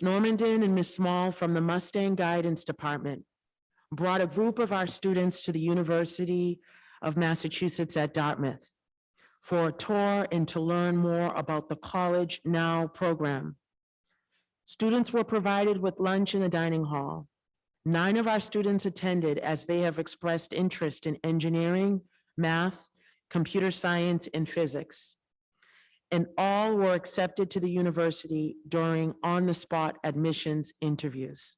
Normandin and Ms. Small from the Mustang Guidance Department brought a group of our students to the University of Massachusetts at Dartmouth for a tour and to learn more about the College Now program. Students were provided with lunch in the dining hall. 9 of our students attended as they have expressed interest in engineering, math, computer science, and physics. And all were accepted to the university during on-the-spot admissions interviews.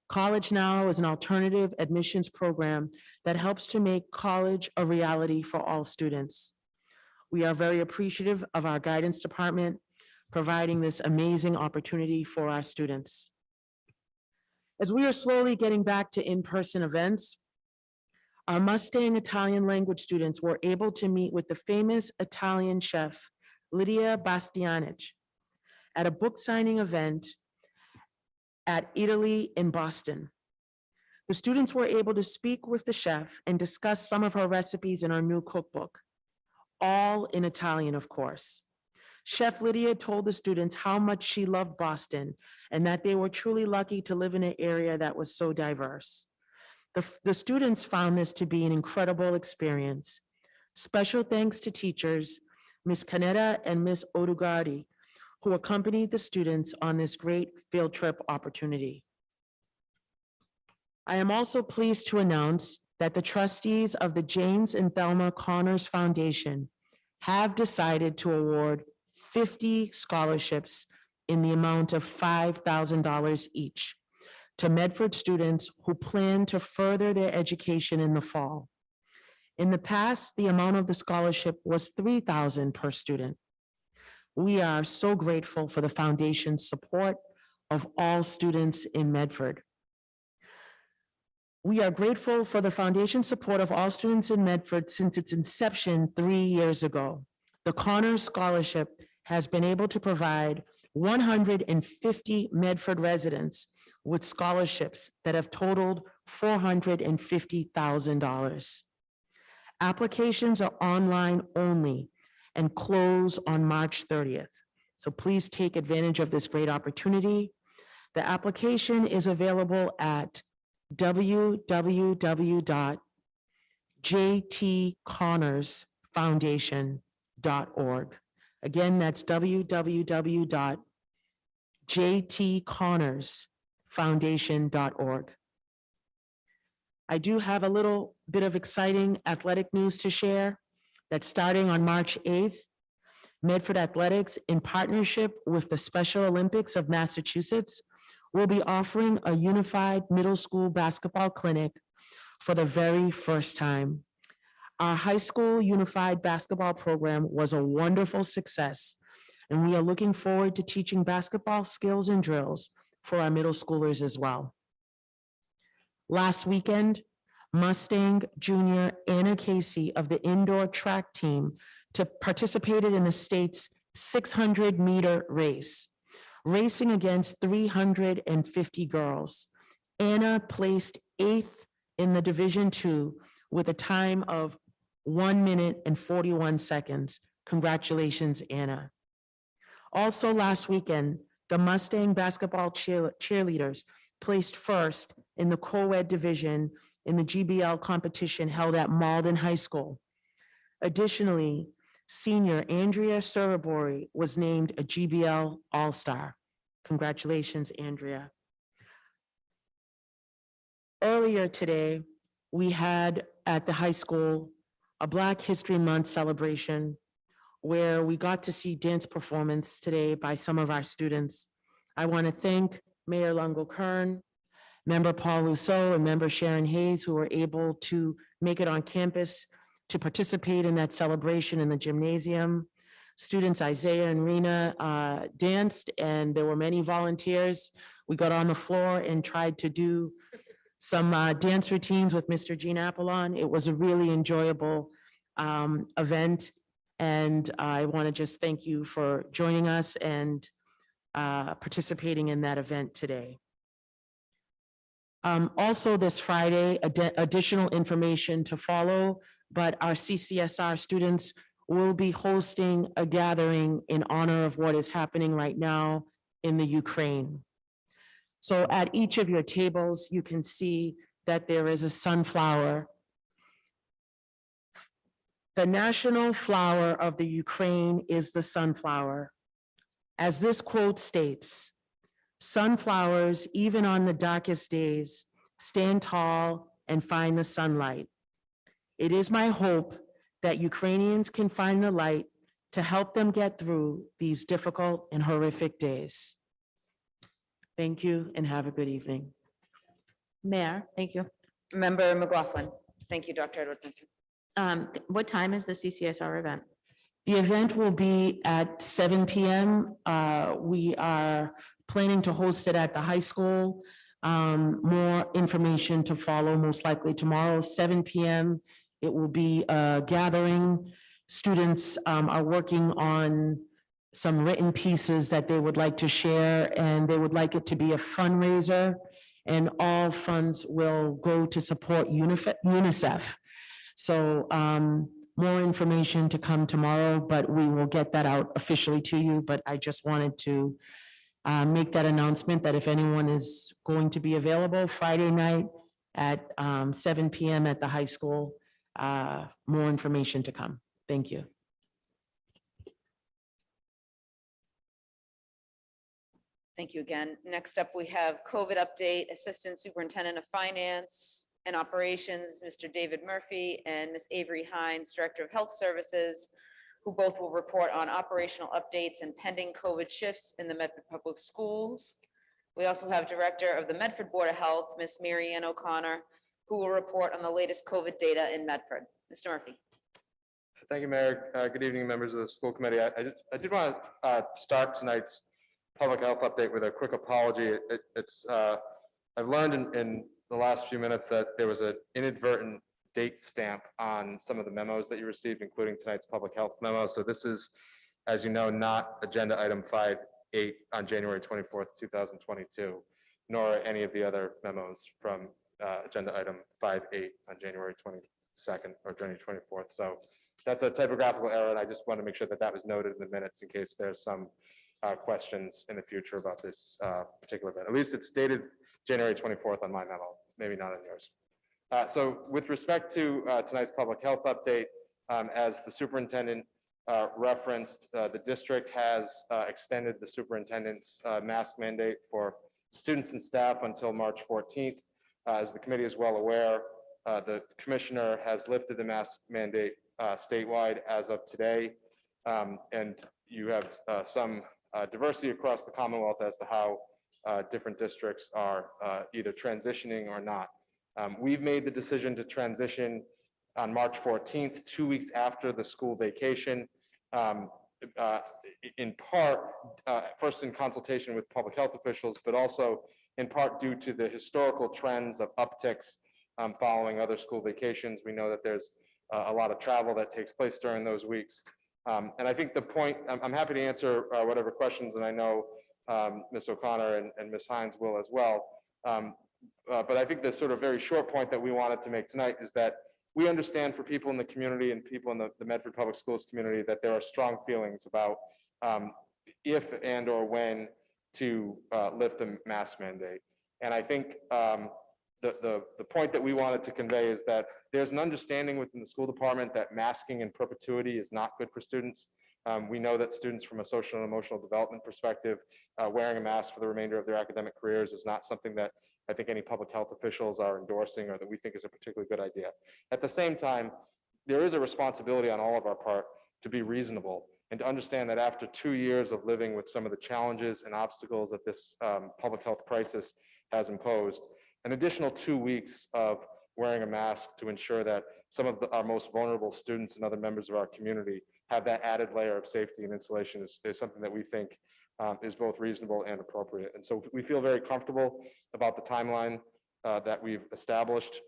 College Now is an alternative admissions program that helps to make college a reality for all students. We are very appreciative of our guidance department providing this amazing opportunity for our students. As we are slowly getting back to in-person events, our Mustang Italian language students were able to meet with the famous Italian chef, Lydia Bastianich, at a book signing event at Italy in Boston. The students were able to speak with the chef and discuss some of her recipes in our new cookbook, all in Italian, of course. Chef Lydia told the students how much she loved Boston and that they were truly lucky to live in an area that was so diverse. The students found this to be an incredible experience. Special thanks to teachers, Ms. Canetta and Ms. Odugadi, who accompanied the students on this great field trip opportunity. I am also pleased to announce that the trustees of the James and Thelma Connors Foundation have decided to award 50 scholarships in the amount of $5,000 each to Medford students who plan to further their education in the fall. In the past, the amount of the scholarship was $3,000 per student. We are so grateful for the foundation's support of all students in Medford. We are grateful for the foundation's support of all students in Medford since its inception 3 years ago. The Connors Scholarship has been able to provide 150 Medford residents with scholarships that have totaled $450,000. Applications are online only and close on March 30th. So please take advantage of this great opportunity. The application is available at www.jtconnorsfoundation.org. Again, that's www.jtconnorsfoundation.org. I do have a little bit of exciting athletic news to share that starting on March 8th, Medford Athletics, in partnership with the Special Olympics of Massachusetts, will be offering a unified middle school basketball clinic for the very first time. Our high school unified basketball program was a wonderful success, and we are looking forward to teaching basketball skills and drills for our middle schoolers as well. Last weekend, Mustang junior Anna Casey of the indoor track team participated in the state's 600-meter race, racing against 350 girls. Anna placed 8th in the Division II with a time of 1 minute and 41 seconds. Congratulations, Anna. Also last weekend, the Mustang basketball cheerleaders placed first in the co-ed division in the GBL competition held at Malden High School. Additionally, senior Andrea Surabori was named a GBL All-Star. Congratulations, Andrea. Earlier today, we had at the high school a Black History Month celebration where we got to see dance performance today by some of our students. I want to thank Mayor Lungo Kern, Member Paul Rousseau, and Member Sharon Hayes, who were able to make it on campus to participate in that celebration in the gymnasium. Students Isaiah and Rena danced, and there were many volunteers. We got on the floor and tried to do some dance routines with Mr. Gene Apollon. It was a really enjoyable event, and I want to just thank you for joining us and participating in that event today. Also this Friday, additional information to follow, but our CCSR students will be hosting a gathering in honor of what is happening right now in the Ukraine. So at each of your tables, you can see that there is a sunflower. The national flower of the Ukraine is the sunflower. As this quote states, sunflowers, even on the darkest days, stand tall and find the sunlight. It is my hope that Ukrainians can find the light to help them get through these difficult and horrific days. Thank you and have a good evening. Mayor, thank you. Member McLaughlin. Thank you, Dr. Edward-Benson. What time is the CCSR event? The event will be at 7 p.m. We are planning to host it at the high school. More information to follow most likely tomorrow, 7 p.m. It will be a gathering. Students are working on some written pieces that they would like to share, and they would like it to be a fundraiser, and all funds will go to support UNICEF. So more information to come tomorrow, but we will get that out officially to you. But I just wanted to make that announcement that if anyone is going to be available Friday night at 7 p.m. at the high school, more information to come. Thank you. Thank you again. Next up, we have COVID update, Assistant Superintendent of Finance and Operations, Mr. David Murphy, and Ms. Avery Hines, Director of Health Services, who both will report on operational updates and pending COVID shifts in the Medford Public Schools. We also have Director of the Medford Board of Health, Ms. Mary Ann O'Connor, who will report on the latest COVID data in Medford. Mr. Murphy. Thank you, Mayor. Good evening, members of the school committee. I did want to start tonight's public health update with a quick apology. I've learned in the last few minutes that there was an inadvertent date stamp on some of the memos that you received, including tonight's public health memo. So this is, as you know, not agenda item 5.8 on January 24th, 2022, nor any of the other memos from agenda item 5.8 on January 22nd or January 24th. So that's a typographical error, and I just want to make sure that that was noted in the minutes in case there's some questions in the future about this particular event. At least it's dated January 24th on my memo, maybe not on yours. So with respect to tonight's public health update, as the superintendent referenced, the district has extended the superintendent's mask mandate for students and staff until March 14th. As the committee is well aware, the commissioner has lifted the mask mandate statewide as of today, and you have some diversity across the Commonwealth as to how different districts are either transitioning or not. We've made the decision to transition on March 14th, 2 weeks after the school vacation, in part, first in consultation with public health officials, but also in part due to the historical trends of upticks following other school vacations. We know that there's a lot of travel that takes place during those weeks. And I think the point, I'm happy to answer whatever questions, and I know Ms. O'Connor and Ms. Hines will as well. But I think the sort of very short point that we wanted to make tonight is that we understand for people in the community and people in the Medford Public Schools community that there are strong feelings about if and or when to lift the mask mandate. And I think the point that we wanted to convey is that there's an understanding within the school department that masking in perpetuity is not good for students. We know that students from a social and emotional development perspective, wearing a mask for the remainder of their academic careers is not something that I think any public health officials are endorsing or that we think is a particularly good idea. At the same time, there is a responsibility on all of our part to be reasonable and to understand that after 2 years of living with some of the challenges and obstacles that this public health crisis has imposed, an additional 2 weeks of wearing a mask to ensure that some of our most vulnerable students and other members of our community have that added layer of safety and insulation is something that we think is both reasonable and appropriate. And so we feel very comfortable about the timeline that we've established.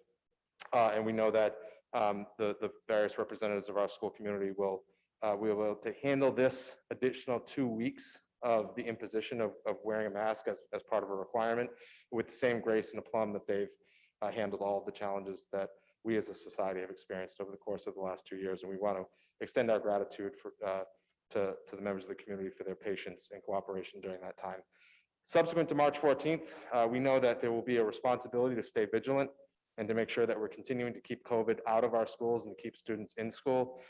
And we know that the various representatives of our school community will be able to handle this additional 2 weeks of the imposition of wearing a mask as part of a requirement with the same grace and aplomb that they've handled all of the challenges that we as a society have experienced over the course of the last 2 years. And we want to extend our gratitude to the members of the community for their patience and cooperation during that time. Subsequent to March 14th, we know that there will be a responsibility to stay vigilant and to make sure that we're continuing to keep COVID out of our schools and to keep students in school.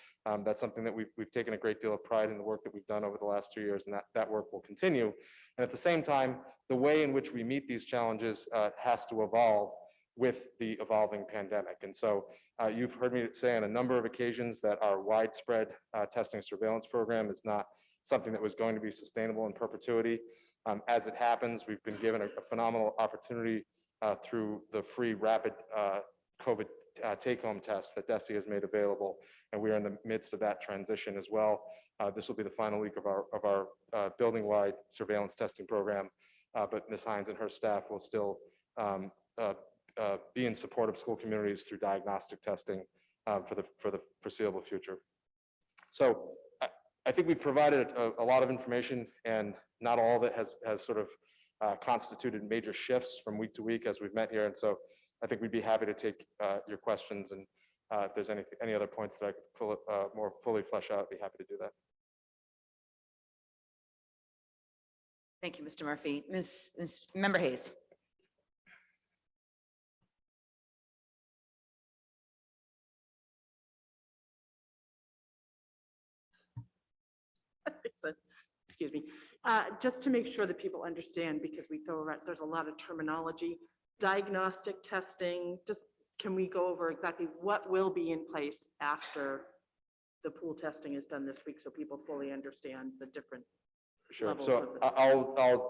That's something that we've taken a great deal of pride in the work that we've done over the last 2 years, and that work will continue. And at the same time, the way in which we meet these challenges has to evolve with the evolving pandemic. And so you've heard me say on a number of occasions that our widespread testing surveillance program is not something that was going to be sustainable in perpetuity. As it happens, we've been given a phenomenal opportunity through the free rapid COVID take-home test that DESE has made available, and we are in the midst of that transition as well. This will be the final week of our building-wide surveillance testing program, but Ms. Hines and her staff will still be in support of school communities through diagnostic testing for the foreseeable future. So I think we've provided a lot of information, and not all of it has sort of constituted major shifts from week to week as we've met here. And so I think we'd be happy to take your questions, and if there's any other points that I could more fully flesh out, I'd be happy to do that. Thank you, Mr. Murphy. Member Hayes. Excuse me. Just to make sure that people understand, because we throw around, there's a lot of terminology, diagnostic testing, just can we go over exactly what will be in place after the pool testing is done this week, so people fully understand the different Sure. levels So of the- I'll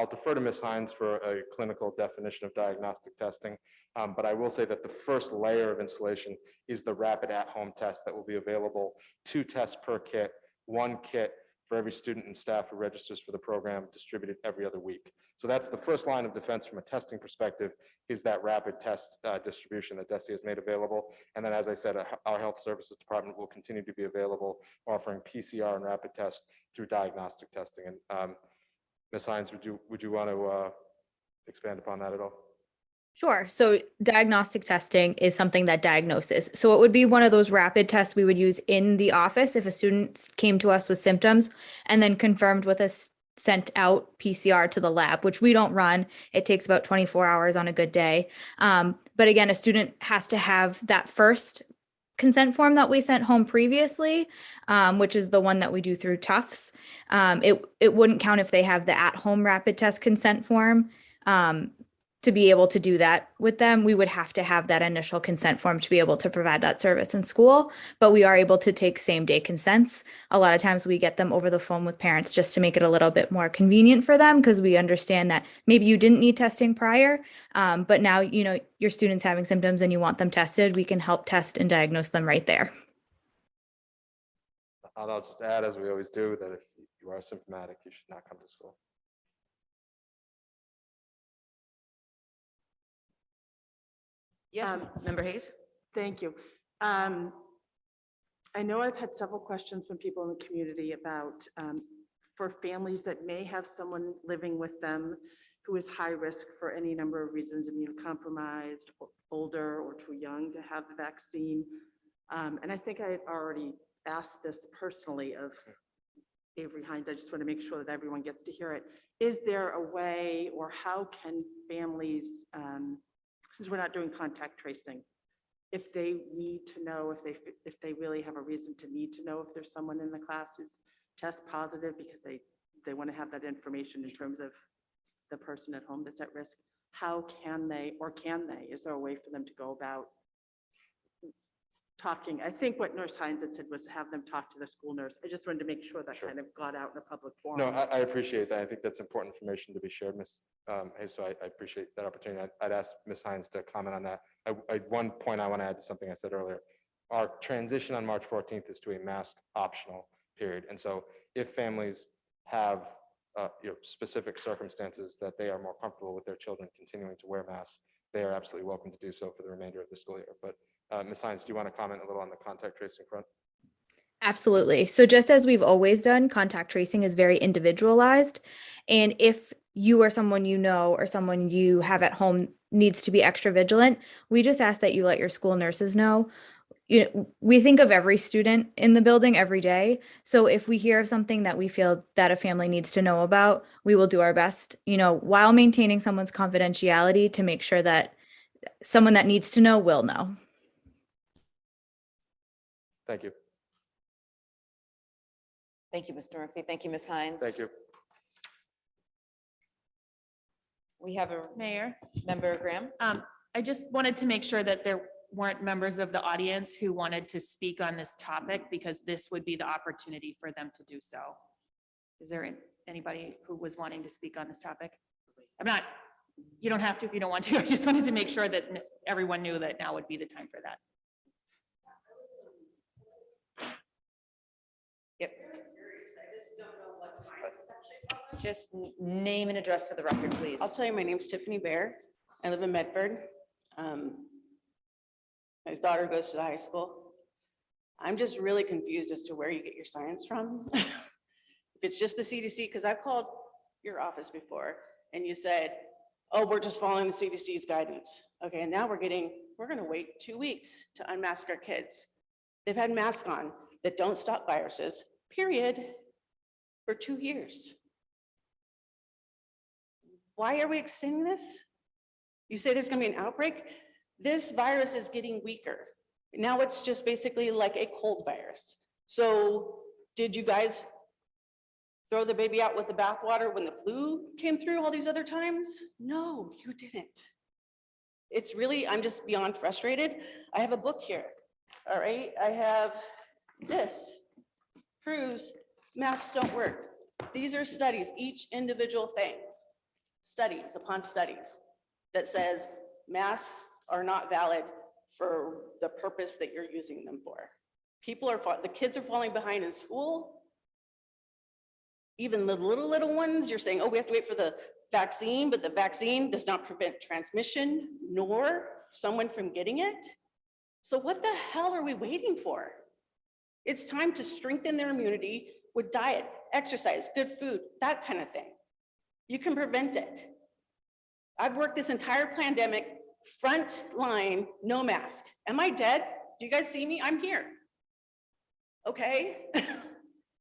defer to Ms. Hines for a clinical definition of diagnostic testing. But I will say that the first layer of installation is the rapid at-home test that will be available, 2 tests per kit, 1 kit for every student and staff who registers for the program, distributed every other week. So that's the first line of defense from a testing perspective, is that rapid test distribution that DESE has made available. And then, as I said, our health services department will continue to be available, offering PCR and rapid tests through diagnostic testing. And Ms. Hines, would you want to expand upon that at all? Sure. So diagnostic testing is something that diagnoses. So it would be one of those rapid tests we would use in the office if a student came to us with symptoms and then confirmed with us, sent out PCR to the lab, which we don't run. It takes about 24 hours on a good day. But again, a student has to have that first consent form that we sent home previously, which is the one that we do through Tufts. It wouldn't count if they have the at-home rapid test consent form. To be able to do that with them, we would have to have that initial consent form to be able to provide that service in school, but we are able to take same day consents. A lot of times we get them over the phone with parents just to make it a little bit more convenient for them, because we understand that maybe you didn't need testing prior, but now, you know, your student's having symptoms and you want them tested, we can help test and diagnose them right there. I'll just add, as we always do, that if you are symptomatic, you should not come to school. Yes, Member Hayes. Thank you. I know I've had several questions from people in the community about for families that may have someone living with them who is high risk for any number of reasons, immunocompromised, or older, or too young to have the vaccine. And I think I already asked this personally of Avery Hines. I just want to make sure that everyone gets to hear it. Is there a way, or how can families, since we're not doing contact tracing, if they need to know, if they really have a reason to need to know if there's someone in the class who's test positive, because they want to have that information in terms of the person at home that's at risk, how can they, or can they, is there a way for them to go about talking? I think what Nurse Hines had said was have them talk to the school nurse. I just wanted to make sure that Sure. kind of got out in a public forum. No, I appreciate that. I think that's important information to be shared, Ms. Hayes, so I appreciate that opportunity. I'd ask Ms. Hines to comment on that. One point I want to add to something I said earlier. Our transition on March 14th is to a mask optional period. And so if families have specific circumstances that they are more comfortable with their children continuing to wear masks, they are absolutely welcome to do so for the remainder of the school year. But Ms. Hines, do you want to comment a little on the contact tracing front? Absolutely. So just as we've always done, contact tracing is very individualized. And if you or someone you know or someone you have at home needs to be extra vigilant, we just ask that you let your school nurses know. we think of every student in the building every day. So if we hear of something that we feel that a family needs to know about, we will do our best, while maintaining someone's confidentiality to make sure that someone that needs to know will know. Thank you. Thank you, Mr. Murphy. Thank you, Ms. Hines. Thank you. We have a Mayor, member, Graham. I just wanted to make sure that there weren't members of the audience who wanted to speak on this topic, because this would be the opportunity for them to do so. Is there anybody who was wanting to speak on this topic? You don't have to if you don't want to. I just wanted to make sure that everyone knew that now would be the time for that. Yep. Just name and address for the record, please. I'll tell you, my name's Tiffany Bear. I live in Medford. My daughter goes to the high school. I'm just really confused as to where you get your science from. If it's just the CDC, because I've called your office before and you said, oh, we're just following the CDC's guidance. Okay, and now we're gonna wait 2 weeks to unmask our kids. They've had masks on that don't stop viruses, period, for 2 years. Why are we extending this? You say there's gonna be an outbreak? This virus is getting weaker. Now it's just basically like a cold virus. So did you guys throw the baby out with the bathwater when the flu came through all these other times? No, you didn't. It's really, I'm just beyond frustrated. I have a book here, all right? I have this, proves masks don't work. These are studies, each individual thing, studies upon studies that says masks are not valid for the purpose that you're using them for. The kids are falling behind in school. Even the little ones, you're saying, oh, we have to wait for the vaccine, but the vaccine does not prevent transmission nor someone from getting it. So what the hell are we waiting for? It's time to strengthen their immunity with diet, exercise, good food, that kind of thing. You can prevent it. I've worked this entire pandemic, front line, no mask. Am I dead? Do you guys see me? I'm here. Okay.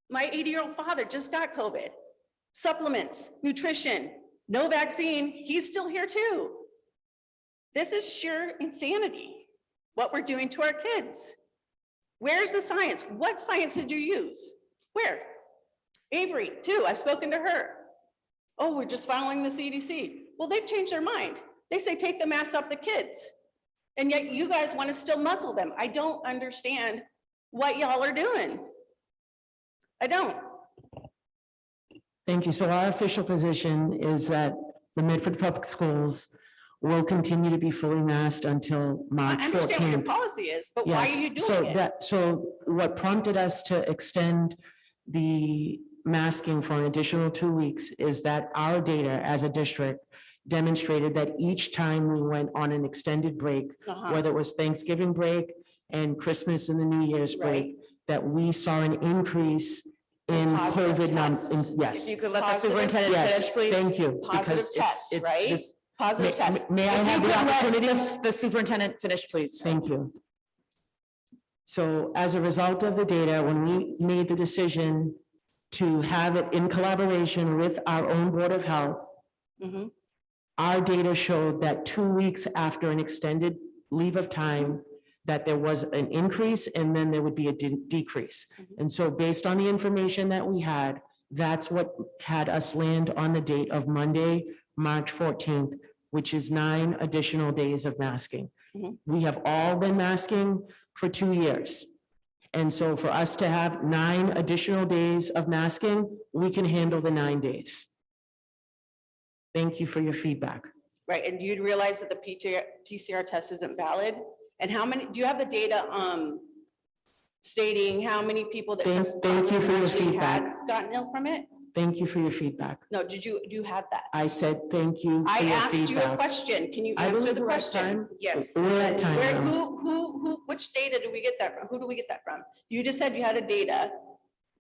My 80-year-old father just got COVID. Supplements, nutrition, no vaccine, he's still here too. This is sheer insanity, what we're doing to our kids. Where's the science? What science did you use? Where? Avery, too, I've spoken to her. Oh, we're just following the CDC. Well, they've changed their mind. They say take the masks off the kids. And yet you guys want to still muzzle them. I don't understand what y'all are doing. I don't. Thank you. So our official position is that the Medford Public Schools will continue to be fully masked until March 14th. I understand what your policy is, but why Yes. are you doing it? So what prompted us to extend the masking for an additional 2 weeks is that our data as a district demonstrated that each time we went on an extended break, whether it was Thanksgiving break and Christmas and the New Year's break, that we saw an increase in Positive COVID numbers. tests. Yes. If you could let the Positive- superintendent Yes, finish, please. thank you. Positive because tests, it's right? this- Positive May- tests. may I If have you the could let opportunity? The superintendent finish, please. Thank you. So as a result of the data, when we made the decision to have it in collaboration with our own Board of Health, Mhm. our data showed that 2 weeks after an extended leave of time, that there was an increase and then there would be a decrease. And so based on the information that we had, that's what had us land on the date of Monday, March 14th, which is 9 additional days of masking. Mhm. We have all been masking for 2 years. And so for us to have 9 additional days of masking, we can handle the 9 days. Thank you for your feedback. Right, and do you realize that the PCR test isn't valid? And how many, do you have the data stating how many people that tested Thank you positive for your actually had feedback. gotten ill from it? Thank you for your feedback. No, do you have that? I said, thank you for I your asked you a feedback. question. Can you I answer believe the we're at question? time. Yes. We're at time Where, now. which data do we get that from? Who do we get that from? You just said you had a data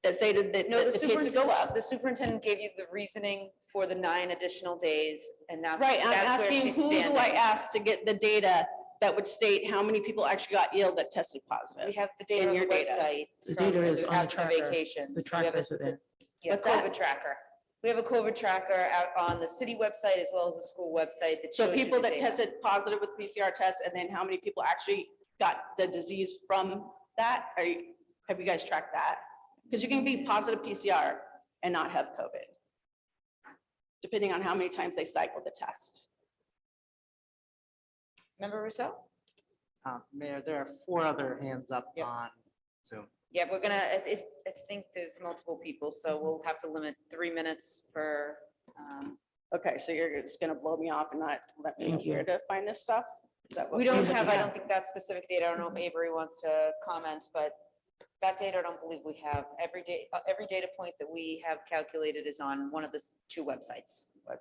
that stated that No, the the cases go up. superintendent gave you the reasoning for the 9 additional days, and that's, Right, I'm that's where asking, she's who do I standing. ask to get the data that would state how many people actually got ill that tested We positive? have the data In on the your data. website. The from data is on the after tracker. vacations. The We have trackers a- are there. Yeah, What's that? COVID tracker. We have a COVID tracker out on the city website as well as the school website that So shows you people the that data. tested positive with PCR tests, and then how many people actually got the disease from that? Have you guys tracked that? Because you can be positive PCR and not have COVID, depending on how many times they cycle the test. Member Rousseau? Mayor, there are 4 other hands up Yep. on Zoom. Yeah, we're gonna, I think there's multiple people, so we'll have to limit 3 minutes per, Okay, so you're just gonna blow me off and not let me know Thank you. where to find this stuff? Is that what we we're don't looking have, I at? don't think that specific data. I don't know if Avery wants to comment, but that data, I don't believe we have. Every data point that we have calculated is on one of the 2 websites. All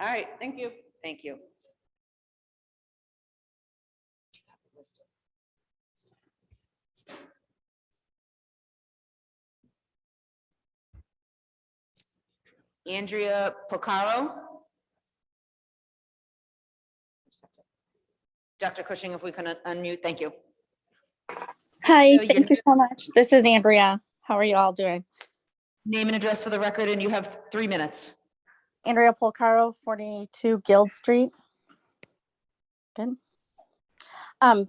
right, thank you. Thank you. Andrea Pocaro. Dr. Cushing, if we can unmute, thank you. Hi, So you're- thank you so much. This is Andrea. How are you all doing? Name and address for the record, and you have 3 minutes. Andrea Polcaro, 42 Guild Street. Good.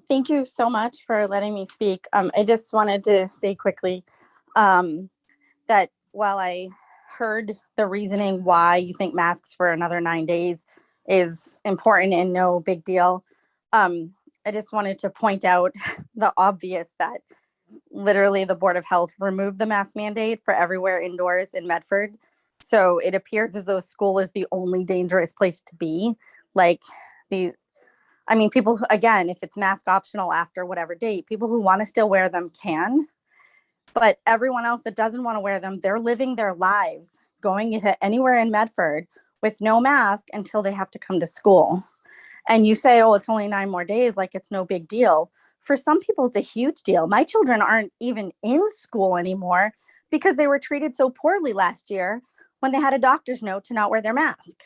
Thank you so much for letting me speak. I just wanted to say quickly that while I heard the reasoning why you think masks for another 9 days is important and no big deal, I just wanted to point out the obvious that literally the Board of Health removed the mask mandate for everywhere indoors in Medford. So it appears as though school is the only dangerous place to be. Like people, again, if it's mask optional after whatever date, people who want to still wear them can. But everyone else that doesn't want to wear them, they're living their lives going into anywhere in Medford with no mask until they have to come to school. And you say, oh, it's only 9 more days, like it's no big deal. For some people, it's a huge deal. My children aren't even in school anymore because they were treated so poorly last year when they had a doctor's note to not wear their mask.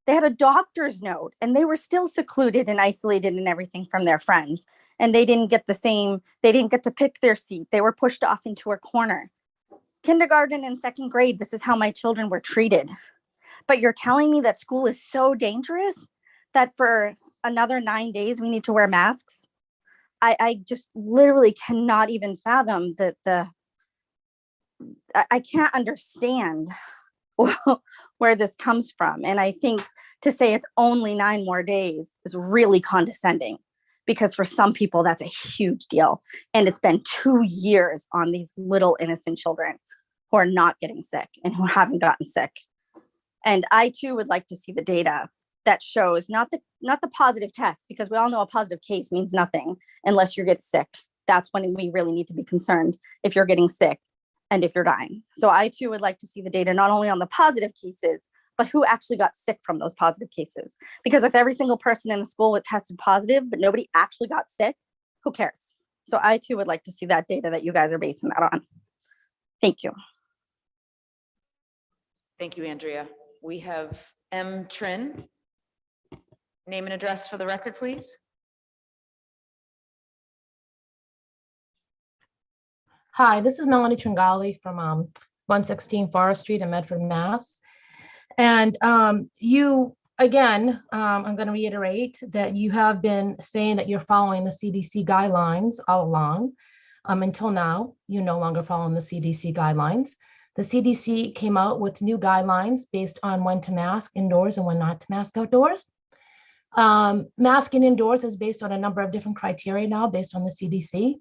They had a doctor's note and they were still secluded and isolated and everything from their friends. And they didn't get they didn't get to pick their seat. They were pushed off into a corner. Kindergarten and 2nd grade, this is how my children were treated. But you're telling me that school is so dangerous that for another 9 days, we need to wear masks? I just literally cannot even fathom I can't understand where this comes from. And I think to say it's only 9 more days is really condescending, because for some people that's a huge deal. And it's been 2 years on these little innocent children who are not getting sick and who haven't gotten sick. And I too would like to see the data that shows not the positive test, because we all know a positive case means nothing unless you get sick. That's when we really need to be concerned, if you're getting sick and if you're dying. So I too would like to see the data not only on the positive cases, but who actually got sick from those positive cases. Because if every single person in the school was tested positive, but nobody actually got sick, who cares? So I too would like to see that data that you guys are basing that on. Thank you. Thank you, Andrea. We have M. Trin. Name and address for the record, please. Hi, this is Melanie Tringali from 116 Forest Street in Medford, Mass. And you, again, I'm going to reiterate that you have been saying that you're following the CDC guidelines all along. Until now, you're no longer following the CDC guidelines. The CDC came out with new guidelines based on when to mask indoors and when not to mask outdoors. Masking indoors is based on a number of different criteria now based on the CDC.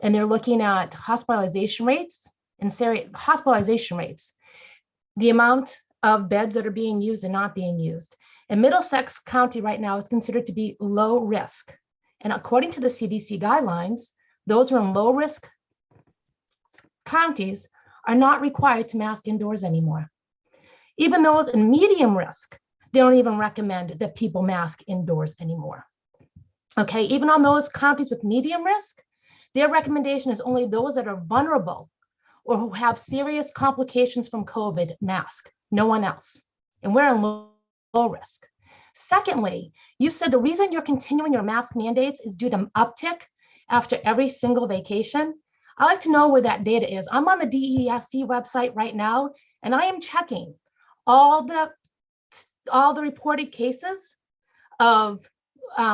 And they're looking at hospitalization rates and hospitalization rates, the amount of beds that are being used and not being used. And Middlesex County right now is considered to be low risk. And according to the CDC guidelines, those who are in low risk counties are not required to mask indoors anymore. Even those in medium risk, they don't even recommend that people mask indoors anymore. Okay, even on those counties with medium risk, their recommendation is only those that are vulnerable or who have serious complications from COVID mask, no one else. And we're in low risk. Secondly, you said the reason you're continuing your mask mandates is due to uptick after every single vacation. I'd like to know where that data is. I'm on the DESC website right now, and I am checking all the reported cases of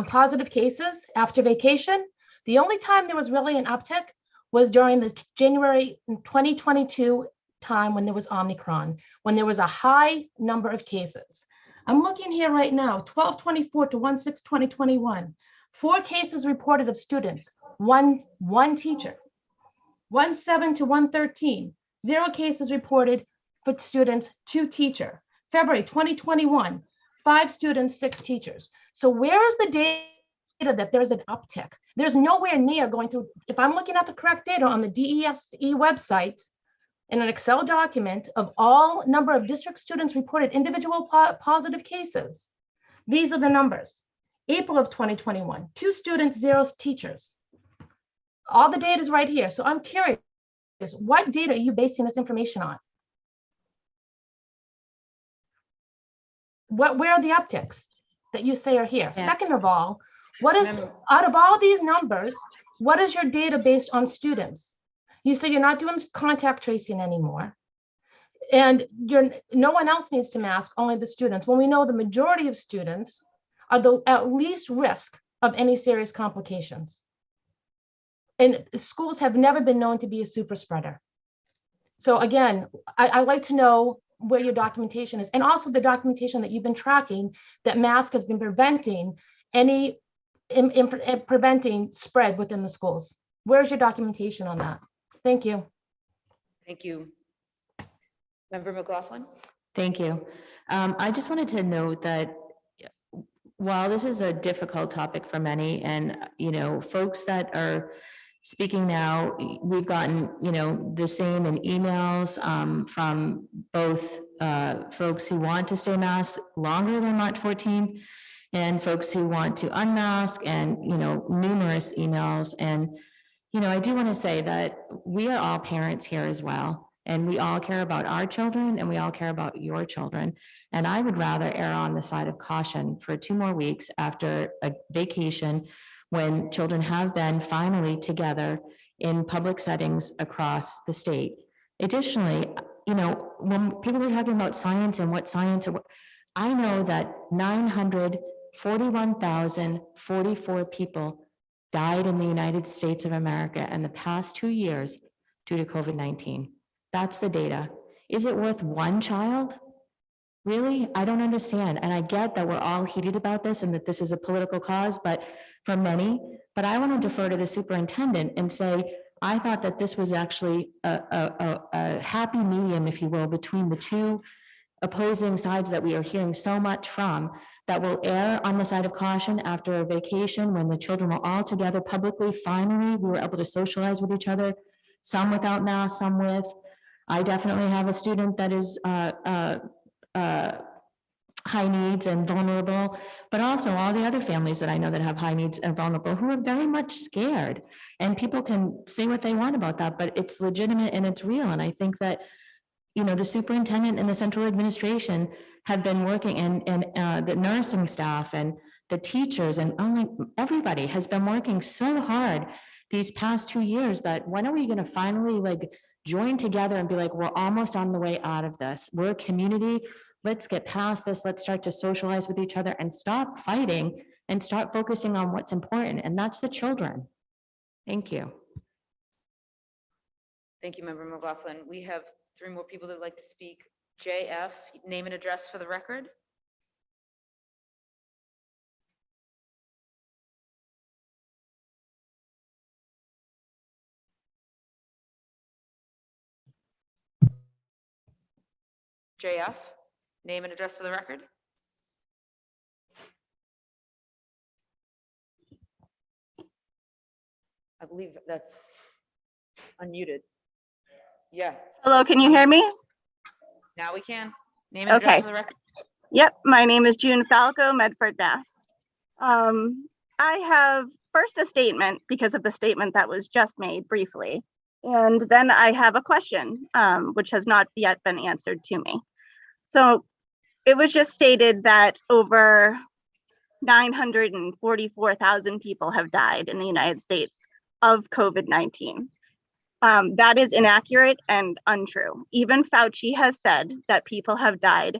positive cases after vacation. The only time there was really an uptick was during the January 2022 time when there was Omicron, when there was a high number of cases. I'm looking here right now, 12/24 to 1/6/2021. 4 cases reported of students, one teacher. 1/7 to 1/13, 0 cases reported for students, 2 teacher. February 2021, 5 students, 6 teachers. So where is the data that there's an uptick? There's nowhere near going through, if I'm looking at the correct data on the DESE website in an Excel document of all number of district students reported individual positive cases, these are the numbers. April of 2021, 2 students, 0 teachers. All the data is right here. So I'm curious, what data are you basing this information on? Where are the upticks that you say are here? Yeah. Second of all, what is, out of all these numbers, what is your data based on students? You say you're not doing contact tracing anymore. And no one else needs to mask, only the students. When we know the majority of students are at least risk of any serious complications. And schools have never been known to be a super spreader. So again, I'd like to know where your documentation is, and also the documentation that you've been tracking that mask has been preventing any preventing spread within the schools. Where's your documentation on that? Thank you. Thank you. Member McLaughlin? Thank you. I just wanted to note that while this is a difficult topic for many, and, folks that are speaking now, we've gotten, the same in emails from both folks who want to stay masked longer than March 14th and folks who want to unmask, and, numerous emails. And, I do want to say that we are all parents here as well, and we all care about our children, and we all care about your children. And I would rather err on the side of caution for 2 more weeks after a vacation, when children have been finally together in public settings across the state. Additionally, when people are talking about science and what science, I know that 941,044 people died in the United States of America in the past 2 years due to COVID-19. That's the data. Is it worth 1 child? Really? I don't understand. And I get that we're all heated about this and that this is a political cause, but for many, but I want to defer to the superintendent and say, I thought that this was actually a happy medium, if you will, between the 2 opposing sides that we are hearing so much from, that will err on the side of caution after a vacation when the children were all together publicly. Finally, we were able to socialize with each other, some without masks, some with. I definitely have a student that is high needs and vulnerable, but also all the other families that I know that have high needs and vulnerable who are very much scared. And people can say what they want about that, but it's legitimate and it's real. And I think that, the superintendent and the central administration have been working, and the nursing staff and the teachers and everybody has been working so hard these past 2 years, that when are we going to finally join together and be like, we're almost on the way out of this. We're a community. Let's get past this. Let's start to socialize with each other and stop fighting and start focusing on what's important. And that's the children. Thank you. Thank you, Member McLaughlin. We have 3 more people that would like to speak. JF, name and address for the record. JF, name and address for the record. I believe that's unmuted. Yeah, Hello, can you hear me? now we can. Name and address Okay. for the record. Yep, my name is June Falco, Medford, Mass. I have first a statement because of the statement that was just made briefly. And then I have a question, which has not yet been answered to me. So it was just stated that over 944,000 people have died in the United States of COVID-19. That is inaccurate and untrue. Even Fauci has said that people have died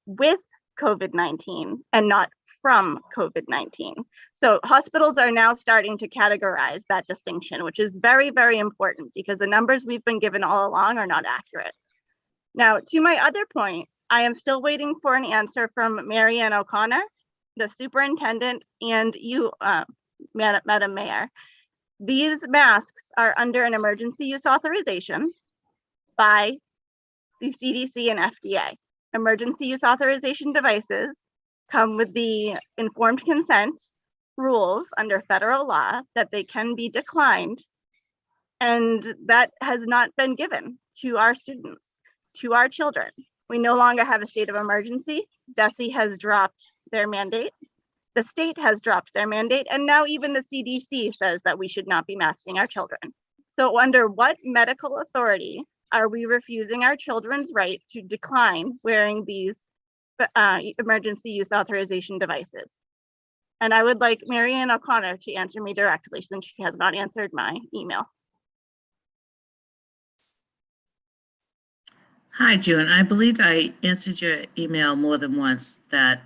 with COVID-19 and not from COVID-19. So hospitals are now starting to categorize that distinction, which is very, very important because the numbers we've been given all along are not accurate. Now, to my other point, I am still waiting for an answer from Mary Ann O'Connor, the superintendent, and you, Madam Mayor. These masks are under an emergency use authorization by the CDC and FDA. Emergency use authorization devices come with the informed consent rules under federal law that they can be declined. And that has not been given to our students, to our children. We no longer have a state of emergency. DESE has dropped their mandate. The state has dropped their mandate. And now even the CDC says that we should not be masking our children. So under what medical authority are we refusing our children's right to decline wearing these emergency use authorization devices? And I would like Mary Ann O'Connor to answer me directly since she has not answered my email. Hi, June. I believe I answered your email more than once that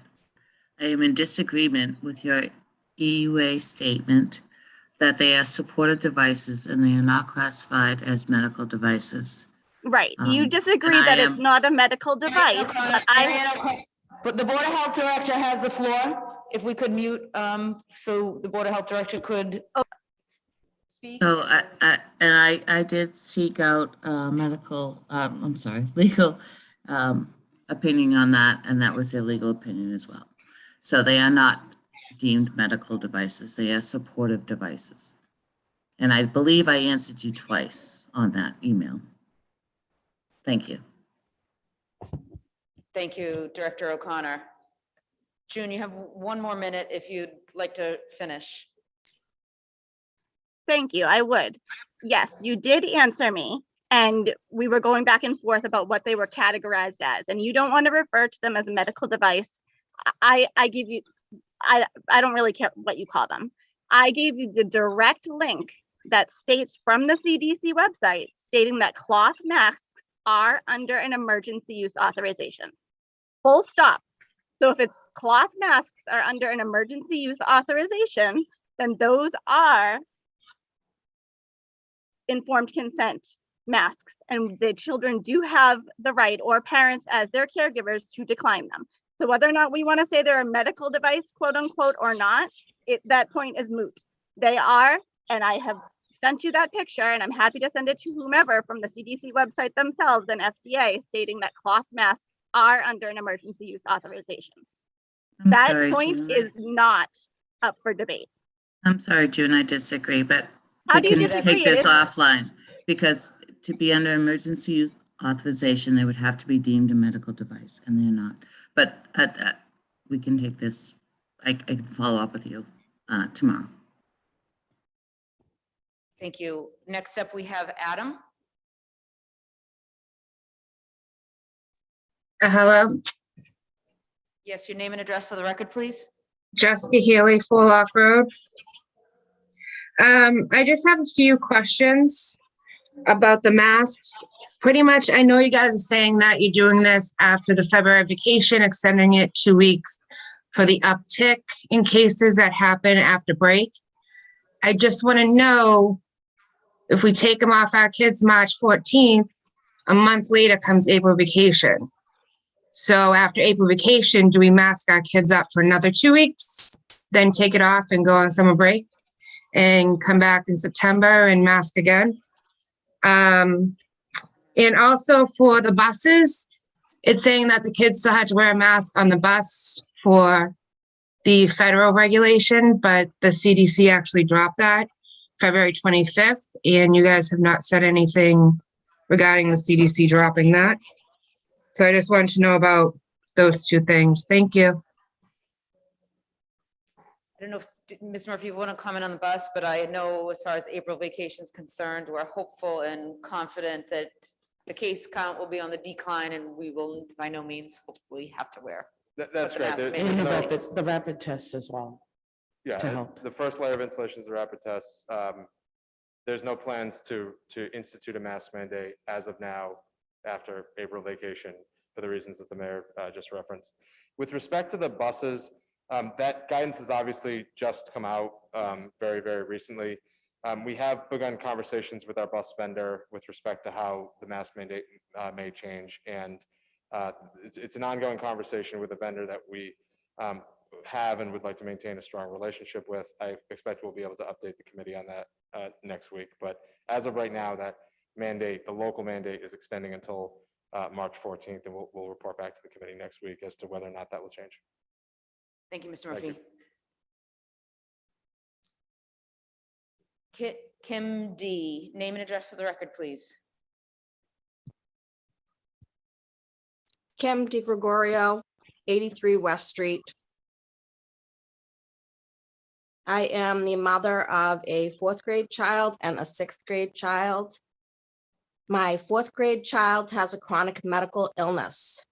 I am in disagreement with your EUA statement that they are supportive devices and they are not classified as medical devices. Right. You disagree and that I it's not a medical device, but But the Board of Health Director has the floor. If we could mute, so the Board of Health Director could speak. So I did seek out legal opinion on that, and that was their legal opinion as well. So they are not deemed medical devices. They are supportive devices. And I believe I answered you twice on that email. Thank you. Thank you, Director O'Connor. June, you have one more minute if you'd like to finish. Thank you. I would. Yes, you did answer me. And we were going back and forth about what they were categorized as. And you don't want to refer to them as a medical device. I give you, I don't really care what you call them. I gave you the direct link that states from the CDC website stating that cloth masks are under an emergency use authorization. Full stop. So if it's cloth masks are under an emergency use authorization, then those are informed consent masks, and the children do have the right, or parents as their caregivers, to decline them. So whether or not we want to say they're a medical device, quote unquote, or not, that point is moot. They are, and I have sent you that picture, and I'm happy to send it to whomever from the CDC website themselves and FDA, stating that cloth masks are under an emergency use authorization. That point June. is not up for debate. I'm sorry, June, I disagree, but How we do you can disagree? take this offline because to be under emergency use authorization, they would have to be deemed a medical device, and they're not. But we can take this, I can follow up with you tomorrow. Thank you. Next up, we have Adam. Hello, Yes, your name and address for the record, please. Jessica Healey, Full Off Road. I just have a few questions about the masks. Pretty much, I know you guys are saying that you're doing this after the February vacation, extending it 2 weeks for the uptick in cases that happen after break. I just want to know if we take them off our kids March 14th, a month later comes April vacation. So after April vacation, do we mask our kids up for another 2 weeks, then take it off and go on summer break and come back in September and mask again? And also for the buses, it's saying that the kids still had to wear a mask on the bus for the federal regulation, but the CDC actually dropped that February 25th, and you guys have not said anything regarding the CDC dropping that. So I just wanted to know about those two things. Thank you. I don't know if Ms. Murphy, you want to comment on the bus, but I know as far as April vacation is concerned, we're hopeful and confident that the case count will be on the decline and we will by no means hopefully have to wear. That's the great. mask There- mandate And there's the no- rapid, the rapid tests as well. Yeah, to help. the first layer of insulation is the rapid tests. There's no plans to institute a mask mandate as of now after April vacation for the reasons that the mayor just referenced. With respect to the buses, that guidance has obviously just come out very, very recently. We have begun conversations with our bus vendor with respect to how the mask mandate may change. And it's an ongoing conversation with a vendor that we have and would like to maintain a strong relationship with. I expect we'll be able to update the committee on that next week. But as of right now, that mandate, the local mandate, is extending until March 14th, and we'll report back to the committee next week as to whether or not that will change. Thank you, Mr. Thank Murphy. Kim D, name and address for the record, please. Kim DeGregorio, 83 West Street. I am the mother of a 4th grade child and a 6th grade child. My 4th grade child has a chronic medical illness.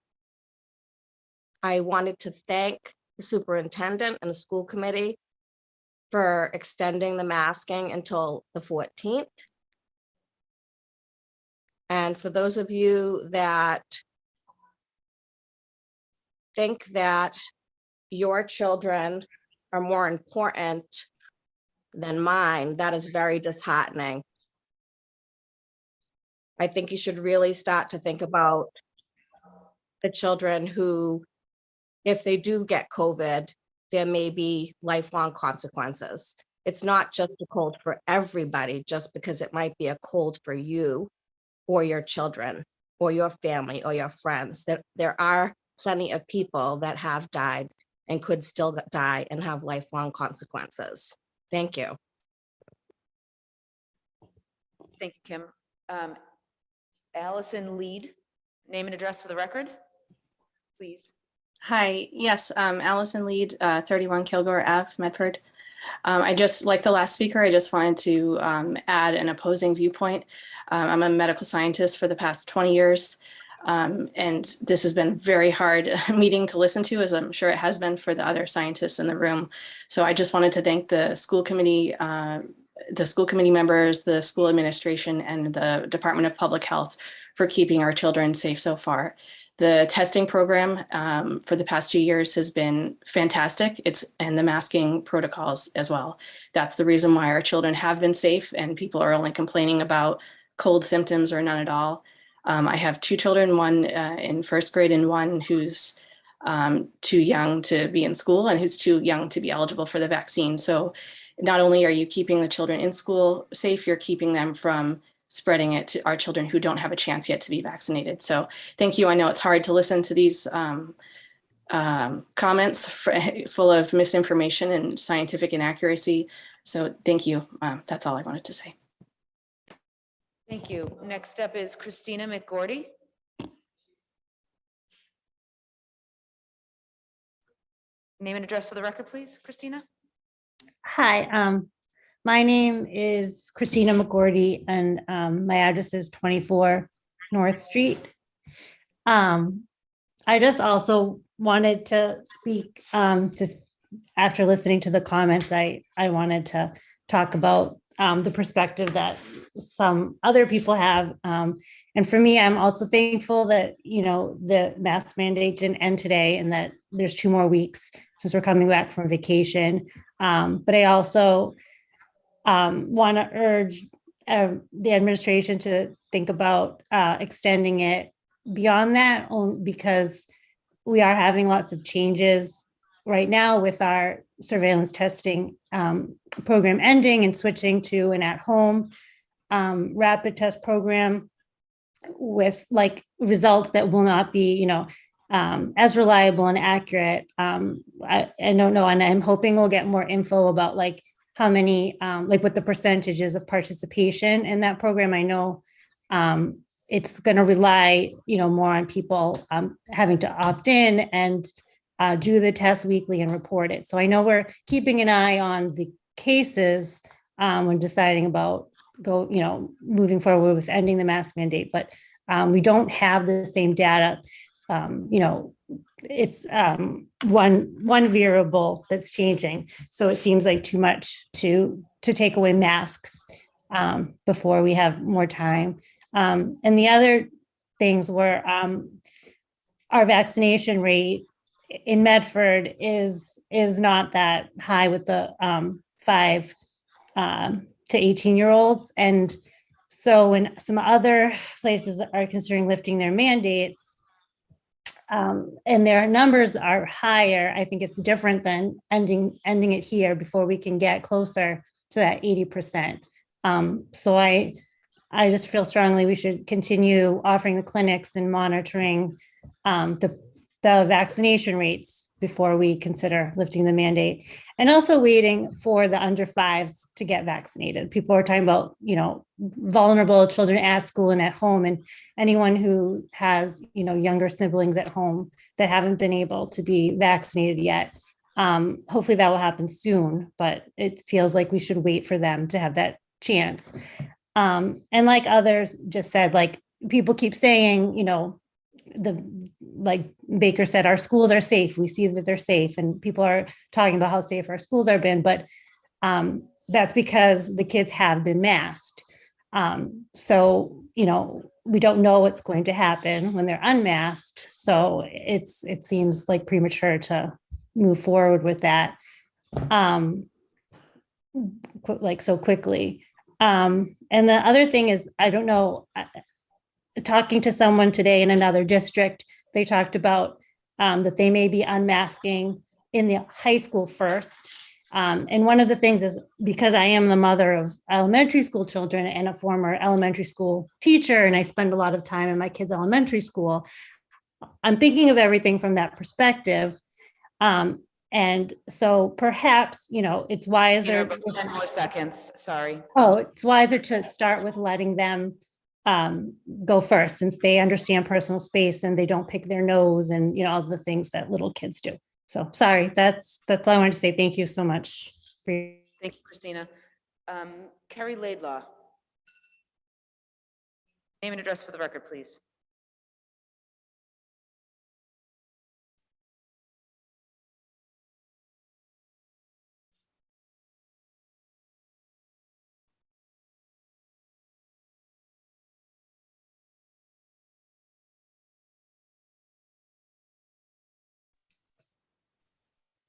I wanted to thank the superintendent and the school committee for extending the masking until the 14th. And for those of you that think that your children are more important than mine, that is very disheartening. I think you should really start to think about the children who, if they do get COVID, there may be lifelong consequences. It's not just a cold for everybody, just because it might be a cold for you or your children or your family or your friends. There are plenty of people that have died and could still die and have lifelong consequences. Thank you. Thank you, Kim. Alison Lead, name and address for the record, please. Hi, yes, Alison Lead, 31 Kilgore Ave, Medford. I just, like the last speaker, I just wanted to add an opposing viewpoint. I'm a medical scientist for the past 20 years, and this has been very hard meeting to listen to, as I'm sure it has been for the other scientists in the room. So I just wanted to thank the school committee members, the school administration, and the Department of Public Health for keeping our children safe so far. The testing program for the past 2 years has been fantastic. And the masking protocols as well. That's the reason why our children have been safe, and people are only complaining about cold symptoms or none at all. I have 2 children, one in 1st grade and one who's too young to be in school and who's too young to be eligible for the vaccine. So not only are you keeping the children in school safe, you're keeping them from spreading it to our children who don't have a chance yet to be vaccinated. So thank you. I know it's hard to listen to these comments full of misinformation and scientific inaccuracy. So thank you. That's all I wanted to say. Thank you. Next up is Christina McGorty. Name and address for the record, please, Christina. Hi, my name is Christina McGorty, and my address is 24 North Street. I just also wanted to speak, just after listening to the comments, I wanted to talk about the perspective that some other people have. And for me, I'm also thankful that, the mask mandate didn't end today and that there's 2 more weeks since we're coming back from vacation. But I also want to urge the administration to think about extending it beyond that, because we are having lots of changes right now with our surveillance testing program ending and switching to an at-home rapid test program with results that will not be, as reliable and accurate. I don't know, and I'm hoping we'll get more info about how many, what the percentages of participation in that program. I know it's going to rely, more on people having to opt in and do the test weekly and report it. So I know we're keeping an eye on the cases when deciding about moving forward with ending the mask mandate. But We don't have the same data. It's one variable that's changing. So it seems like too much to take away masks before we have more time. And the other things were our vaccination rate in Medford is not that high with the 5 to 18-year-olds. And so when some other places are considering lifting their mandates, and their numbers are higher, I think it's different than ending it here before we can get closer to that 80%. So I just feel strongly we should continue offering the clinics and monitoring the vaccination rates before we consider lifting the mandate, and also waiting for the under 5s to get vaccinated. People are talking about, vulnerable children at school and at home, and anyone who has, younger siblings at home that haven't been able to be vaccinated yet. Hopefully that will happen soon, but it feels like we should wait for them to have that chance. And like others just said, like people keep saying, like Baker said, our schools are safe. We see that they're safe, and people are talking about how safe our schools are been, but that's because the kids have been masked. So, we don't know what's going to happen when they're unmasked. So it seems like premature to move forward with that like so quickly. And the other thing is, I don't know, talking to someone today in another district, they talked about that they may be unmasking in the high school first. And one of the things is, because I am the mother of elementary school children and a former elementary school teacher, and I spend a lot of time in my kids' elementary school, I'm thinking of everything from that perspective. And so perhaps, it's wiser. 10 more seconds, sorry. Oh, it's wiser to start with letting them go first, since they understand personal space and they don't pick their nose and, all the things that little kids do. So sorry, that's all I wanted to say. Thank you so much. Thank you, Christina. Carrie Laidlaw. Name and address for the record, please.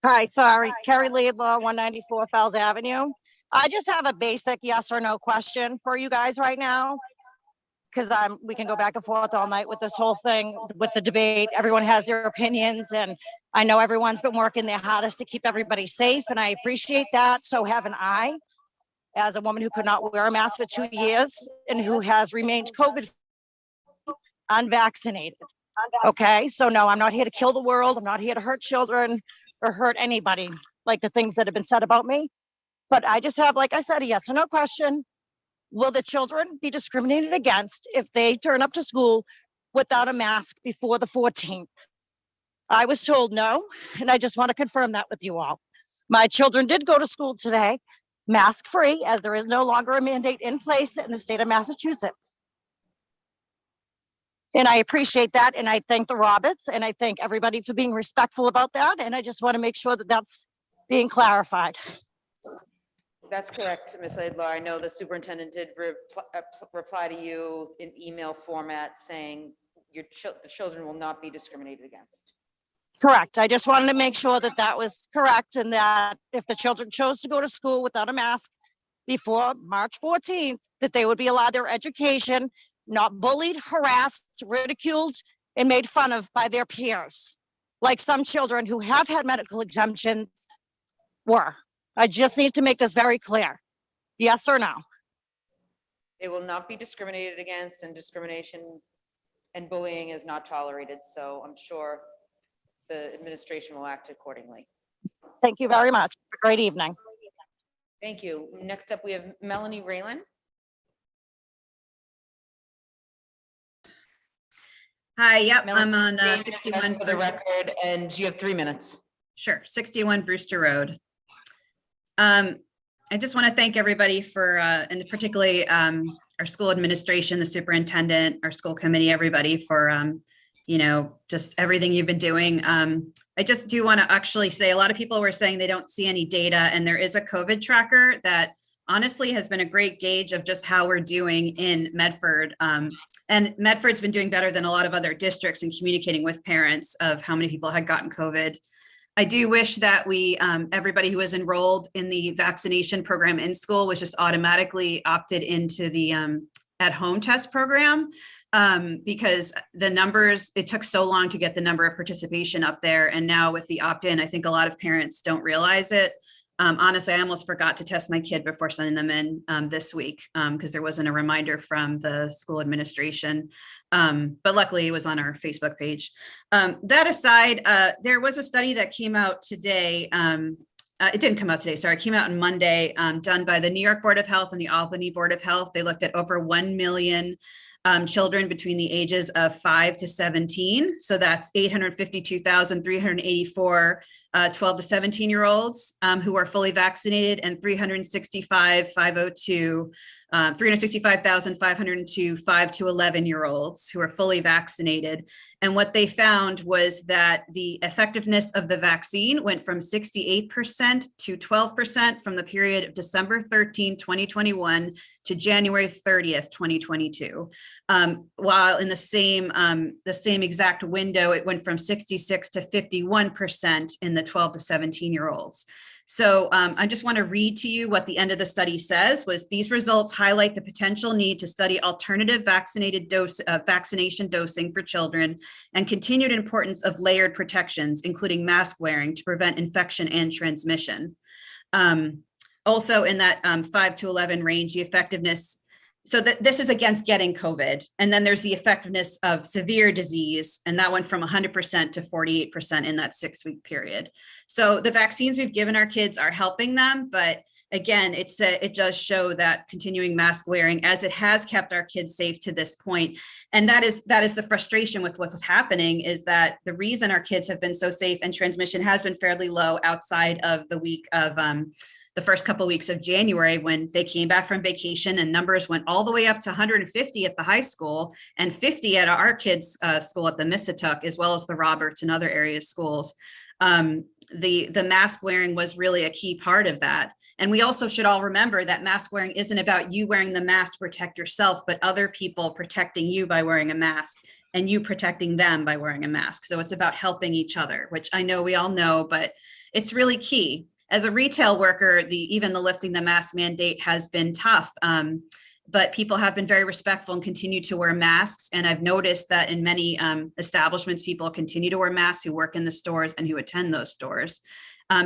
Hi, sorry, Carrie Laidlaw, 194 Fells Avenue. I just have a basic yes or no question for you guys right now, because we can go back and forth all night with this whole thing, with the debate. Everyone has their opinions, and I know everyone's been working their hardest to keep everybody safe, and I appreciate that. So haven't I, as a woman who could not wear a mask for 2 years and who has remained COVID unvaccinated. Okay, so no, I'm not here to kill the world. I'm not here to hurt children or hurt anybody, like the things that have been said about me. But I just have, like I said, a yes or no question. Will the children be discriminated against if they turn up to school without a mask before the 14th? I was told no, and I just want to confirm that with you all. My children did go to school today, mask free, as there is no longer a mandate in place in the state of Massachusetts. And I appreciate that. And I thank the Roberts, and I thank everybody for being respectful about that. And I just want to make sure that that's being clarified. That's correct, Ms. Laidlaw. I know the superintendent did reply to you in email format saying the children will not be discriminated against. Correct. I just wanted to make sure that that was correct, and that if the children chose to go to school without a mask before March 14th, that they would be allowed their education, not bullied, harassed, ridiculed, and made fun of by their peers, like some children who have had medical exemptions were. I just need to make this very clear. Yes or no? They will not be discriminated against, and discrimination and bullying is not tolerated. So I'm sure the administration will act accordingly. Thank you very much. Have a great evening. Thank you. Next up, we have Melanie Raylan. Hi, yep, Melanie, I'm on name and 61 address for the record, and you have 3 minutes. Sure, 61 Brewster Road. I just want to thank everybody for, and particularly our school administration, the superintendent, our school committee, everybody for, just everything you've been doing. I just do want to actually say a lot of people were saying they don't see any data, and there is a COVID tracker that honestly has been a great gauge of just how we're doing in Medford. And Medford's been doing better than a lot of other districts in communicating with parents of how many people had gotten COVID. I do wish that we, everybody who was enrolled in the vaccination program in school was just automatically opted into the at-home test program, because the numbers, it took so long to get the number of participation up there. And now with the opt-in, I think a lot of parents don't realize it. Honestly, I almost forgot to test my kid before sending them in this week because there wasn't a reminder from the school administration. But luckily it was on our Facebook page. That aside, there was a study that came out today. It didn't come out today, sorry, it came out on Monday, done by the New York Board of Health and the Albany Board of Health. They looked at over 1 million children between the ages of 5 to 17. So that's 852,384 12 to 17-year-olds who are fully vaccinated, and 365,502 5 to 11-year-olds who are fully vaccinated. And what they found was that the effectiveness of the vaccine went from 68% to 12% from the period of December 13, 2021 to January 30th, 2022. While in the same exact window, it went from 66 to 51% in the 12 to 17-year-olds. So I just want to read to you what the end of the study says. Was these results highlight the potential need to study alternative vaccination dosing for children, and continued importance of layered protections, including mask wearing, to prevent infection and transmission. Also in that 5 to 11 range, the effectiveness, so that this is against getting COVID. And then there's the effectiveness of severe disease, and that went from 100% to 48% in that 6-week period. So the vaccines we've given our kids are helping them, but again, it does show that continuing mask wearing, as it has kept our kids safe to this point. And that is the frustration with what's happening, is that the reason our kids have been so safe and transmission has been fairly low outside of the week of the first couple of weeks of January, when they came back from vacation and numbers went all the way up to 150 at the high school and 50 at our kids' school at the Missatuck, as well as the Roberts and other area schools. The mask wearing was really a key part of that. And we also should all remember that mask wearing isn't about you wearing the mask to protect yourself, but other people protecting you by wearing a mask, and you protecting them by wearing a mask. So it's about helping each other, which I know we all know, but it's really key. As a retail worker, even the lifting the mask mandate has been tough, but people have been very respectful and continue to wear masks. And I've noticed that in many establishments, people continue to wear masks who work in the stores and who attend those stores,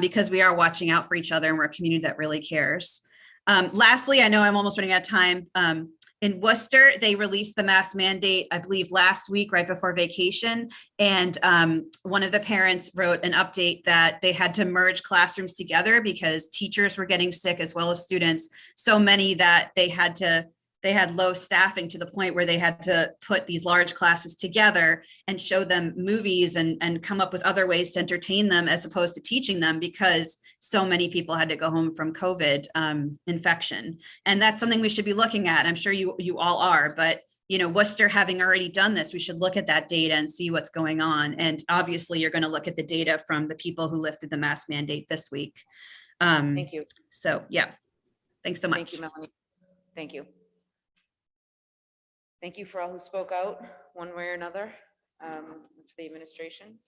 because we are watching out for each other, and we're a community that really cares. Lastly, I know I'm almost running out of time. In Worcester, they released the mask mandate, I believe, last week, right before vacation. And one of the parents wrote an update that they had to merge classrooms together because teachers were getting sick as well as students, so many that they had low staffing to the point where they had to put these large classes together and show them movies and come up with other ways to entertain them as opposed to teaching them, because so many people had to go home from COVID infection. And that's something we should be looking at. I'm sure you all are, but Worcester having already done this, we should look at that data and see what's going on. And obviously you're going to look at the data from the people who lifted the mask mandate this week. Thank you. So yeah, thanks so much. Thank you, Melanie. Thank you. Thank you for all who spoke out one way or another, to the administration.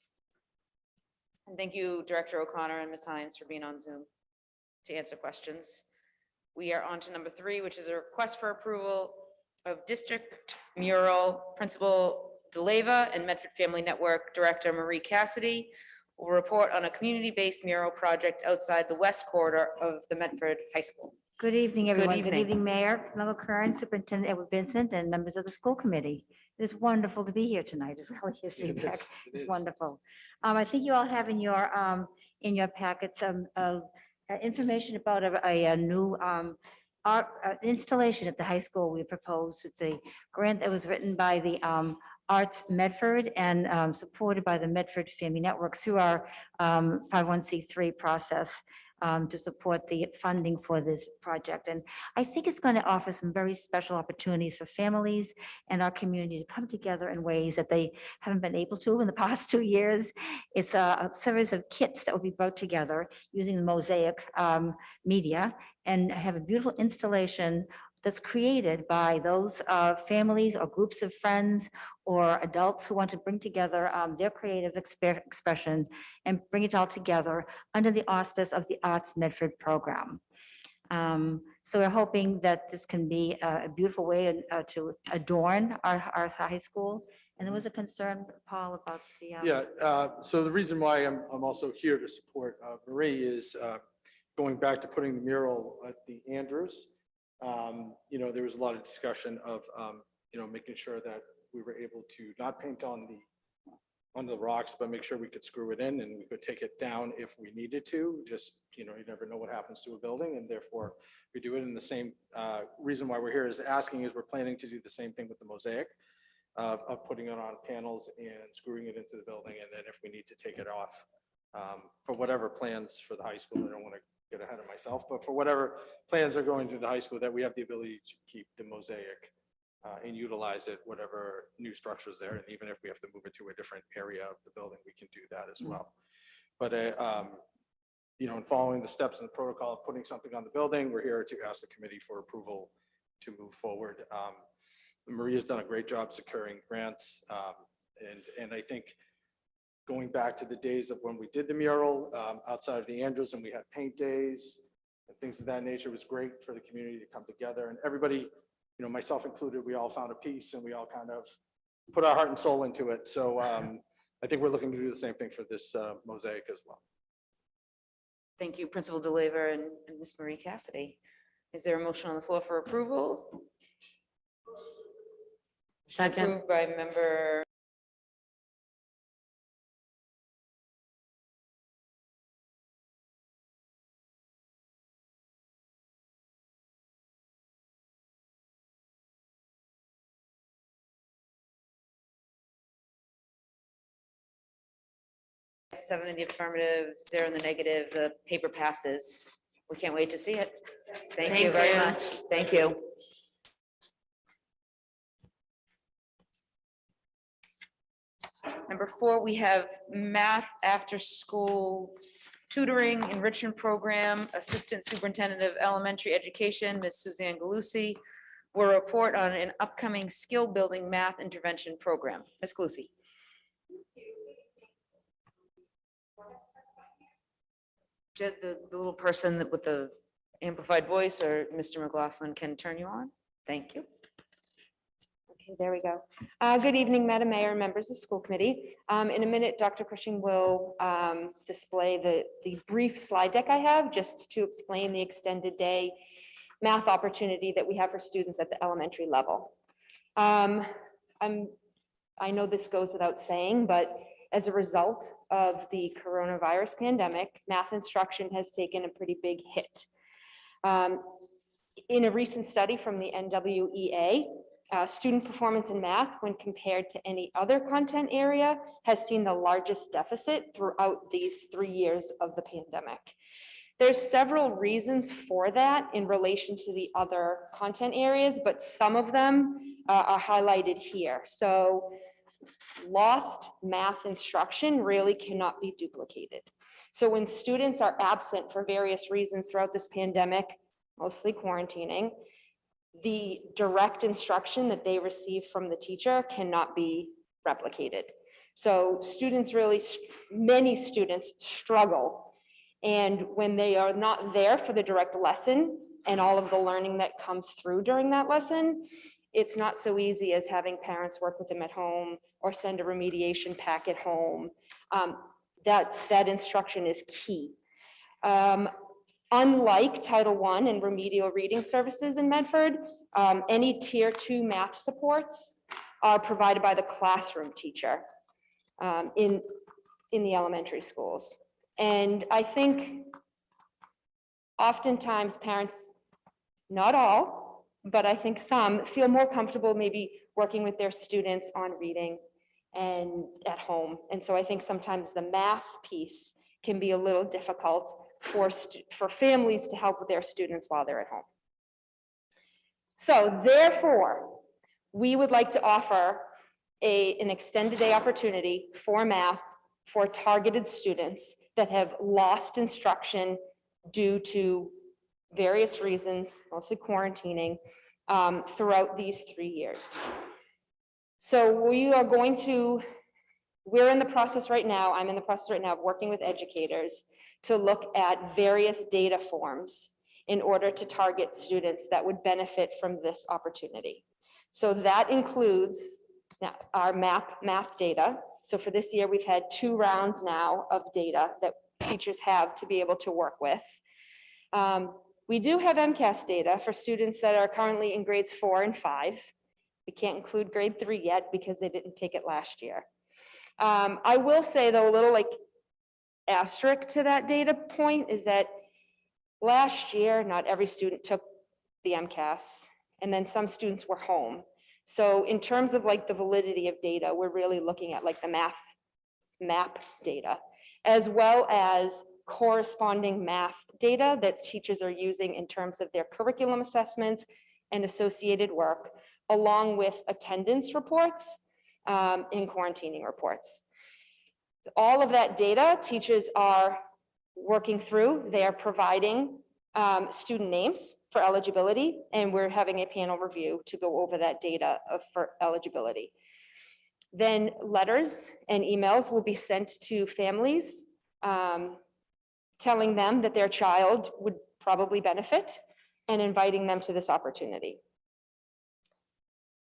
And thank you, Director O'Connor and Ms. Hines, for being on Zoom to answer questions. We are on to number 3, which is a request for approval of District Mural Principal DeLeva and Medford Family Network Director Marie Cassidy will report on a community-based mural project outside the west corridor of the Medford High School. Good evening, everyone. Good evening. evening, Mayor Mello Kern, Superintendent Edward Vincent, and members of the school committee. It is wonderful to be here tonight. It really is. It's wonderful. I think you all have in your packet some information about a new art installation at the high school we proposed. It's a grant that was written by the Arts Medford and supported by the Medford Family Network through our 501c3 process to support the funding for this project. And I think it's going to offer some very special opportunities for families and our community to come together in ways that they haven't been able to in the past 2 years. It's a series of kits that will be brought together using the Mosaic media and have a beautiful installation that's created by those families or groups of friends or adults who want to bring together their creative expression and bring it all together under the auspice of the Arts Medford program. So we're hoping that this can be a beautiful way to adorn our high school. And there was a concern, Paul, about the. Yeah, so the reason why I'm also here to support Marie is going back to putting the mural at the Andrews. You know, there was a lot of discussion of, you know, making sure that we were able to not paint on the rocks, but make sure we could screw it in and we could take it down if we needed to. Just, you know, you never know what happens to a building, and therefore we do it in the same reason why we're here is asking is we're planning to do the same thing with the mosaic of putting it on panels and screwing it into the building. And then if we need to take it off for whatever plans for the high school, I don't want to get ahead of myself, but for whatever plans are going to the high school, that we have the ability to keep the mosaic and utilize it, whatever new structures there. And even if we have to move it to a different area of the building, we can do that as well. But, you know, in following the steps and the protocol of putting something on the building, we're here to ask the committee for approval to move forward. Maria's done a great job securing grants. And I think going back to the days of when we did the mural outside of the Andrews and we had paint days and things of that nature, was great for the community to come together, and everybody, you know, myself included, we all found a piece and we all kind of put our heart and soul into it. So I think we're looking to do the same thing for this mosaic as well. Thank you, Principal DeLaver and Ms. Marie Cassidy. Is there a motion on the floor for approval? Second. Approved by member. Seven in the affirmative, 0 in the negative. The paper passes. We can't wait to see it. Thank you very much. Thank you. Number 4, we have math after school tutoring enrichment program, Assistant Superintendent of Elementary Education, Ms. Suzanne Galusi, will report on an upcoming skill building math intervention program. Ms. Galusi. The little person with the amplified voice, or Mr. McLaughlin can turn you on. Thank you. Okay, there we go. Good evening, Madam Mayor and members of the school committee. In a minute, Dr. Cushing will display the brief slide deck I have just to explain the extended day math opportunity that we have for students at the elementary level. I know this goes without saying, but as a result of the coronavirus pandemic, math instruction has taken a pretty big hit. In a recent study from the NWEA, student performance in math when compared to any other content area has seen the largest deficit throughout these 3 years of the pandemic. There's several reasons for that in relation to the other content areas, but some of them are highlighted here. So lost math instruction really cannot be duplicated. So when students are absent for various reasons throughout this pandemic, mostly quarantining, the direct instruction that they receive from the teacher cannot be replicated. So students really, many students struggle. And when they are not there for the direct lesson and all of the learning that comes through during that lesson, it's not so easy as having parents work with them at home or send a remediation packet home. That instruction is key. Unlike Title I and remedial reading services in Medford, any Tier 2 math supports are provided by the classroom teacher in the elementary schools. And I think oftentimes parents, not all, but I think some feel more comfortable maybe working with their students on reading and at home. And so I think sometimes the math piece can be a little difficult for families to help with their students while they're at home. So therefore, we would like to offer an extended day opportunity for math for targeted students that have lost instruction due to various reasons, mostly quarantining, throughout these 3 years. So we're in the process right now, I'm in the process right now of working with educators to look at various data forms in order to target students that would benefit from this opportunity. So that includes our math data. So for this year, we've had 2 rounds now of data that teachers have to be able to work with. We do have MCAS data for students that are currently in grades 4 and 5. We can't include grade 3 yet because they didn't take it last year. I will say though, a little like asterisk to that data point is that last year, not every student took the MCAS, and then some students were home. So in terms of like the validity of data, we're really looking at like the map data, as well as corresponding math data that teachers are using in terms of their curriculum assessments and associated work, along with attendance reports and quarantining reports. All of that data teachers are working through. They are providing student names for eligibility, and we're having a panel review to go over that data for eligibility. Then letters and emails will be sent to families telling them that their child would probably benefit and inviting them to this opportunity.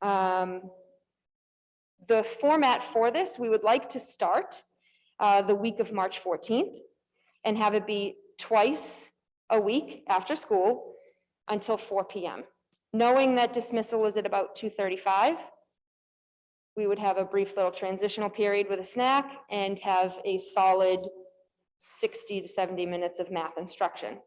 The format for this, we would like to start the week of March 14th and have it be twice a week after school until 4 p.m. Knowing that dismissal is at about 2:35, we would have a brief little transitional period with a snack and have a solid 60 to 70 minutes of math instruction.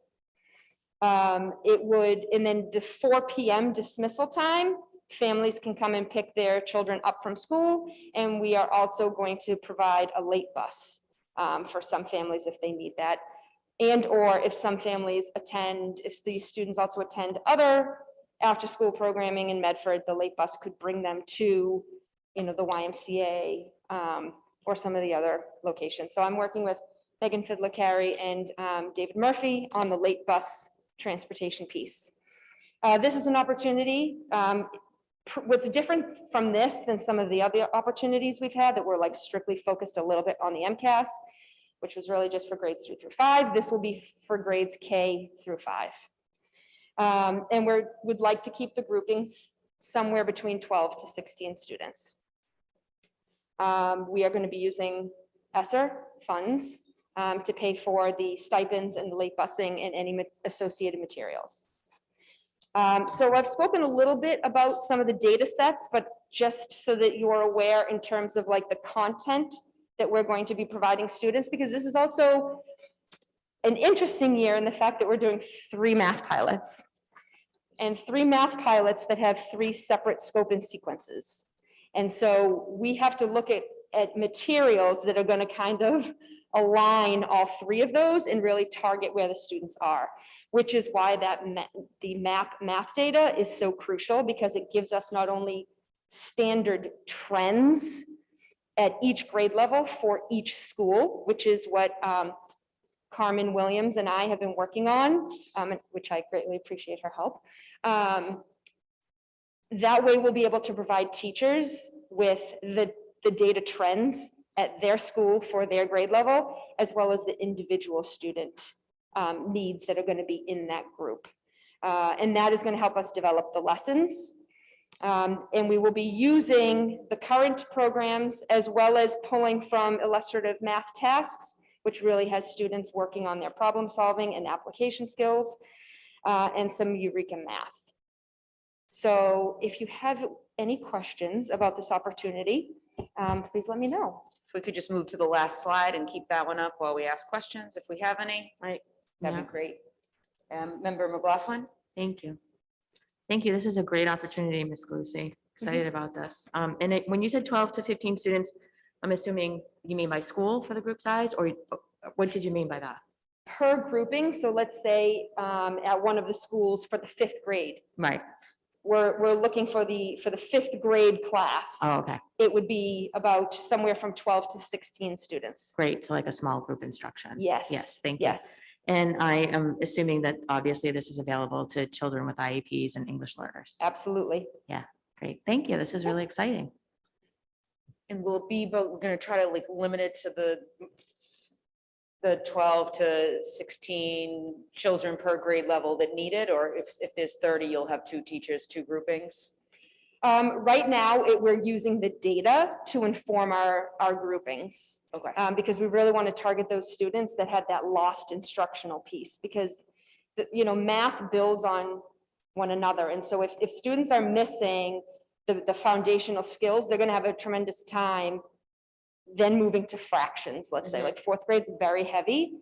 And then the 4 p.m. dismissal time, families can come and pick their children up from school, and we are also going to provide a late bus for some families if they need that. And or if some families attend, if these students also attend other after-school programming in Medford, the late bus could bring them to, the YMCA or some of the other locations. So I'm working with Megan Fidler-Carey and David Murphy on the late bus transportation piece. This is an opportunity. What's different from this than some of the other opportunities we've had that were like strictly focused a little bit on the MCAS, which was really just for grades 3 through 5. This will be for grades K through 5. And would like to keep the groupings somewhere between 12 to 16 students. We are going to be using ESSER funds to pay for the stipends and the late busing and any associated materials. So I've spoken a little bit about some of the data sets, but just so that you're aware in terms of like the content that we're going to be providing students, because this is also an interesting year in the fact that we're doing 3 math pilots and 3 math pilots that have 3 separate scope and sequences. And so we have to look at materials that are going to kind of align all 3 of those and really target where the students are, which is why the math data is so crucial, because it gives us not only standard trends at each grade level for each school, which is what Carmen Williams and I have been working on, which I greatly appreciate her help. That way we'll be able to provide teachers with the data trends at their school for their grade level, as well as the individual student needs that are going to be in that group. And that is going to help us develop the lessons. And we will be using the current programs as well as pulling from illustrative math tasks, which really has students working on their problem solving and application skills, and some Eureka math. So if you have any questions about this opportunity, please let me know. If we could just move to the last slide and keep that one up while we ask questions, if we have any, Right. that'd be great. Member McLaughlin? Thank you. Thank you. This is a great opportunity, Ms. Lucy. Excited about this. When you said 12 to 15 students, I'm assuming you mean by school for the group size, or what did you mean by that? Per grouping, so let's say at one of the schools for the 5th grade, Right. we're looking for the 5th grade class. Oh, okay. It would be about somewhere from 12 to 16 students. Great. So like a small group instruction. Yes. Yes. Thank you. Yes. And I am assuming that obviously this is available to children with IEPs and English learners. Absolutely. Yeah. Great. Thank you. This is really exciting. And will it be, but we're gonna try to like limit it to the 12 to 16 children per grade level that need it, or if there's 30, you'll have 2 teachers, 2 groupings? Right now, we're using the data to inform our groupings. Okay. Because we really want to target those students that had that lost instructional piece, because math builds on one another. And so if students are missing the foundational skills, they're going to have a tremendous time then moving to fractions, let's say, like 4th grade's very heavy.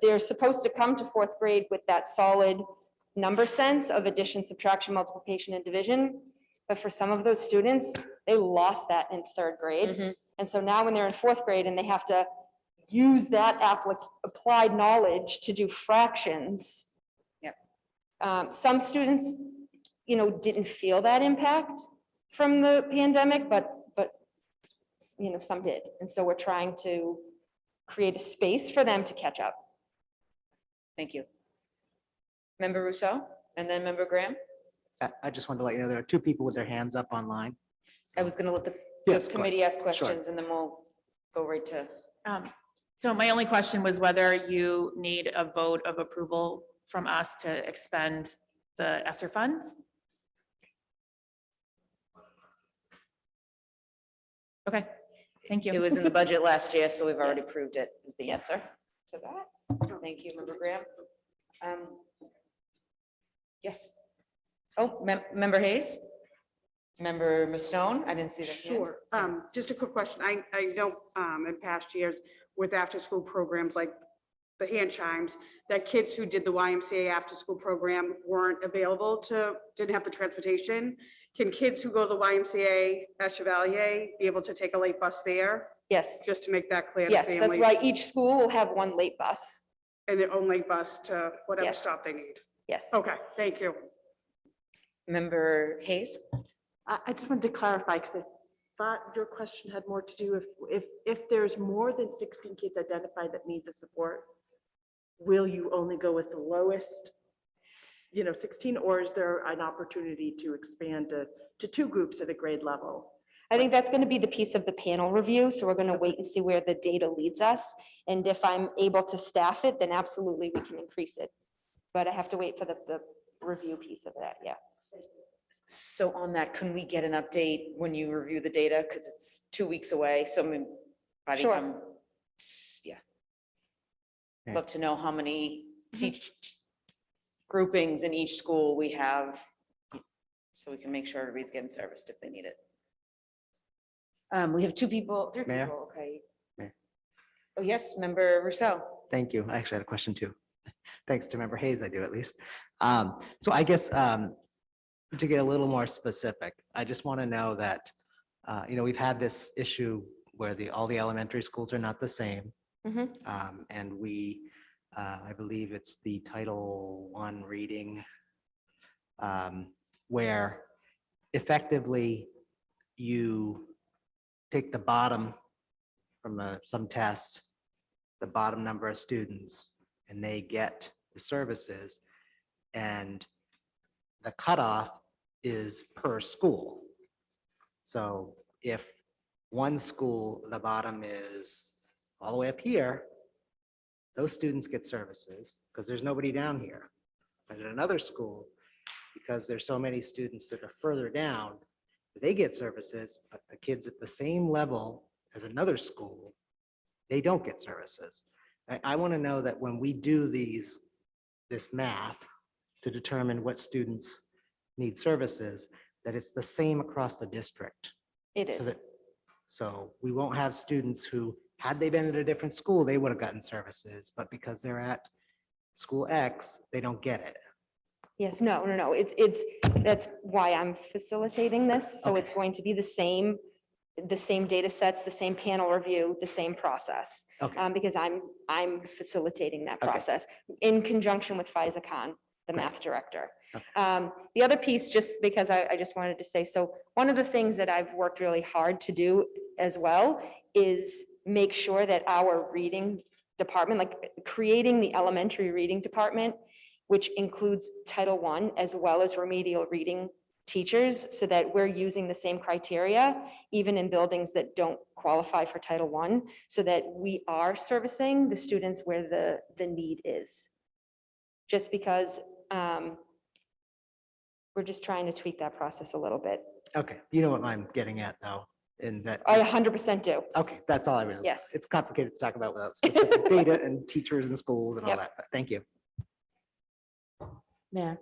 They're supposed to come to 4th grade with that solid number sense of addition, subtraction, multiplication, and division. But for some of those students, they lost that in 3rd grade. And so now when they're in 4th grade and they have to use that applied knowledge to do fractions. Yep. Some students, didn't feel that impact from the pandemic, but some did. And so we're trying to create a space for them to catch up. Thank you. Member Rousseau and then Member Graham. I just wanted to let you know, there are 2 people with their hands up online. I was gonna let the Yes, go committee ask Sure. questions and then we'll go right to. So my only question was whether you need a vote of approval from us to expend the ESSER funds? Okay, thank you. It was in the budget last year, so we've already Yes. approved it, is the answer to that. Thank you, Member Graham. Yes. Oh, Member Hayes? Member Stone? I didn't see that. Sure. Just a quick question. I know in past years with after-school programs like the hand chimes, that kids who did the YMCA after-school program weren't available didn't have the transportation. Can kids who go to the YMCA at Chevalier be able to take a late bus there? Yes. Just to make that clear to Yes, families? that's why each school will have one late bus. And their own late bus to whatever Yes. stop they need? Yes. Okay, thank you. Member Hayes? I just wanted to clarify, because I thought your question had more to do if there's more than 16 kids identified that need the support, will you only go with the lowest, 16, or is there an opportunity to expand to 2 groups at a grade level? I think that's going to be the piece of the panel review. So we're going to wait and see where the data leads us. And if I'm able to staff it, then absolutely we can increase it. But I have to wait for the review piece of that. Yeah. So on that, can we get an update when you review the data? Because it's 2 weeks away. So I mean, by the Sure. time, yeah. Love to know how many groupings in each school we have, so we can make sure everybody's getting serviced if they need it. We have 3 people, Mayor? okay. Mayor. Oh, yes, Member Rousseau. Thank you. I actually had a question too. Thanks to Member Hayes, I do at least. So I guess to get a little more specific, I just want to know that, we've had this issue where all the elementary schools are not the same. And I believe it's the Title I reading, where effectively you take the bottom from some test, the bottom number of students, and they get the services, and the cutoff is per school. So if one school, the bottom is all the way up here, those students get services because there's nobody down here. But at another school, because there's so many students that are further down, they get services, but the kids at the same level as another school, they don't get services. I want to know that when we do this math to determine what students need services, that it's the same across the district. It is. So we won't have students who, had they been at a different school, they would have gotten services, but because they're at school X, they don't get it. Yes, no. That's why I'm facilitating this. So it's going to be the same data sets, the same panel review, the same process. Okay. Because I'm facilitating that Okay. process in conjunction with Faiza Khan, the Great. math director. Okay. The other piece, just because I just wanted to say, so one of the things that I've worked really hard to do as well is make sure that our reading department, like creating the elementary reading department, which includes Title I as well as remedial reading teachers, so that we're using the same criteria, even in buildings that don't qualify for Title I, so that we are servicing the students where the need is. Just because we're just trying to tweak that process a little bit. Okay, you know what I'm getting at though, in that. I 100% do. Okay, that's all I really. Yes. It's complicated to talk about without specific data and teachers and schools and all Yep. that, but thank you. Mayor,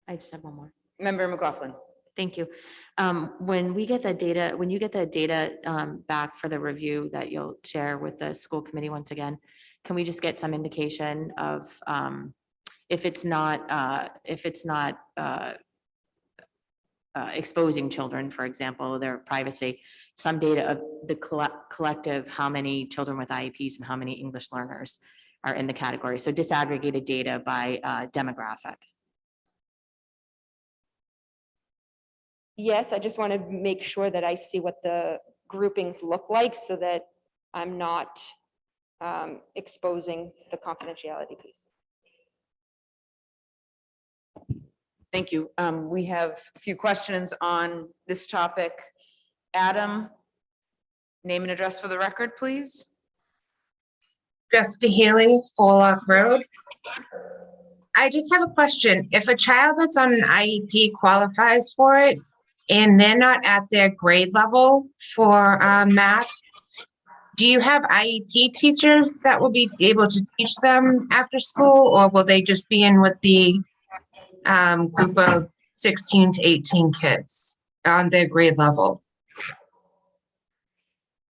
I just have one more. Member McLaughlin. Thank you. When you get the data back for the review that you'll share with the school committee once again, can we just get some indication of if it's not exposing children, for example, their privacy, some data of the collective, how many children with IEPs and how many English learners are in the category. So disaggregated data by demographic. Yes, I just want to make sure that I see what the groupings look like so that I'm not exposing the confidentiality piece. Thank you. We have a few questions on this topic. Adam, name and address for the record, please. Jessica Healey, Forlock Road. I just have a question. If a child that's on an IEP qualifies for it and they're not at their grade level for math, do you have IEP teachers that will be able to teach them after school, or will they just be in with the group of 16 to 18 kids on their grade level?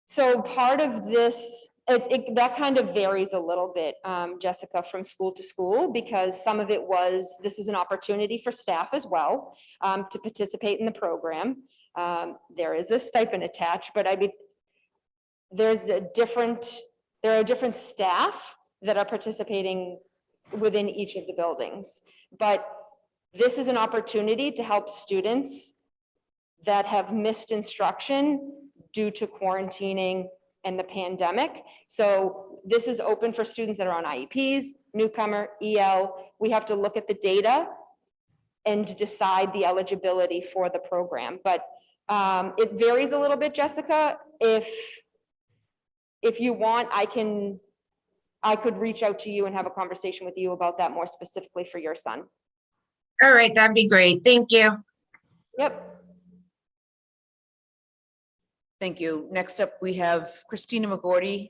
So part of this, that kind of varies a little bit, Jessica, from school to school, because some of it was, this is an opportunity for staff as well to participate in the program. There is a stipend attached, but I mean, there are different staff that are participating within each of the buildings. But this is an opportunity to help students that have missed instruction due to quarantining and the pandemic. So this is open for students that are on IEPs, newcomer, EL. We have to look at the data and decide the eligibility for the program. But it varies a little bit, Jessica. If you want, I could reach out to you and have a conversation with you about that more specifically for your son. All right, that'd be great. Thank you. Yep. Thank you. Next up, we have Christina McGorty.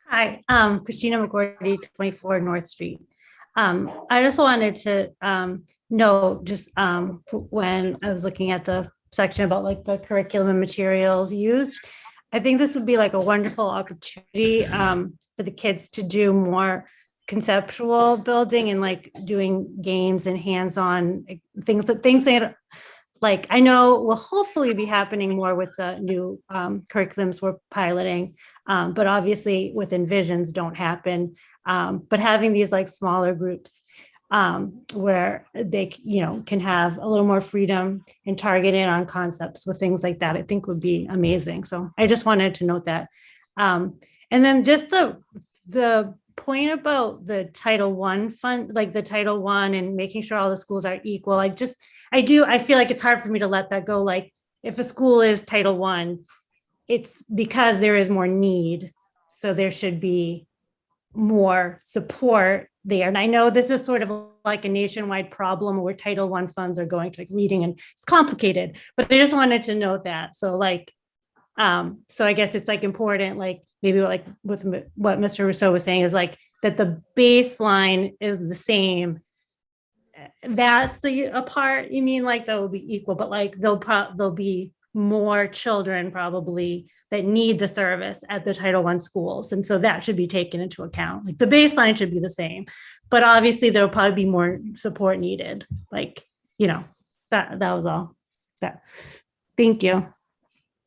Hi, Christina McGorty, 24 North Street. I just wanted to know, just when I was looking at the section about like the curriculum and materials used, I think this would be like a wonderful opportunity for the kids to do more conceptual building and like doing games and hands-on things that like I know will hopefully be happening more with the new curriculums we're piloting, but obviously with envisions don't happen. But having these like smaller groups where they can have a little more freedom and target in on concepts with things like that, I think would be amazing. So I just wanted to note that. And then just the point about the Title I fund, like the Title I and making sure all the schools are equal. I feel like it's hard for me to let that go. Like if a school is Title I, it's because there is more need. So there should be more support there. And I know this is sort of like a nationwide problem where Title I funds are going to like reading, and it's complicated, but I just wanted to note that. So like, so I guess it's like important, like maybe like with what Mr. Rousseau was saying is like that the baseline is the same. That's the part you mean, like that will be equal, but like there'll be more children probably that need the service at the Title I schools. And so that should be taken into account. Like the baseline should be the same, but obviously there'll probably be more support needed. Like, that was all that. Thank you.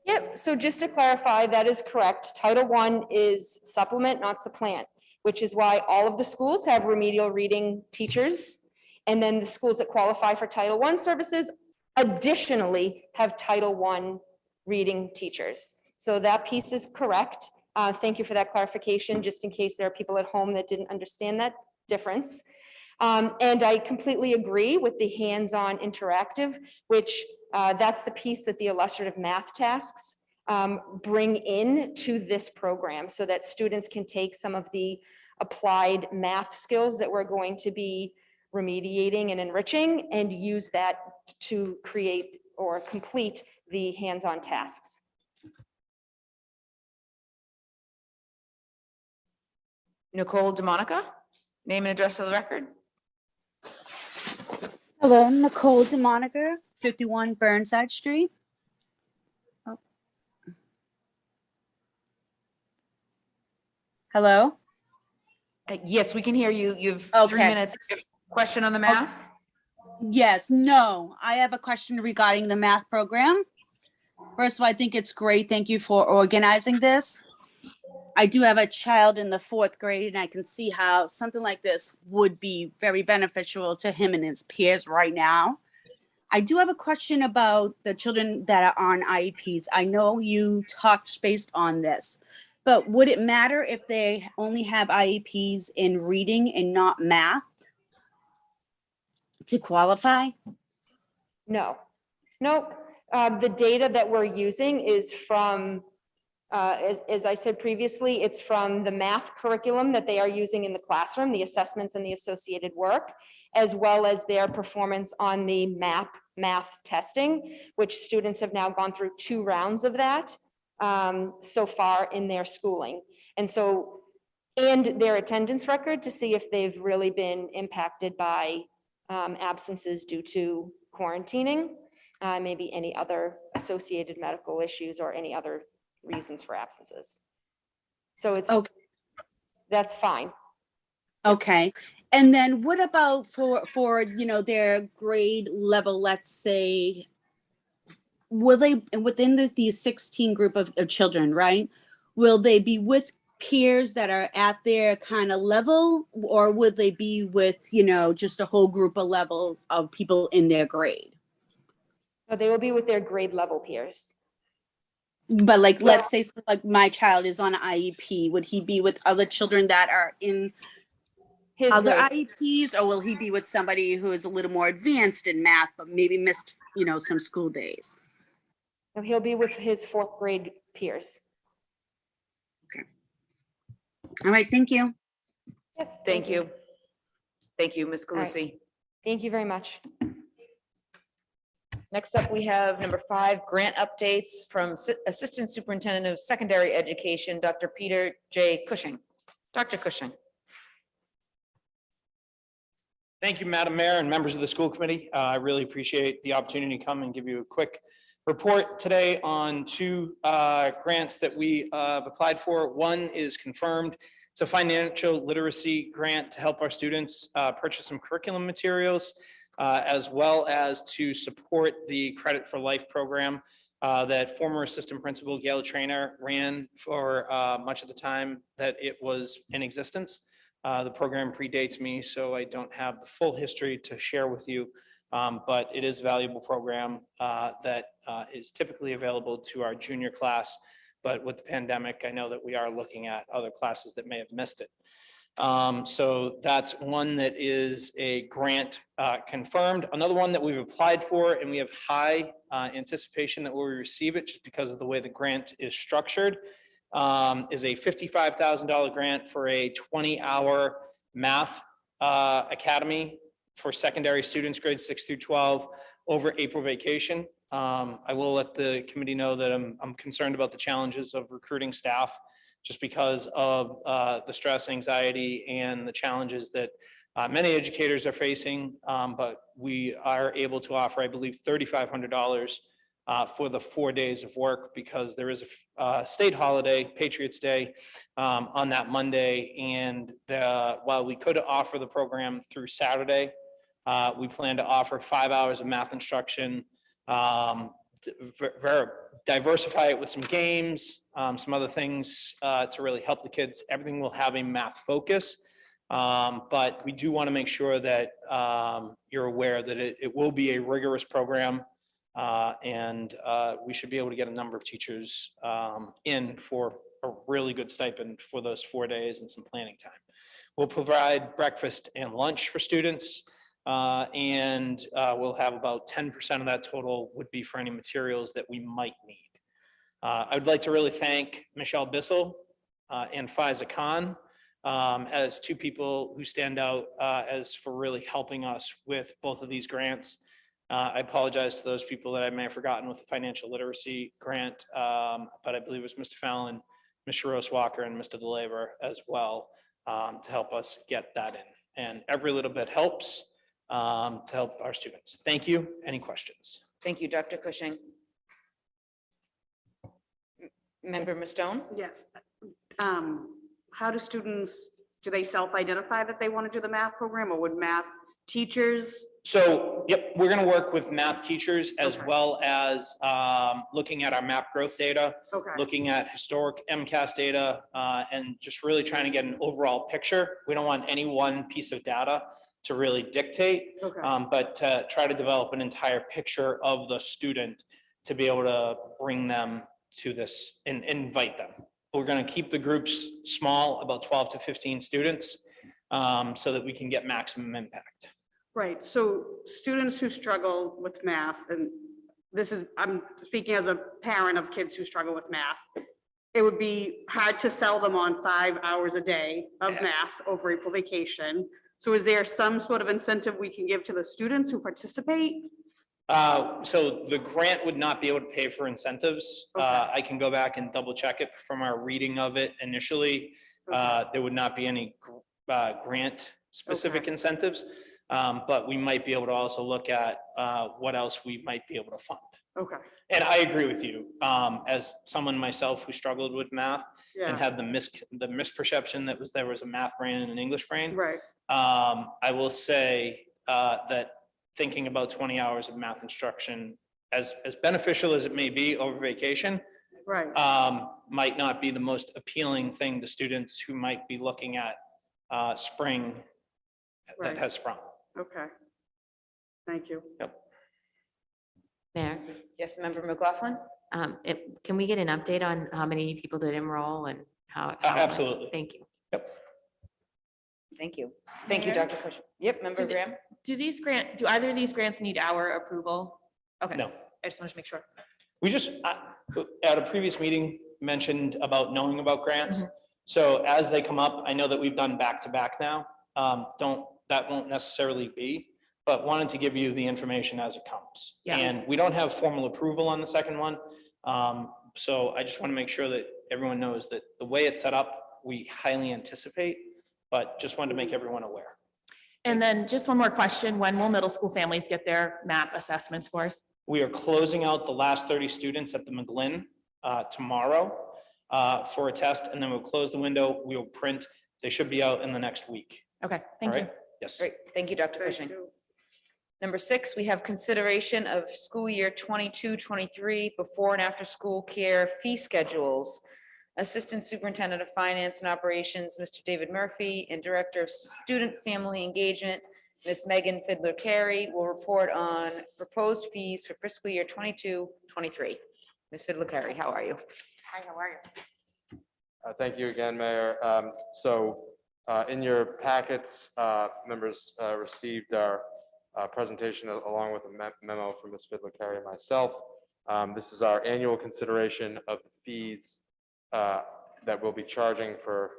Yep, so just to clarify, that is correct. Title I is supplement, not supplant, which is why all of the schools have remedial reading teachers. And then the schools that qualify for Title I services additionally have Title I reading teachers. So that piece is correct. Thank you for that clarification, just in case there are people at home that didn't understand that difference. And I completely agree with the hands-on interactive, which that's the piece that the illustrative math tasks bring in to this program so that students can take some of the applied math skills that we're going to be remediating and enriching and use that to create or complete the hands-on tasks. Nicole DeMonica, name and address for the record. Hello, Nicole DeMonica, 51 Burnside Street. Oh. Hello? Yes, we can hear you. You've 3 Okay. minutes. Question on the math? Yes, no, I have a question regarding the math program. First of all, I think it's great. Thank you for organizing this. I do have a child in the 4th grade, and I can see how something like this would be very beneficial to him and his peers right now. I do have a question about the children that are on IEPs. I know you touched based on this, but would it matter if they only have IEPs in reading and not math to qualify? No, nope. The data that we're using is from, as I said previously, it's from the math curriculum that they are using in the classroom, the assessments and the associated work, as well as their performance on the math testing, which students have now gone through 2 rounds of that so far in their schooling. And so, and their attendance record to see if they've really been impacted by absences due to quarantining, maybe any other associated medical issues or any other reasons for absences. So it's, okay. That's fine. Okay. And then what about for their grade level, let's say, will they, within these 16 group of children, right? Will they be with peers that are at their kind of level, or would they be with, just a whole group of level of people in their grade? No, they will be with their grade level peers. But let's say like my child is on IEP, would he be with other children that are in his other grade. IEPs, or will he be with somebody who is a little more advanced in math, but maybe missed, some school days? No, he'll be with his 4th grade peers. Okay. All right, thank you. Yes. Thank you. Thank you, Ms. All right. Calusi. Thank you very much. Next up, we have number 5, grant updates from Assistant Superintendent of Secondary Education, Dr. Peter J. Cushing. Dr. Cushing. Thank you, Madam Mayor and members of the school committee. I really appreciate the opportunity to come and give you a quick report today on 2 grants that we have applied for. One is confirmed. It's a financial literacy grant to help our students purchase some curriculum materials, as well as to support the Credit for Life program that former assistant principal Gail Trainer ran for much of the time that it was in existence. The program predates me, so I don't have the full history to share with you, but it is a valuable program that is typically available to our junior class. But with the pandemic, I know that we are looking at other classes that may have missed it. So that's one that is a grant confirmed. Another one that we've applied for and we have high anticipation that we'll receive it just because of the way the grant is structured, is a $55,000 grant for a 20-hour math academy for secondary students, grades 6 through 12, over April vacation. I will let the committee know that I'm concerned about the challenges of recruiting staff just because of the stress, anxiety, and the challenges that many educators are facing. But we are able to offer, I believe, $3,500 for the 4 days of work because there is a state holiday, Patriots Day, on that Monday. And while we could offer the program through Saturday, we plan to offer 5 hours of math instruction, diversify it with some games, some other things to really help the kids. Everything will have a math focus. But we do want to make sure that you're aware that it will be a rigorous program. And we should be able to get a number of teachers in for a really good stipend for those 4 days and some planning time. We'll provide breakfast and lunch for students, and we'll have about 10% of that total would be for any materials that we might need. I would like to really thank Michelle Bissell and Faiza Khan as two people who stand out as for really helping us with both of these grants. I apologize to those people that I may have forgotten with the financial literacy grant, but I believe it was Mr. Fallon, Mr. Rose Walker, and Mr. DeLaver as well to help us get that in. And every little bit helps to help our students. Thank you. Any questions? Thank you, Dr. Cushing. Member Mustone? Yes. How do students, do they self-identify that they want to do the math program, or would math teachers? So, yep, we're going to work with math teachers as well as looking at our map growth data, looking at historic MCAS data, and just really trying to get an overall picture. We don't want any one piece of data to really dictate, but to try to develop an entire picture of the student to be able to bring them to this and invite them. We're going to keep the groups small, about 12 to 15 students, so that we can get maximum impact. Right, so students who struggle with math, and this is, I'm speaking as a parent of kids who struggle with math, it would be hard to sell them on 5 hours a day of math over April vacation. So is there some sort of incentive we can give to the students who participate? So the grant would not be able to pay for incentives. I can go back and double check it from our reading of it initially. There would not be any grant specific incentives, but we might be able to also look at what else we might be able to fund. Okay. And I agree with you. As someone myself who struggled with math and had the misperception that there was a math brain and an English brain. Right. I will say that thinking about 20 hours of math instruction, as beneficial as it may be over vacation, might not be the most appealing thing to students who might be looking at spring that has sprung. Okay. Thank you. Yep. Mayor? Yes, Member McLaughlin? Can we get an update on how many people did enroll and how? Absolutely. Thank you. Yep. Thank you. Thank you, Dr. Cushing. Yep, Member Graham? Do either of these grants need our approval? Okay. No. I just want to make sure. We just, at a previous meeting, mentioned about knowing about grants. So as they come up, I know that we've done back-to-back now. That won't necessarily be, but wanted to give you the information as it comes. Yeah. And we don't have formal approval on the second one. So I just want to make sure that everyone knows that the way it's set up, we highly anticipate, but just wanted to make everyone aware. And then just one more question. When will middle school families get their MAP assessment scores? We are closing out the last 30 students at the McGlynn tomorrow for a test, and then we'll close the window. We will print. They should be out in the next week. Okay, thank you. Yes. Great. Thank you, Dr. Cushing. Number 6, we have consideration of school year 22-23 before and after school care fee schedules. Assistant Superintendent of Finance and Operations, Mr. David Murphy, and Director of Student Family Engagement, Ms. Megan Fidler-Carey, will report on proposed fees for fiscal year 22-23. Ms. Fidler-Carey, how are you? Hi, how are you? Thank you again, Mayor. In your packets, members received our presentation along with a memo from Ms. Fidler-Carey and myself. This is our annual consideration of the fees that we'll be charging for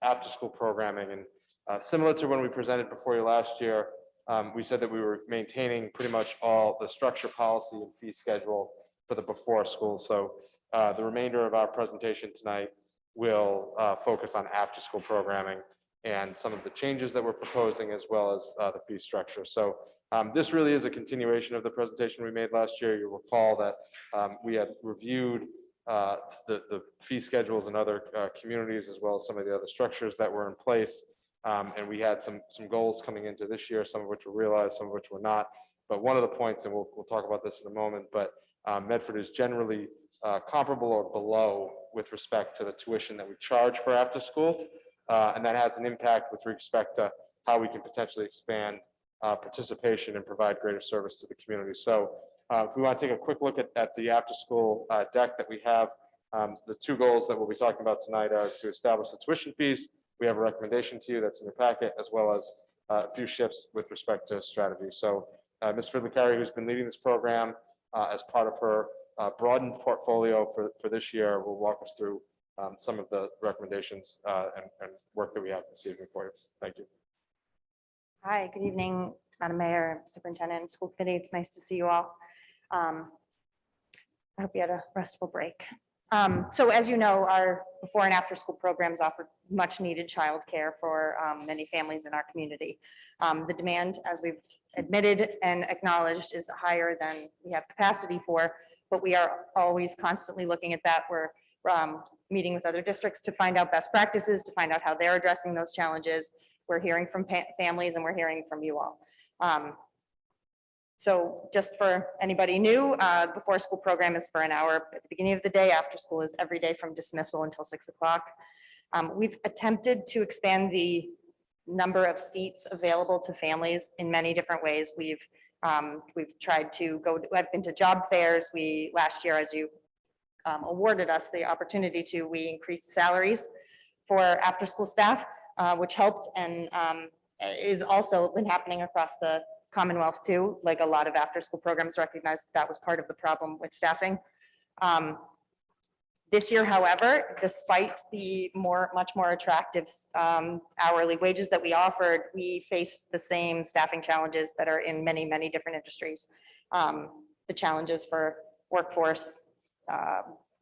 after-school programming. And similar to when we presented before you last year, we said that we were maintaining pretty much all the structure, policy, and fee schedule for the before school. So the remainder of our presentation tonight will focus on after-school programming. and some of the changes that we're proposing, as well as the fee structure. So this really is a continuation of the presentation we made last year. You'll recall that we had reviewed the fee schedules in other communities, as well as some of the other structures that were in place. And we had some goals coming into this year, some of which were realized, some of which were not. But one of the points, and we'll talk about this in a moment, but Medford is generally comparable or below with respect to the tuition that we charge for after school. And that has an impact with respect to how we can potentially expand participation and provide greater service to the community. So if we want to take a quick look at the after school deck that we have, the two goals that we'll be talking about tonight are to establish the tuition fees. We have a recommendation to you that's in your packet, as well as a few shifts with respect to strategy. So Ms. Carrie, who's been leading this program as part of her broadened portfolio for this year, will walk us through some of the recommendations and work that we have this evening for you. Thank you. Hi, good evening, Madam Mayor, Superintendent, and School Committee. It's nice to see you all. I hope you had a restful break. So as you know, our before and after school programs offer much needed childcare for many families in our community. The demand, as we've admitted and acknowledged, is higher than we have capacity for, but we are always constantly looking at that. We're meeting with other districts to find out best practices, to find out how they're addressing those challenges. We're hearing from families and we're hearing from you all. So just for anybody new, before school program is for an hour at the beginning of the day. After school is every day from dismissal until 6 o'clock. We've attempted to expand the number of seats available to families in many different ways. We've tried to go, I've been to job fairs. Last year, as you awarded us the opportunity to, we increased salaries for after school staff, which helped, and is also been happening across the Commonwealth too. Like a lot of after school programs recognized that was part of the problem with staffing. This year, however, despite the much more attractive hourly wages that we offered, we faced the same staffing challenges that are in many, many different industries. The challenges for workforce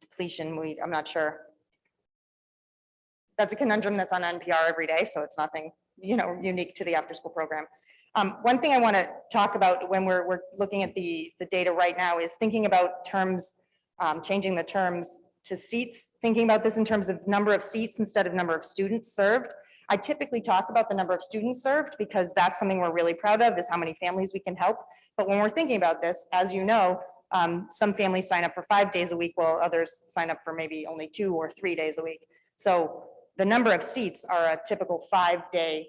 depletion, I'm not sure. That's a conundrum that's on NPR every day, so it's nothing, unique to the after school program. One thing I want to talk about when we're looking at the data right now is thinking about terms, changing the terms to seats, thinking about this in terms of number of seats instead of number of students served. I typically talk about the number of students served because that's something we're really proud of, is how many families we can help. But when we're thinking about this, as you know, some families sign up for 5 days a week, while others sign up for maybe only 2 or 3 days a week. So the number of seats are a typical 5-day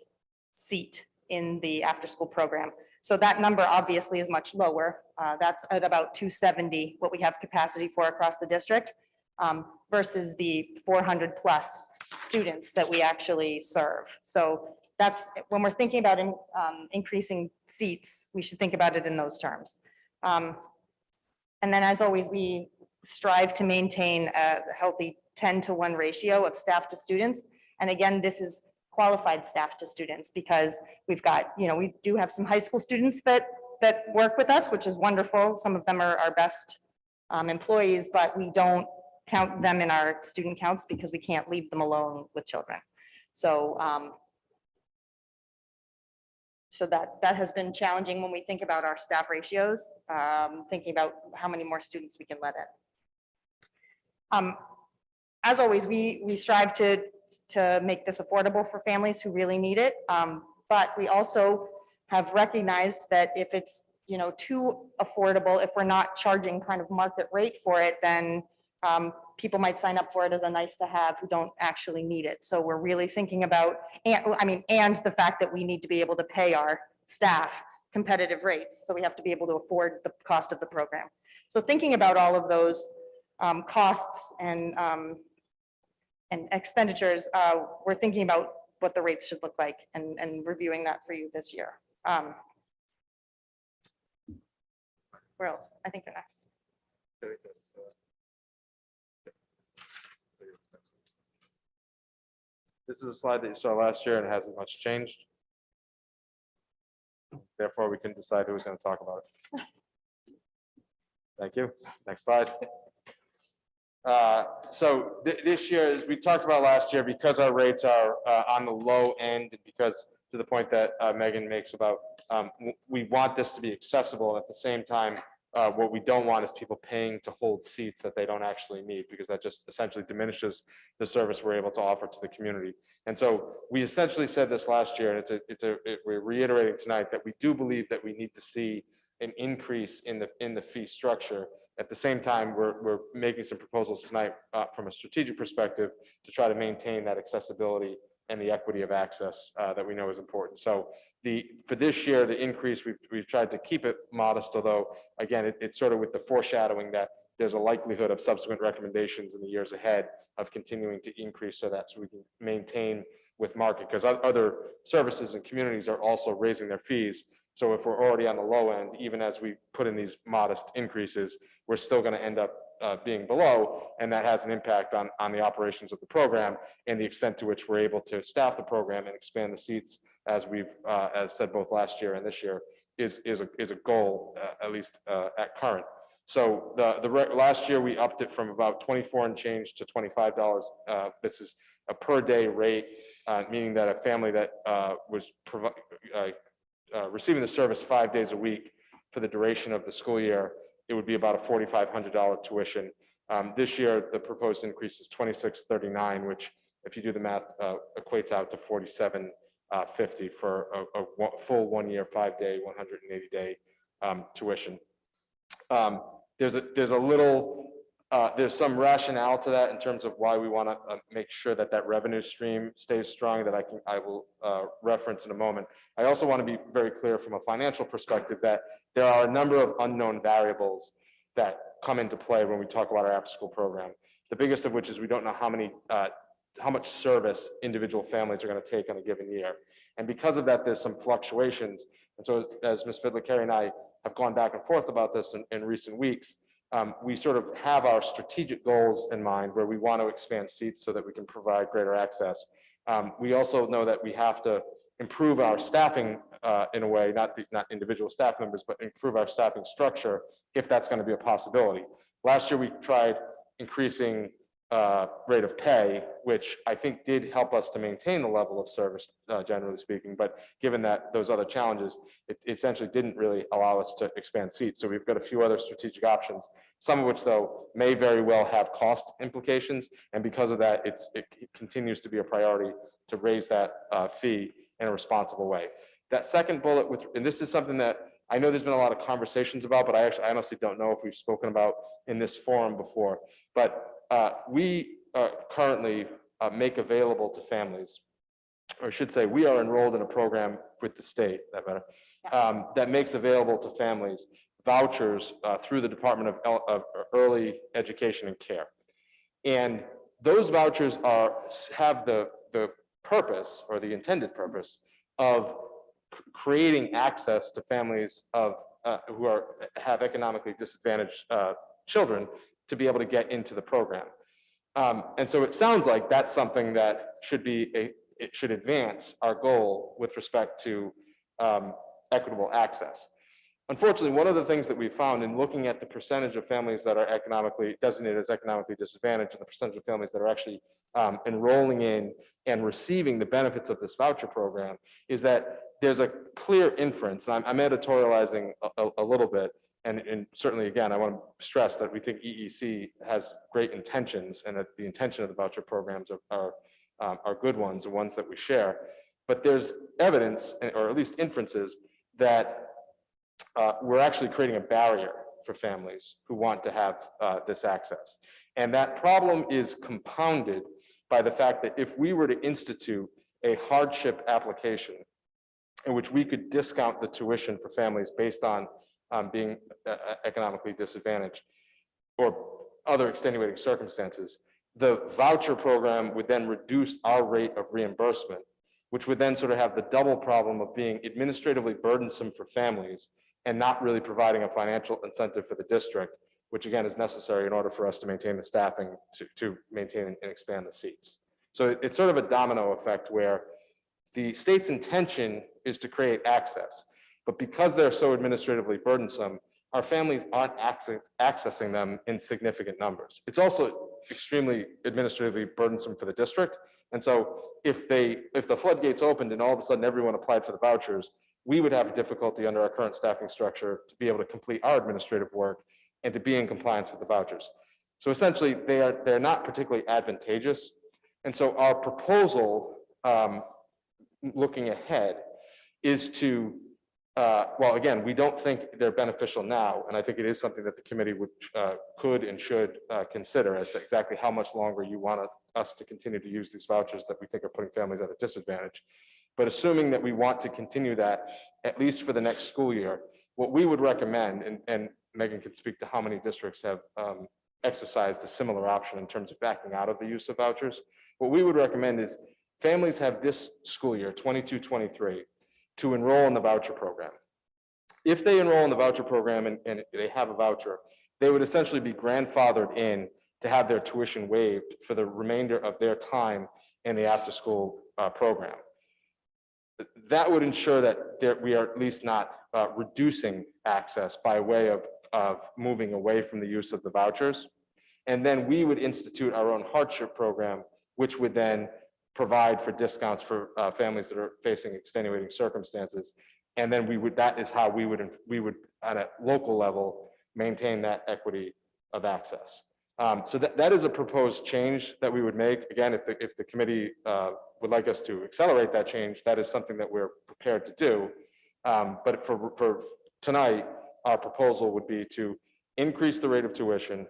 seat in the after school program. So that number obviously is much lower. That's at about 270, what we have capacity for across the district, versus the 400 plus students that we actually serve. So that's, when we're thinking about increasing seats, we should think about it in those terms. And then as always, we strive to maintain a healthy 10-to-1 ratio of staff to students. And again, this is qualified staff to students, because we've got, we do have some high school students that work with us, which is wonderful. Some of them are our best employees, but we don't count them in our student counts because we can't leave them alone with children. So so that has been challenging when we think about our staff ratios, thinking about how many more students we can let in. As always, we strive to make this affordable for families who really need it. But we also have recognized that if it's, too affordable, if we're not charging kind of market rate for it, then people might sign up for it as a nice to have who don't actually need it. So we're really thinking about, and the fact that we need to be able to pay our staff competitive rates. So we have to be able to afford the cost of the program. So thinking about all of those costs and expenditures, we're thinking about what the rates should look like and reviewing that for you this year. Where else? I think you're next. This is a slide that you saw last year and it hasn't much changed. Therefore, we can decide who's going to talk about it. Thank you. Next slide. This year, as we talked about last year, because our rates are on the low end, because to the point that Megan makes about, we want this to be accessible. At the same time, what we don't want is people paying to hold seats that they don't actually need, because that just essentially diminishes the service we're able to offer to the community. And so we essentially said this last year, and we're reiterating tonight that we do believe that we need to see an increase in the fee structure. At the same time, we're making some proposals tonight from a strategic perspective to try to maintain that accessibility and the equity of access that we know is important. So for this year, the increase, we've tried to keep it modest, although again, it's sort of with the foreshadowing that there's a likelihood of subsequent recommendations in the years ahead of continuing to increase so we can maintain with market, because other services and communities are also raising their fees. So if we're already on the low end, even as we put in these modest increases, we're still going to end up being below, and that has an impact on the operations of the program and the extent to which we're able to staff the program and expand the seats, as we've as said both last year and this year is a goal, at least at current. So last year we upped it from about $24 and change to $25. This is a per day rate, meaning that a family that was receiving the service 5 days a week for the duration of the school year, it would be about a $4,500 tuition. This year, the proposed increase is $26.39, which, if you do the math, equates out to $47.50 for a full 1 year, 5 day, 180-day tuition. There's some rationale to that in terms of why we want to make sure that revenue stream stays strong, that I will reference in a moment. I also want to be very clear from a financial perspective that there are a number of unknown variables that come into play when we talk about our after-school program. The biggest of which is we don't know how much service individual families are going to take on a given year. And because of that, there's some fluctuations. And so as Ms. Fidler, Carrie, and I have gone back and forth about this in recent weeks, we sort of have our strategic goals in mind where we want to expand seats so that we can provide greater access. We also know that we have to improve our staffing in a way, not individual staff members, but improve our staffing structure if that's going to be a possibility. Last year, we tried increasing rate of pay, which I think did help us to maintain the level of service, generally speaking. But given that those other challenges, it essentially didn't really allow us to expand seats. So we've got a few other strategic options, some of which, though, may very well have cost implications. And because of that, it continues to be a priority to raise that fee in a responsible way. That second bullet, and this is something that I know there's been a lot of conversations about, but I honestly don't know if we've spoken about in this forum before. But we currently make available to families, or I should say we are enrolled in a program with the state, that makes available to families vouchers through the Department of Early Education and Care. And those vouchers have the purpose, or the intended purpose, of creating access to families who have economically disadvantaged children to be able to get into the program. And so it sounds like that's something that it should advance our goal with respect to equitable access. Unfortunately, one of the things that we found in looking at the percentage of families that are designated as economically disadvantaged and the percentage of families that are actually enrolling in and receiving the benefits of this voucher program is that there's a clear inference, and I'm editorializing a little bit, and certainly, again, I want to stress that we think EEC has great intentions and that the intention of the voucher programs are good ones, the ones that we share. But there's evidence, or at least inferences, that we're actually creating a barrier for families who want to have this access. And that problem is compounded by the fact that if we were to institute a hardship application in which we could discount the tuition for families based on being economically disadvantaged or other extenuating circumstances, the voucher program would then reduce our rate of reimbursement, which would then sort of have the double problem of being administratively burdensome for families and not really providing a financial incentive for the district, which again is necessary in order for us to maintain the staffing to maintain and expand the seats. So it's sort of a domino effect where the state's intention is to create access, but because they're so administratively burdensome, our families aren't accessing them in significant numbers. It's also extremely administratively burdensome for the district. And so if the floodgates opened and all of a sudden everyone applied for the vouchers, we would have difficulty under our current staffing structure to be able to complete our administrative work and to be in compliance with the vouchers. So essentially, they're not particularly advantageous. And so our proposal, looking ahead, is to, well, again, we don't think they're beneficial now, and I think it is something that the committee would, could and should consider as to exactly how much longer you want us to continue to use these vouchers that we think are putting families at a disadvantage. But assuming that we want to continue that, at least for the next school year, what we would recommend, and Megan can speak to how many districts have exercised a similar option in terms of backing out of the use of vouchers. What we would recommend is families have this school year, 22-23, to enroll in the voucher program. If they enroll in the voucher program and they have a voucher, they would essentially be grandfathered in to have their tuition waived for the remainder of their time in the after-school program. That would ensure that we are at least not reducing access by way of moving away from the use of the vouchers. And then we would institute our own hardship program, which would then provide for discounts for families that are facing extenuating circumstances. And then that is how we would at a local level maintain that equity of access. So that is a proposed change that we would make. Again, if the committee would like us to accelerate that change, that is something that we're prepared to do. But for tonight, our proposal would be to increase the rate of tuition,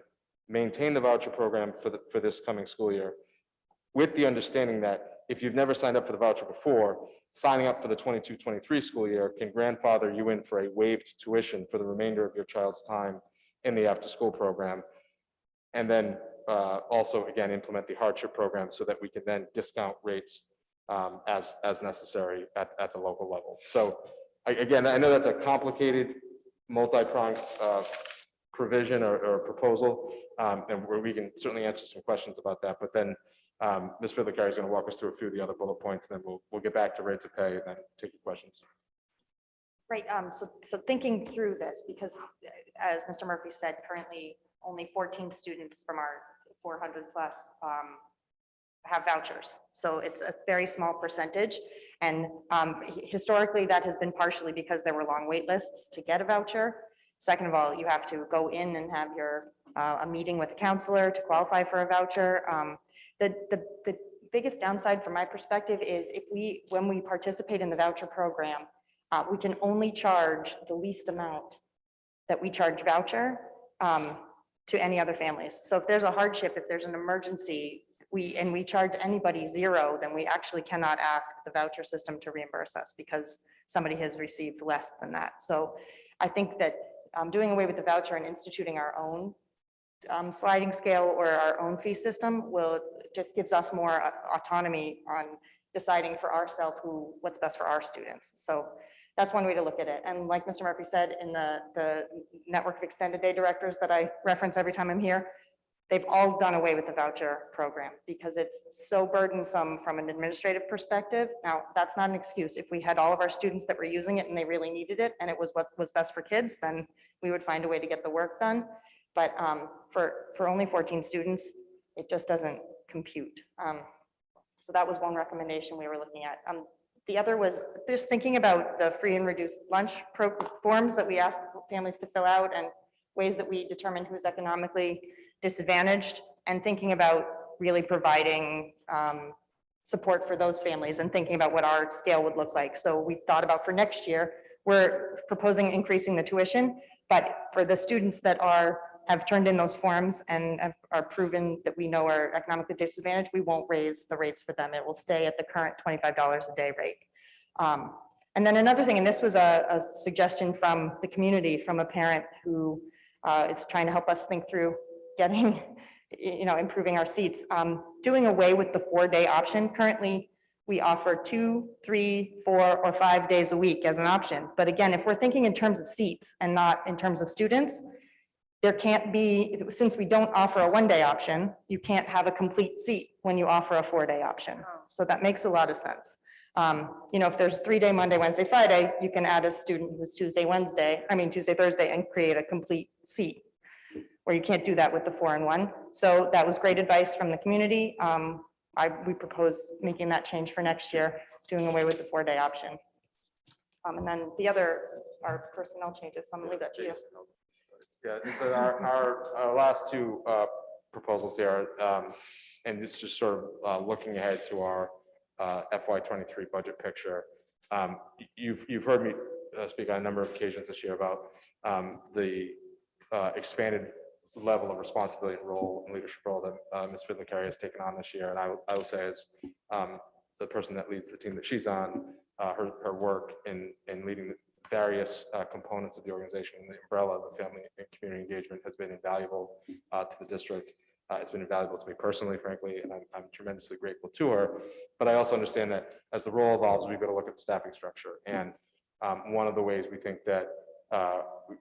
maintain the voucher program for this coming school year, with the understanding that if you've never signed up for the voucher before, signing up for the 22-23 school year can grandfather you in for a waived tuition for the remainder of your child's time in the after-school program. And then also, again, implement the hardship program so that we can then discount rates as necessary at the local level. So again, I know that's a complicated, multi-pronged provision or proposal, and where we can certainly answer some questions about that. But then Ms. Fidler is going to walk us through a few of the other bullet points, and then we'll get back to rates of pay and then take your questions. Right, so thinking through this, because as Mr. Murphy said, currently only 14 students from our 400 plus have vouchers. So it's a very small percentage. And historically that has been partially because there were long wait lists to get a voucher. Second of all, you have to go in and have a meeting with a counselor to qualify for a voucher. The biggest downside from my perspective is when we participate in the voucher program, we can only charge the least amount that we charge voucher to any other families. So if there's a hardship, if there's an emergency, we charge anybody zero, then we actually cannot ask the voucher system to reimburse us because somebody has received less than that. So I think that doing away with the voucher and instituting our own sliding scale or our own fee system just gives us more autonomy on deciding for ourselves what's best for our students. So that's one way to look at it. And like Mr. Murphy said, in the network of extended day directors that I reference every time I'm here, they've all done away with the voucher program because it's so burdensome from an administrative perspective. Now, that's not an excuse. If we had all of our students that were using it and they really needed it and it was what was best for kids, then we would find a way to get the work done. But for only 14 students, it just doesn't compute. So that was one recommendation we were looking at. The other was just thinking about the free and reduced lunch forms that we ask families to fill out and ways that we determine who's economically disadvantaged, and thinking about really providing support for those families and thinking about what our scale would look like. So we thought about for next year, we're proposing increasing the tuition, but for the students that have turned in those forms and are proven that we know are economically disadvantaged, we won't raise the rates for them. It will stay at the current $25 a day rate. And then another thing, and this was a suggestion from the community, from a parent who is trying to help us think through getting, improving our seats, doing away with the 4-day option. Currently, we offer 2, 3, 4, or 5 days a week as an option. But again, if we're thinking in terms of seats and not in terms of students, there can't be, since we don't offer a 1-day option, you can't have a complete seat when you offer a 4-day option. So that makes a lot of sense. If there's 3-day Monday, Wednesday, Friday, you can add a student who's Tuesday, Thursday, and create a complete seat, where you can't do that with the 4-in-1. So that was great advice from the community. We propose making that change for next year, doing away with the 4-day option. And then the other are personnel changes. So I'm gonna leave that to you. Yeah, so our last two proposals here, and this is just sort of looking ahead to our FY23 budget picture. You've heard me speak on a number of occasions this year about the expanded level of responsibility and role and leadership role that Ms. Fidler-Carey has taken on this year. And I will say, as the person that leads the team that she's on, her work in leading the various components of the organization, the umbrella of the family and community engagement, has been invaluable to the district. It's been invaluable to me personally, frankly, and I'm tremendously grateful to her. But I also understand that as the role evolves, we've got to look at the staffing structure. And one of the ways we think that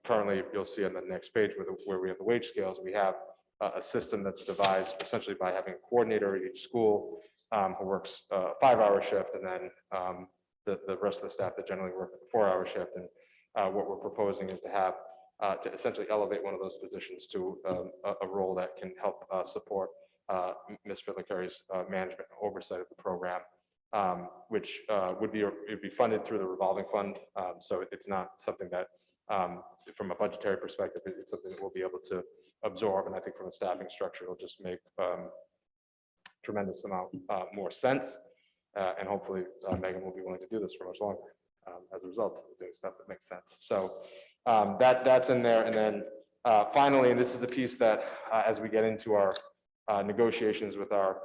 currently, you'll see on the next page where we have the wage scales, we have a system that's devised essentially by having a coordinator at each school who works a 5-hour shift, and then the rest of the staff that generally work a 4-hour shift. And what we're proposing is to have to essentially elevate one of those positions to a role that can help support Ms. Fidler-Carey's management and oversight of the program, which would be funded through the revolving fund. So it's not something that, from a budgetary perspective, it's something that we'll be able to absorb. And I think from a staffing structure, it'll just make tremendous amount more sense. And hopefully Megan will be willing to do this for much longer as a result of doing stuff that makes sense. So that's in there. And then finally, and this is a piece that as we get into our negotiations with our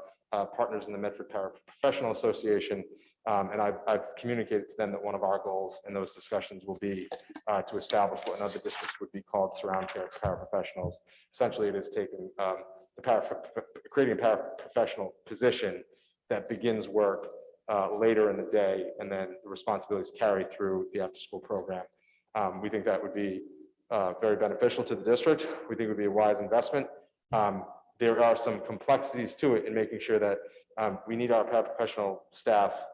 partners in the Medford Paraprofessional Association, and I've communicated to them that one of our goals in those discussions will be to establish what in other districts would be called surround care paraprofessionals. Essentially, it is taking creating a paraprofessional position that begins work later in the day, and then the responsibilities carry through the after-school program. We think that would be very beneficial to the district. We think it would be a wise investment. There are some complexities to it in making sure that we need our paraprofessional staff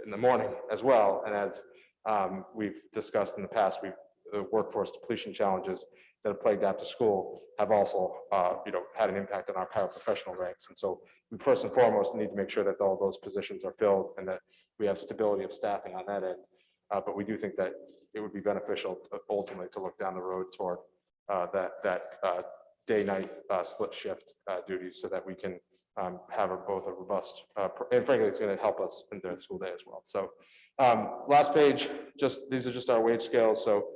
in the morning as well. And as we've discussed in the past, the workforce depletion challenges that have plagued after school have also had an impact on our paraprofessional ranks. And so we first and foremost need to make sure that all those positions are filled and that we have stability of staffing on that end. But we do think that it would be beneficial ultimately to look down the road toward that day-night split shift duties, so that we can have both a robust, and frankly, it's going to help us in the school day as well. So last page, these are just our wage scales. So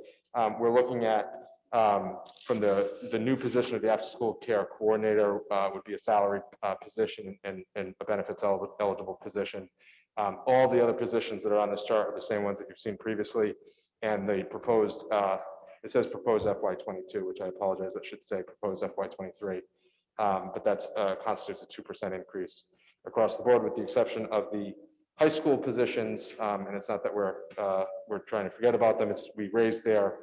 we're looking at from the new position of the after-school care coordinator would be a salary position and a benefits eligible position. All the other positions that are on this chart are the same ones that you've seen previously, and the proposed, it says proposed FY22, which I apologize, that should say proposed FY23, but that constitutes a 2% increase across the board, with the exception of the high school positions. And it's not that we're trying to forget about them. It's just we raised their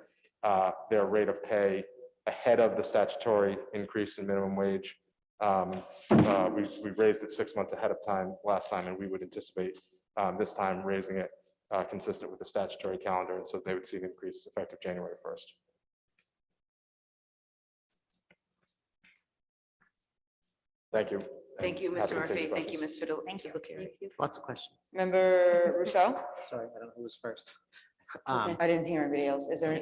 rate of pay ahead of the statutory increase in minimum wage. We raised it 6 months ahead of time last time, and we would anticipate this time raising it consistent with the statutory calendar, and so they would see an increase effective January 1st. Thank you. Thank you, Happy Mr. to take Murphy. your Thank you, questions. Ms. Fidler-Carey. Lots of questions. Member Rousseau? Sorry, I don't know who was first. I didn't hear anybody else. Is there?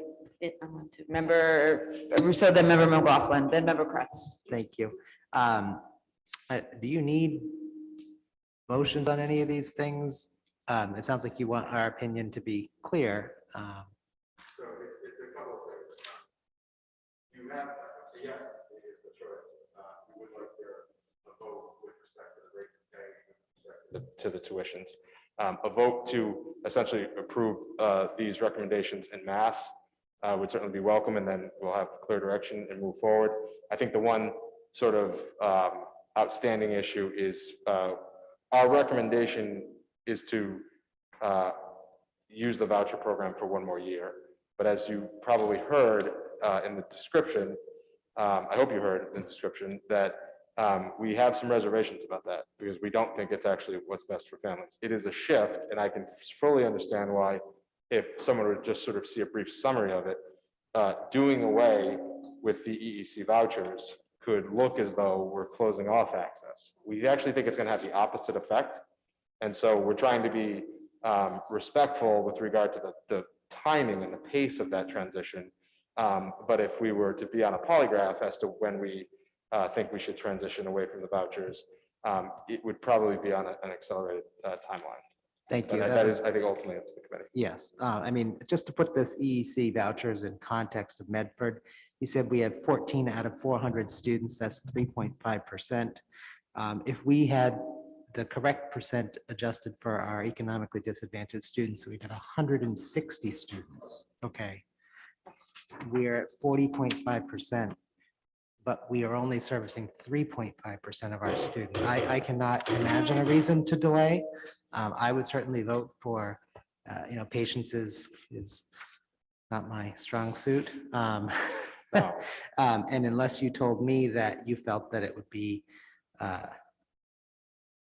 Member Rousseau, then member McLaughlin, then member Kress. Thank you. Do you need motions on any of these things? It sounds like you want our opinion to be clear. So it's a couple of things. You have a yes, that's right. We would like a vote with respect to the rate of pay to the tuitions. A vote to essentially approve these recommendations en masse would certainly be welcome, and then we'll have clear direction and move forward. I think the one sort of outstanding issue is our recommendation is to use the voucher program for one more year. But as you probably heard in the description, I hope you heard in the description that We have some reservations about that because we don't think it's actually what's best for families. It is a shift, and I can fully understand why, if someone would just sort of see a brief summary of it, doing away with the EEC vouchers could look as though we're closing off access. We actually think it's going to have the opposite effect. And so we're trying to be respectful with regard to the timing and the pace of that transition. But if we were to be on a polygraph as to when we think we should transition away from the vouchers, it would probably be on an accelerated timeline. Thank you. But that is, I think, ultimately up to the committee. Yes, I mean, just to put this EEC vouchers in context of Medford, he said we have 14 out of 400 students, that's 3.5%. If we had the correct percent adjusted for our economically disadvantaged students, we'd have 160 students, okay? We're at 40.5%, but we are only servicing 3.5% of our students. I cannot imagine a reason to delay. I would certainly vote for, patience is not my strong suit. And unless you told me that you felt that it would be,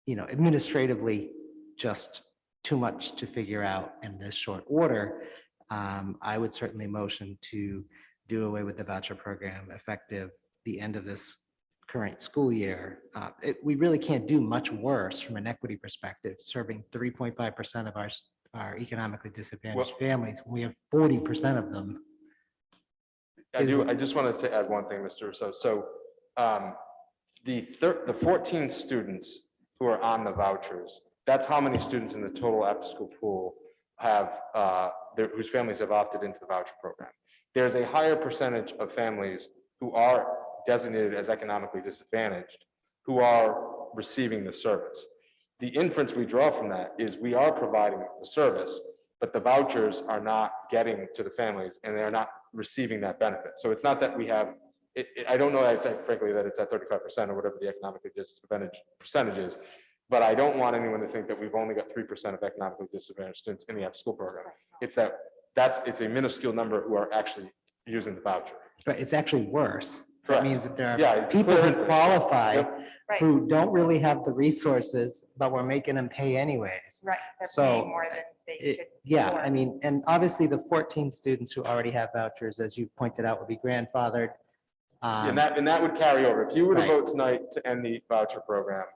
administratively just too much to figure out in this short order, I would certainly motion to do away with the voucher program effective the end of this current school year. We really can't do much worse from an equity perspective, serving 3.5% of our economically disadvantaged families when we have 40% of them. I just wanted to add one thing, Mr. Russo. So the 14 students who are on the vouchers, that's how many students in the total after-school pool have whose families have opted into the voucher program. There's a higher percentage of families who are designated as economically disadvantaged who are receiving the service. The inference we draw from that is we are providing the service, but the vouchers are not getting to the families and they're not receiving that benefit. So it's not that we have, I don't know, frankly, that it's at 35% or whatever the economically disadvantaged percentage is, but I don't want anyone to think that we've only got 3% of economically disadvantaged students in the after-school program. It's it's a minuscule number who are actually using the voucher. But it's actually worse. Correct. That means that there are Yeah, people clear who information. qualify Yep. who don't really have the resources, but we're making them pay anyways. Right. They're So, paying more than they should. Yeah, afford. I mean, and obviously the 14 students who already have vouchers, as you pointed out, would be grandfathered. And that would carry over. If you were to Right. vote tonight to end the voucher program,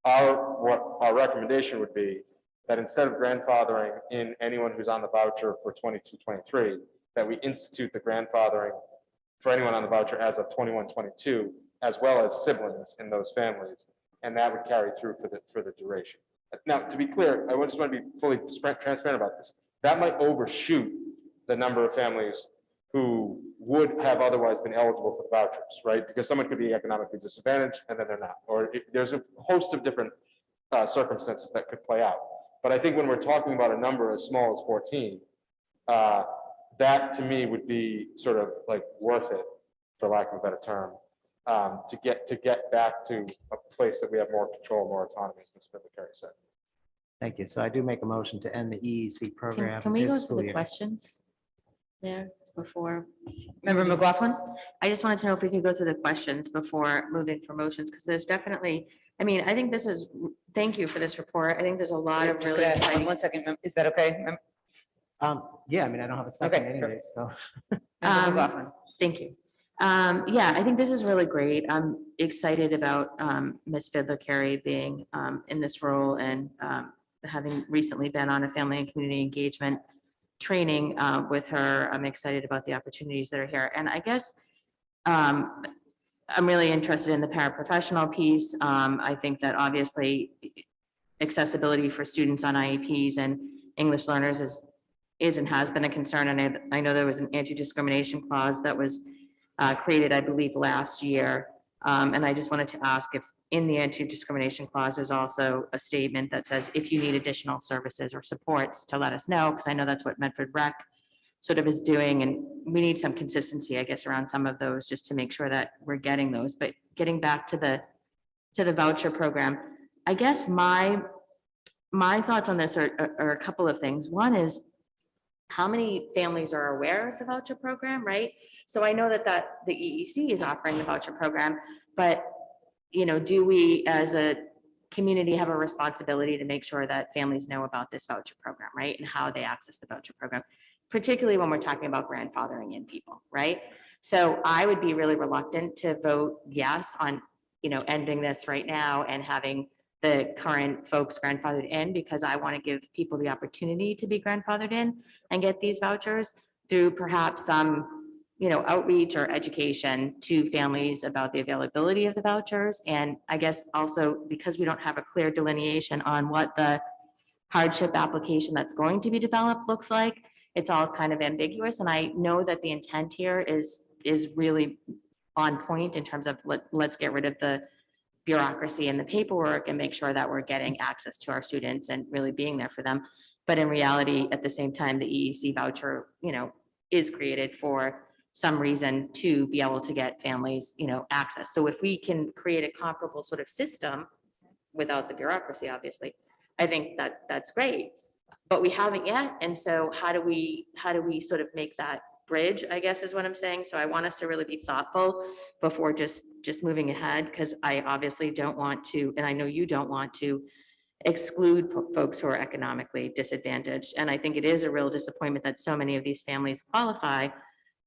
our recommendation would be that instead of grandfathering in anyone who's on the voucher for 22-23, that we institute the grandfathering for anyone on the voucher as of 21-22, as well as siblings in those families, and that would carry through for the duration. Now, to be clear, I just want to be fully transparent about this. That might overshoot the number of families who would have otherwise been eligible for the vouchers, right? Because someone could be economically disadvantaged and then they're not, or there's a host of different circumstances that could play out. But I think when we're talking about a number as small as 14, that to me would be sort of like worth it, for lack of a better term, to get back to a place that we have more control, more autonomy, as Ms. Carrie said. Thank you. So I do make a motion to end the EEC program. Can we this go school to the year. questions there before? Member McLaughlin? I just wanted to know if we could go through the questions before moving for motions, because there's definitely, I mean, I think this is, thank you for this report. I think there's a lot of Just really gonna ask exciting. one second. Is that okay? Yeah, I mean, I don't have a second Okay, anyway, so. Member McLaughlin? Thank you. Yeah, I think this is really great. I'm excited about Ms. Carrie being in this role and having recently been on a family and community engagement training with her. I'm excited about the opportunities that are here. And I guess I'm really interested in the paraprofessional piece. I think that obviously accessibility for students on IEPs and English learners is and has been a concern. And I know there was an anti-discrimination clause that was created, I believe, last year. And I just wanted to ask if in the anti-discrimination clause, there's also a statement that says, if you need additional services or supports to let us know, because I know that's what Medford Rec sort of is doing. And we need some consistency, I guess, around some of those, just to make sure that we're getting those. But getting back to the voucher program, I guess my thoughts on this are a couple of things. One is, how many families are aware of the voucher program, right? So I know that the EEC is offering the voucher program, but do we as a community have a responsibility to make sure that families know about this voucher program, right? And how they access the voucher program, particularly when we're talking about grandfathering in people, right? So I would be really reluctant to vote yes on, ending this right now and having the current folks grandfathered in, because I want to give people the opportunity to be grandfathered in and get these vouchers through perhaps some outreach or education to families about the availability of the vouchers. And I guess also because we don't have a clear delineation on what the hardship application that's going to be developed looks like, it's all kind of ambiguous. And I know that the intent here is really on point in terms of let's get rid of the bureaucracy and the paperwork and make sure that we're getting access to our students and really being there for them. But in reality, at the same time, the EEC voucher, is created for some reason to be able to get families, access. So if we can create a comparable sort of system without the bureaucracy, obviously, I think that that's great, but we haven't yet. And so how do we sort of make that bridge, I guess is what I'm saying. So I want us to really be thoughtful before just moving ahead, because I obviously don't want to, and I know you don't want to exclude folks who are economically disadvantaged. And I think it is a real disappointment that so many of these families qualify,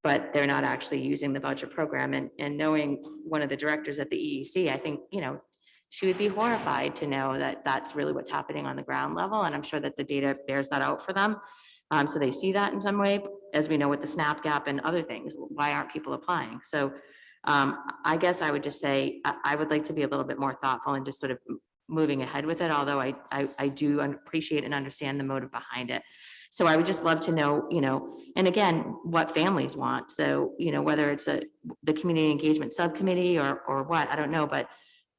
but they're not actually using the voucher program. And knowing one of the directors at the EEC, I think, she would be horrified to know that that's really what's happening on the ground level. And I'm sure that the data bears that out for them. So they see that in some way, as we know with the SNAP gap and other things, why aren't people applying? So I guess I would just say, I would like to be a little bit more thoughtful and just sort of moving ahead with it, although I do appreciate and understand the motive behind it. So I would just love to know, and again, what families want. So, whether it's the community engagement subcommittee or what, I don't know, but,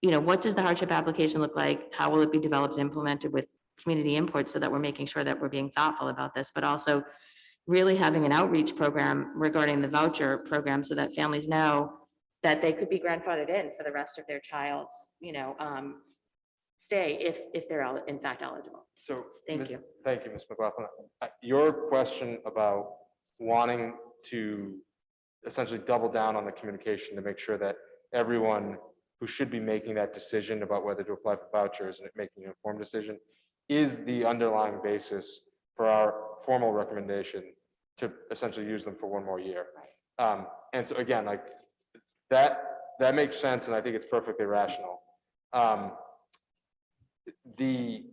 what does the hardship application look like? How will it be developed and implemented with community input so that we're making sure that we're being thoughtful about this, but also really having an outreach program regarding the voucher program so that families know that they could be grandfathered in for the rest of their child's, stay if they're in fact eligible. So, Thank you. Thank you, Ms. McLaughlin. Your question about wanting to essentially double down on the communication to make sure that everyone who should be making that decision about whether to apply for vouchers and making an informed decision is the underlying basis for our formal recommendation to essentially use them for one more year. And so again, like that makes sense, and I think it's perfectly rational. The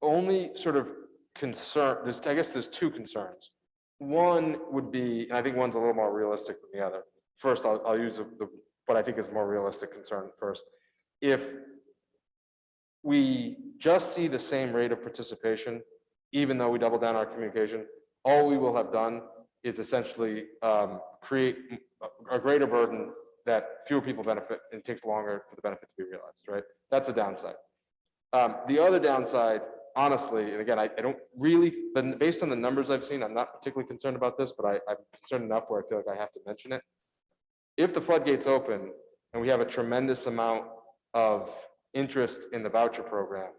only sort of concern, I guess there's two concerns. One would be, and I think one's a little more realistic than the other. First, I'll use what I think is more realistic concern first. If we just see the same rate of participation, even though we double down our communication, all we will have done is essentially create a greater burden that fewer people benefit and it takes longer for the benefit to be realized, right? That's a downside. The other downside, honestly, and again, I don't really, but based on the numbers I've seen, I'm not particularly concerned about this, but I'm concerned enough where I feel like I have to mention it. If the floodgates open and we have a tremendous amount of interest in the voucher program,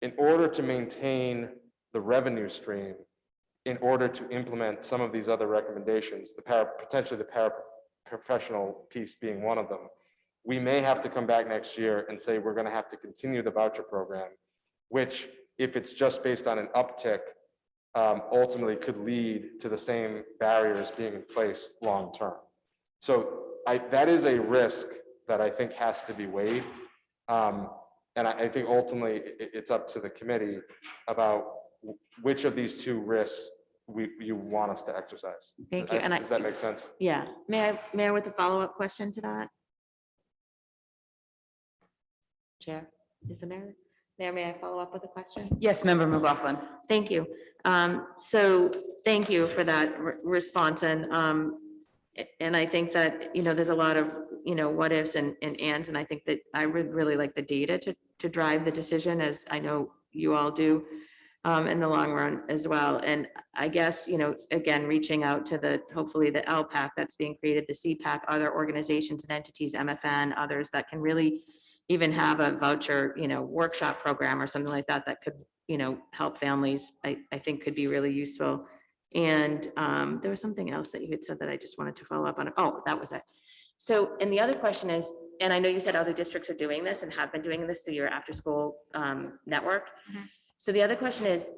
in order to maintain the revenue stream, in order to implement some of these other recommendations, potentially the paraprofessional piece being one of them, we may have to come back next year and say we're going to have to continue the voucher program, which, if it's just based on an uptick, ultimately could lead to the same barriers being in place long term. So that is a risk that I think has to be weighed. And I think ultimately it's up to the committee about which of these two risks you want us to exercise. Thank you. And does that make sense? Yeah. May I with a follow-up question to that? Chair, is the mayor? Mayor, may I follow up with a question? Yes, Member McLaughlin. Thank you. So thank you for that response. And I think that, there's a lot of, what ifs and ands, and I think that I would really like the data to drive the decision, as I know you all do, in the long run as well. And I guess, again, reaching out to hopefully the LPAC that's being created, the CPAC, other organizations and entities, MFN, others that can really even have a voucher, workshop program or something like that could, help families, I think could be really useful. And there was something else that you had said that I just wanted to follow up on. Oh, that was it. So, and the other question is, and I know you said other districts are doing this and have been doing this through your after-school network. Mhm. So the other question is,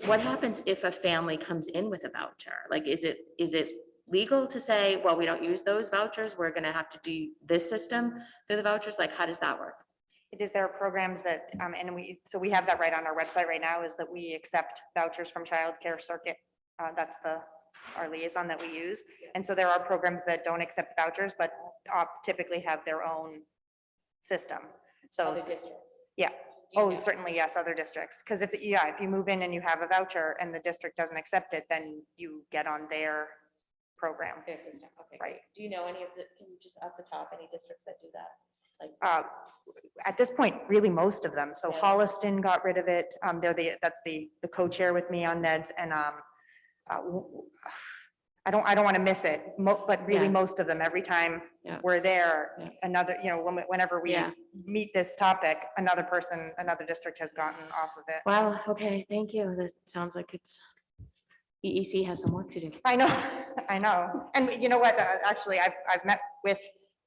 what happens if a family comes in with a voucher? Like, is it legal to say, well, we don't use those vouchers, we're gonna have to do this system through the vouchers? Like, how does that work? It is, there are programs that, and we have that right on our website right now, is that we accept vouchers from childcare circuit. That's our liaison that we use. And so there are programs that don't accept vouchers, but typically have their own system. So, Other districts? yeah. Oh, certainly, yes, other districts. Because if you move in and you have a voucher and the district doesn't accept it, then you get on their program. Their system, okay. Right. Do you know any of the, can you just off the top, any districts that do that? Like, At this point, really most of them. So Yeah. Holliston got rid of it. That's the co-chair with me on NEDS, and I don't want to miss it, but really Yeah. most of them, every time Yeah. we're there, Yeah. another, whenever we Yeah. meet this topic, another district has gotten off of it. wow, okay, thank you. That sounds like EEC has some work to do. I know, I know. And you know what, actually, I've met with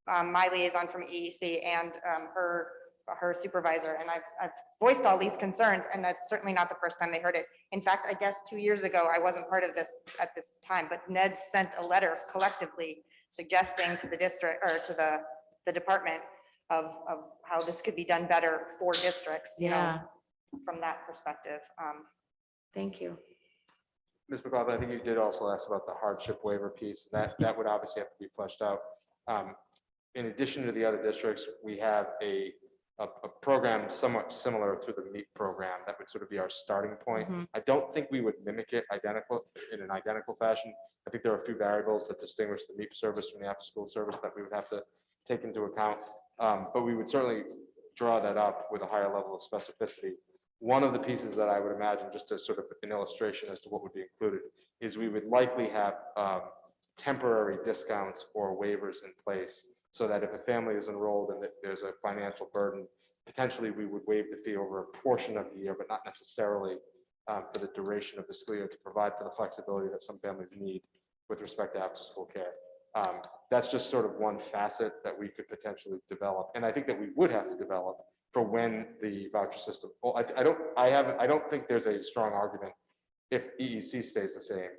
my liaison from EEC and her supervisor, and I've voiced all these concerns, and that's certainly not the first time they heard it. In fact, I guess 2 years ago, I wasn't part of this at this time, but Ned sent a letter collectively suggesting to the district, or to the department of how this could be done better for districts, Yeah. from that perspective. Thank you. Ms. McLaughlin, I think you did also ask about the hardship waiver piece. That would obviously have to be fleshed out. In addition to the other districts, we have a program somewhat similar to the MEEP program that would sort of be our starting point. Mhm. I don't think we would mimic it in an identical fashion. I think there are a few variables that distinguish the MEEP service from the after-school service that we would have to take into account. But we would certainly draw that up with a higher level of specificity. One of the pieces that I would imagine, just as sort of an illustration as to what would be included, is we would likely have temporary discounts or waivers in place, so that if a family is enrolled and there's a financial burden, potentially we would waive the fee over a portion of the year, but not necessarily for the duration of the school year, to provide for the flexibility that some families need with respect to after-school care. That's just sort of one facet that we could potentially develop, and I think that we would have to develop for when the voucher system. Well, I don't think there's a strong argument, if EEC stays the same,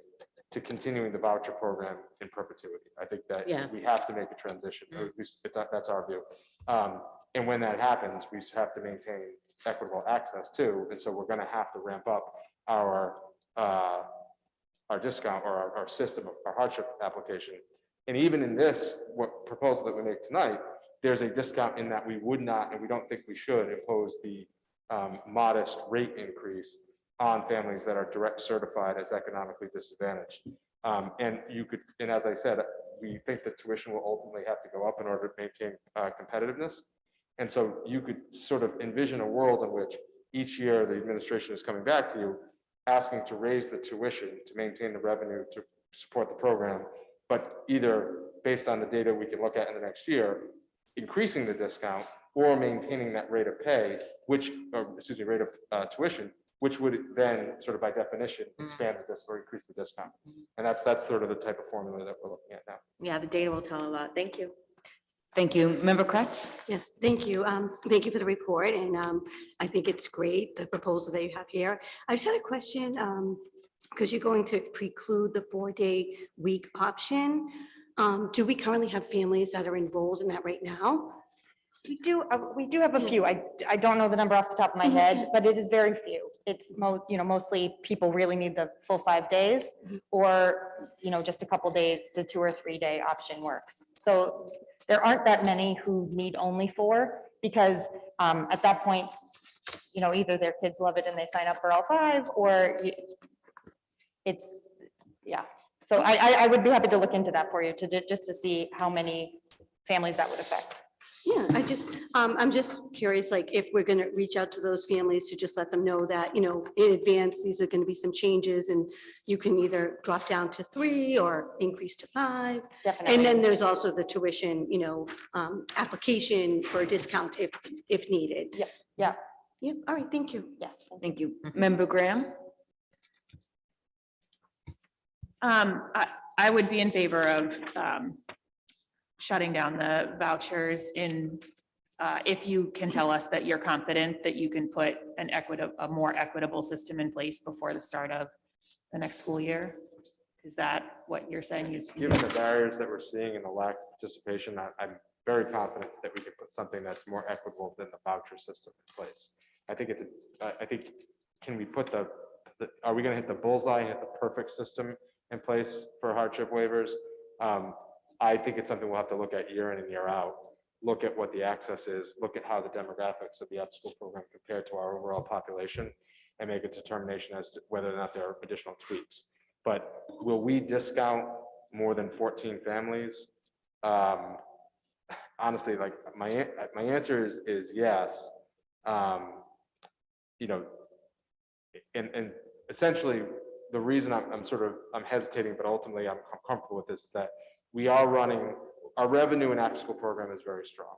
to continuing the voucher program in perpetuity. I think that Yeah. we have to make a transition, or at least that's our view. And when that happens, we have to maintain equitable access too. And so we're going to have to ramp up our discount, or our system of our hardship application. And even in this proposal that we make tonight, there's a discount in that we would not, and we don't think we should, impose the modest rate increase on families that are direct certified as economically disadvantaged. And as I said, we think that tuition will ultimately have to go up in order to maintain competitiveness. And so you could sort of envision a world in which each year the administration is coming back to you, asking to raise the tuition to maintain the revenue to support the program, but either based on the data we can look at in the next year, increasing the discount or maintaining that rate of pay, rate of tuition, which would then sort of by definition expand the discount or increase the discount. And that's sort of the type of formula that we're looking at now. Yeah, the data will tell a lot. Thank you. Thank you. Member Kretz? Yes, thank you. Thank you for the report, and I think it's great, the proposal that you have here. I just had a question, because you're going to preclude the 4-day week option. Do we currently have families that are enrolled in that right now? We do have a few. I don't know the number off the top of my head, but it is very few. It's mostly people really need the full 5 days, or, just a couple days, the 2 or 3 day option works. So there aren't that many who need only 4, because at that point, either their kids love it and they sign up for all 5, or yeah. So I would be happy to look into that for you, just to see how many families that would affect. Yeah, I'm just curious, like, if we're gonna reach out to those families to just let them know that, in advance, these are gonna be some changes, and you can either drop down to 3 or increase to 5. Definitely. And then there's also the tuition, application for a discount if needed. Yeah, yeah. Yep, all right, thank you. Yes. Thank you. Member Graham? I would be in favor of shutting down the vouchers in, if you can tell us that you're confident that you can put a more equitable system in place before the start of the next school year? Is that what you're saying? Given the barriers that we're seeing and the lack of participation, I'm very confident that we could put something that's more equitable than the voucher system in place. I think can we put are we gonna hit the bullseye, hit the perfect system in place for hardship waivers? I think it's something we'll have to look at year in and year out. Look at what the access is, look at how the demographics of the after-school program compare to our overall population, and make a determination as to whether or not there are additional tweaks. But will we discount more than 14 families? Honestly, like my answer is yes. You know, and essentially the reason I'm hesitating, but ultimately I'm comfortable with this, is that we are running, our revenue in after-school program is very strong.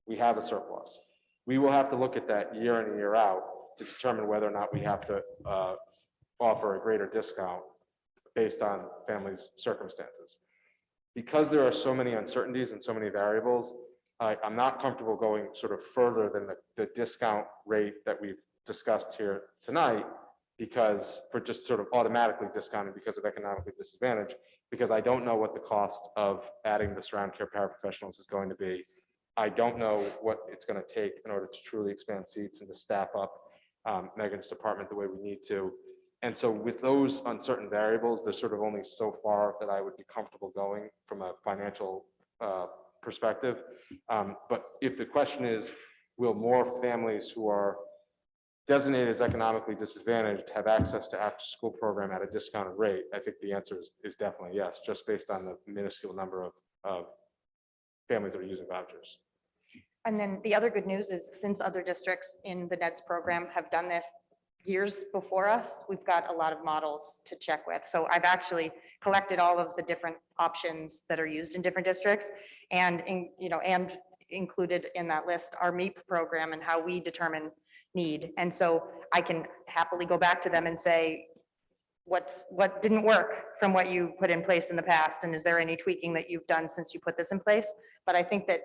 We have a surplus. We will have to look at that year in and year out to determine whether or not we have to offer a greater discount based on families' circumstances. Because there are so many uncertainties and so many variables, I'm not comfortable going sort of further than the discount rate that we've discussed here tonight, because for just sort of automatically discounting because of economically disadvantaged, because I don't know what the cost of adding the surround care paraprofessionals is going to be. I don't know what it's going to take in order to truly expand seats and to staff up Megan's department the way we need to. And so with those uncertain variables, there's sort of only so far that I would be comfortable going from a financial perspective. But if the question is, will more families who are designated as economically disadvantaged have access to after-school program at a discounted rate? I think the answer is definitely yes, just based on the minuscule number of families that are using vouchers. And then the other good news is, since other districts in the NEDS program have done this years before us, we've got a lot of models to check with. So I've actually collected all of the different options that are used in different districts, and included in that list our MEP program and how we determine need. And so I can happily go back to them and say, what didn't work from what you put in place in the past, and is there any tweaking that you've done since you put this in place? But I think that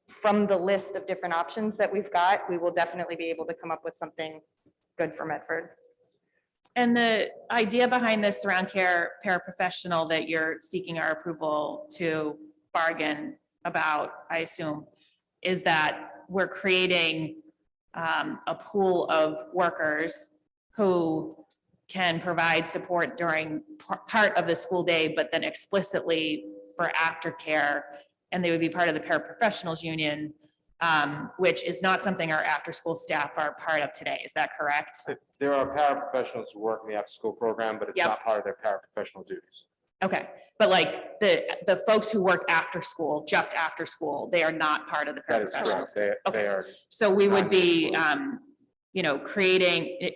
from the list of different options that we've got, we will definitely be able to come up with something good for Medford. And the idea behind this surround care paraprofessional that you're seeking our approval to bargain about, I assume, is that we're creating a pool of workers who can provide support during part of the school day, but then explicitly for aftercare, and they would be part of the paraprofessionals union, which is not something our after-school staff are part of today. Is that correct? There are paraprofessionals who work in the after-school program, but it's not part of their paraprofessional duties. Okay, but like the folks who work after school, just after school, they are not part of the That is paraprofessionals. correct. They are. So we would be, creating,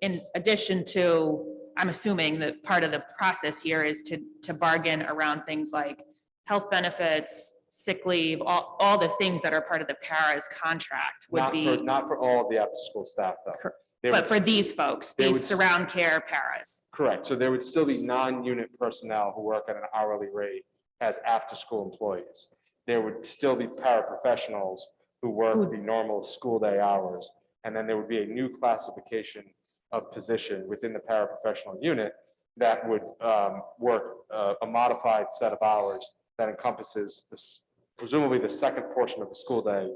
in addition to, I'm assuming that part of the process here is to bargain around things like health benefits, sick leave, all the things that are part of the para's contract would be. Not for all of the after-school staff, though. But for these folks, these surround care paras. Correct. So there would still be non-unit personnel who work at an hourly rate as after-school employees. There would still be paraprofessionals who work the normal school day hours. And then there would be a new classification of position within the paraprofessional unit that would work a modified set of hours that encompasses presumably the second portion of the school day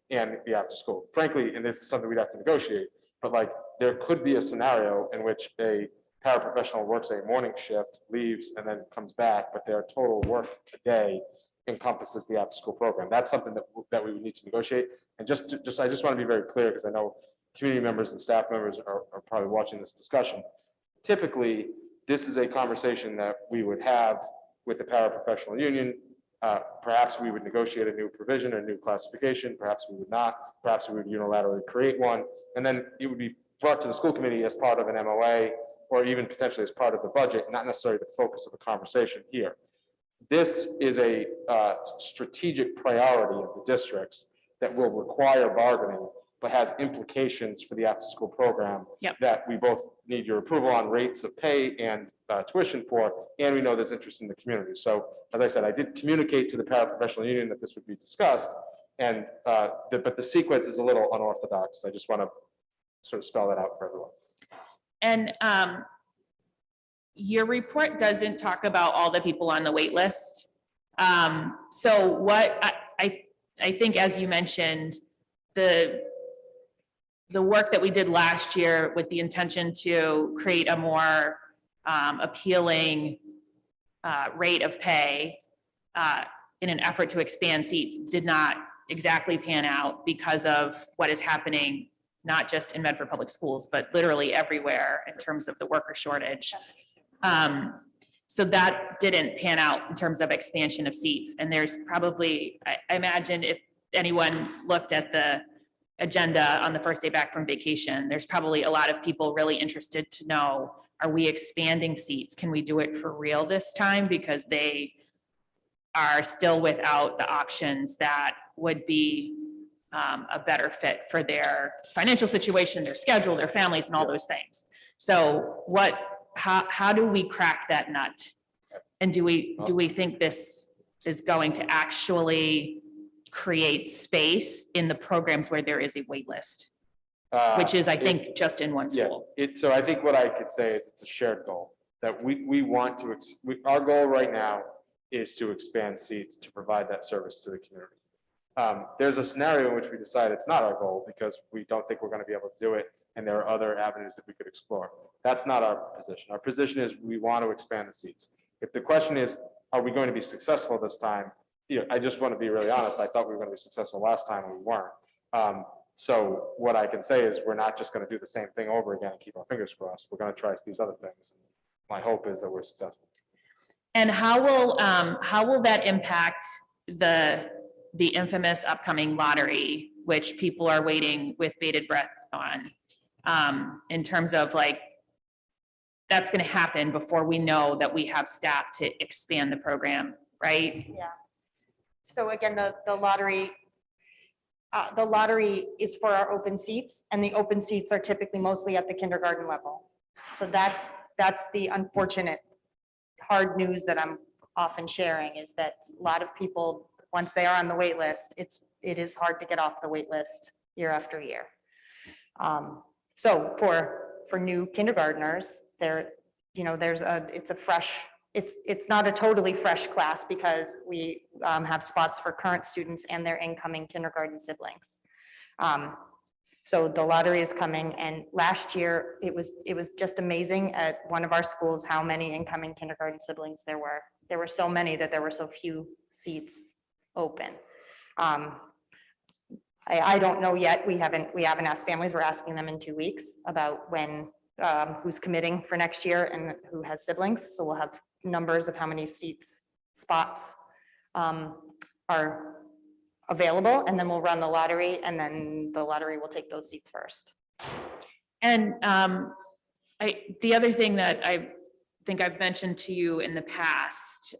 and the after-school. Frankly, and this is something we'd have to negotiate, but like there could be a scenario in which a paraprofessional works a morning shift, leaves, and then comes back, but their total work a day encompasses the after-school program. That's something that we would need to negotiate. And I just want to be very clear, because I know community members and staff members are probably watching this discussion. Typically, this is a conversation that we would have with the paraprofessional union. Perhaps we would negotiate a new provision, a new classification. Perhaps we would not. Perhaps we would unilaterally create one. And then it would be brought to the school committee as part of an MOA, or even potentially as part of the budget, not necessarily the focus of the conversation here. This is a strategic priority of the districts that will require bargaining but has implications for the after-school program Yep. that we both need your approval on rates of pay and tuition for, and we know there's interest in the community. So as I said, I did communicate to the paraprofessional union that this would be discussed, and but the sequence is a little unorthodox. I just want to sort of spell that out for everyone. And your report doesn't talk about all the people on the wait list. So what I think, as you mentioned, the work that we did last year with the intention to create a more appealing rate of pay in an effort to expand seats did not exactly pan out because of what is happening, not just in Medford Public Schools, but literally everywhere in terms of the worker shortage. So that didn't pan out in terms of expansion of seats. And there's probably, I imagine if anyone looked at the agenda on the first day back from vacation, there's probably a lot of people really interested to know, are we expanding seats? Can we do it for real this time? Because they are still without the options that would be a better fit for their financial situation, their schedule, their families, and all those things. So how do we crack that nut? And do we think this is going to actually create space in the programs where there is a wait list? Which is, I think, just in one school. So I think what I could say is it's a shared goal that we want to, our goal right now is to expand seats to provide that service to the community. There's a scenario in which we decide it's not our goal because we don't think we're going to be able to do it, and there are other avenues that we could explore. That's not our position. Our position is we want to expand the seats. If the question is, are we going to be successful this time? I just want to be really honest. I thought we were going to be successful last time and we weren't. So what I can say is we're not just going to do the same thing over again and keep our fingers crossed. We're going to try these other things. My hope is that we're successful. And how will that impact the infamous upcoming lottery, which people are waiting with bated breath on, in terms of like, that's going to happen before we know that we have staff to expand the program, right? Yeah. So again, the lottery is for our open seats, and the open seats are typically mostly at the kindergarten level. So that's the unfortunate hard news that I'm often sharing, is that a lot of people, once they are on the wait list, it is hard to get off the wait list year after year. So for new kindergartners, it's not a totally fresh class because we have spots for current students and their incoming kindergarten siblings. So the lottery is coming, and last year it was just amazing at one of our schools how many incoming kindergarten siblings there were. There were so many that there were so few seats open. I don't know yet. We haven't asked families. We're asking them in 2 weeks about when who's committing for next year and who has siblings. So we'll have numbers of how many spots are available, and then we'll run the lottery, and then the lottery will take those seats first. And the other thing that I think I've mentioned to you in the past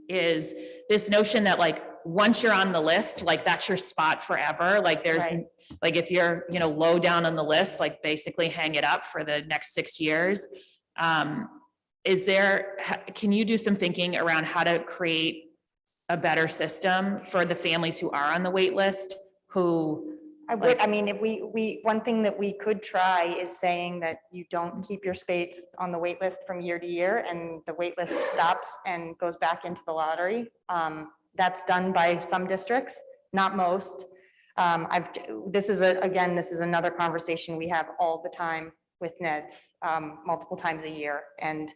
is this notion that like, once you're on the list, like that's your spot forever. Like there's, Right. like if you're, low down on the list, like basically hang it up for the next 6 years. Can you do some thinking around how to create a better system for the families who are on the wait list who? One thing that we could try is saying that you don't keep your space on the wait list from year to year, and the wait list stops and goes back into the lottery. That's done by some districts, not most. This is another conversation we have all the time with NEDs, multiple times a year. And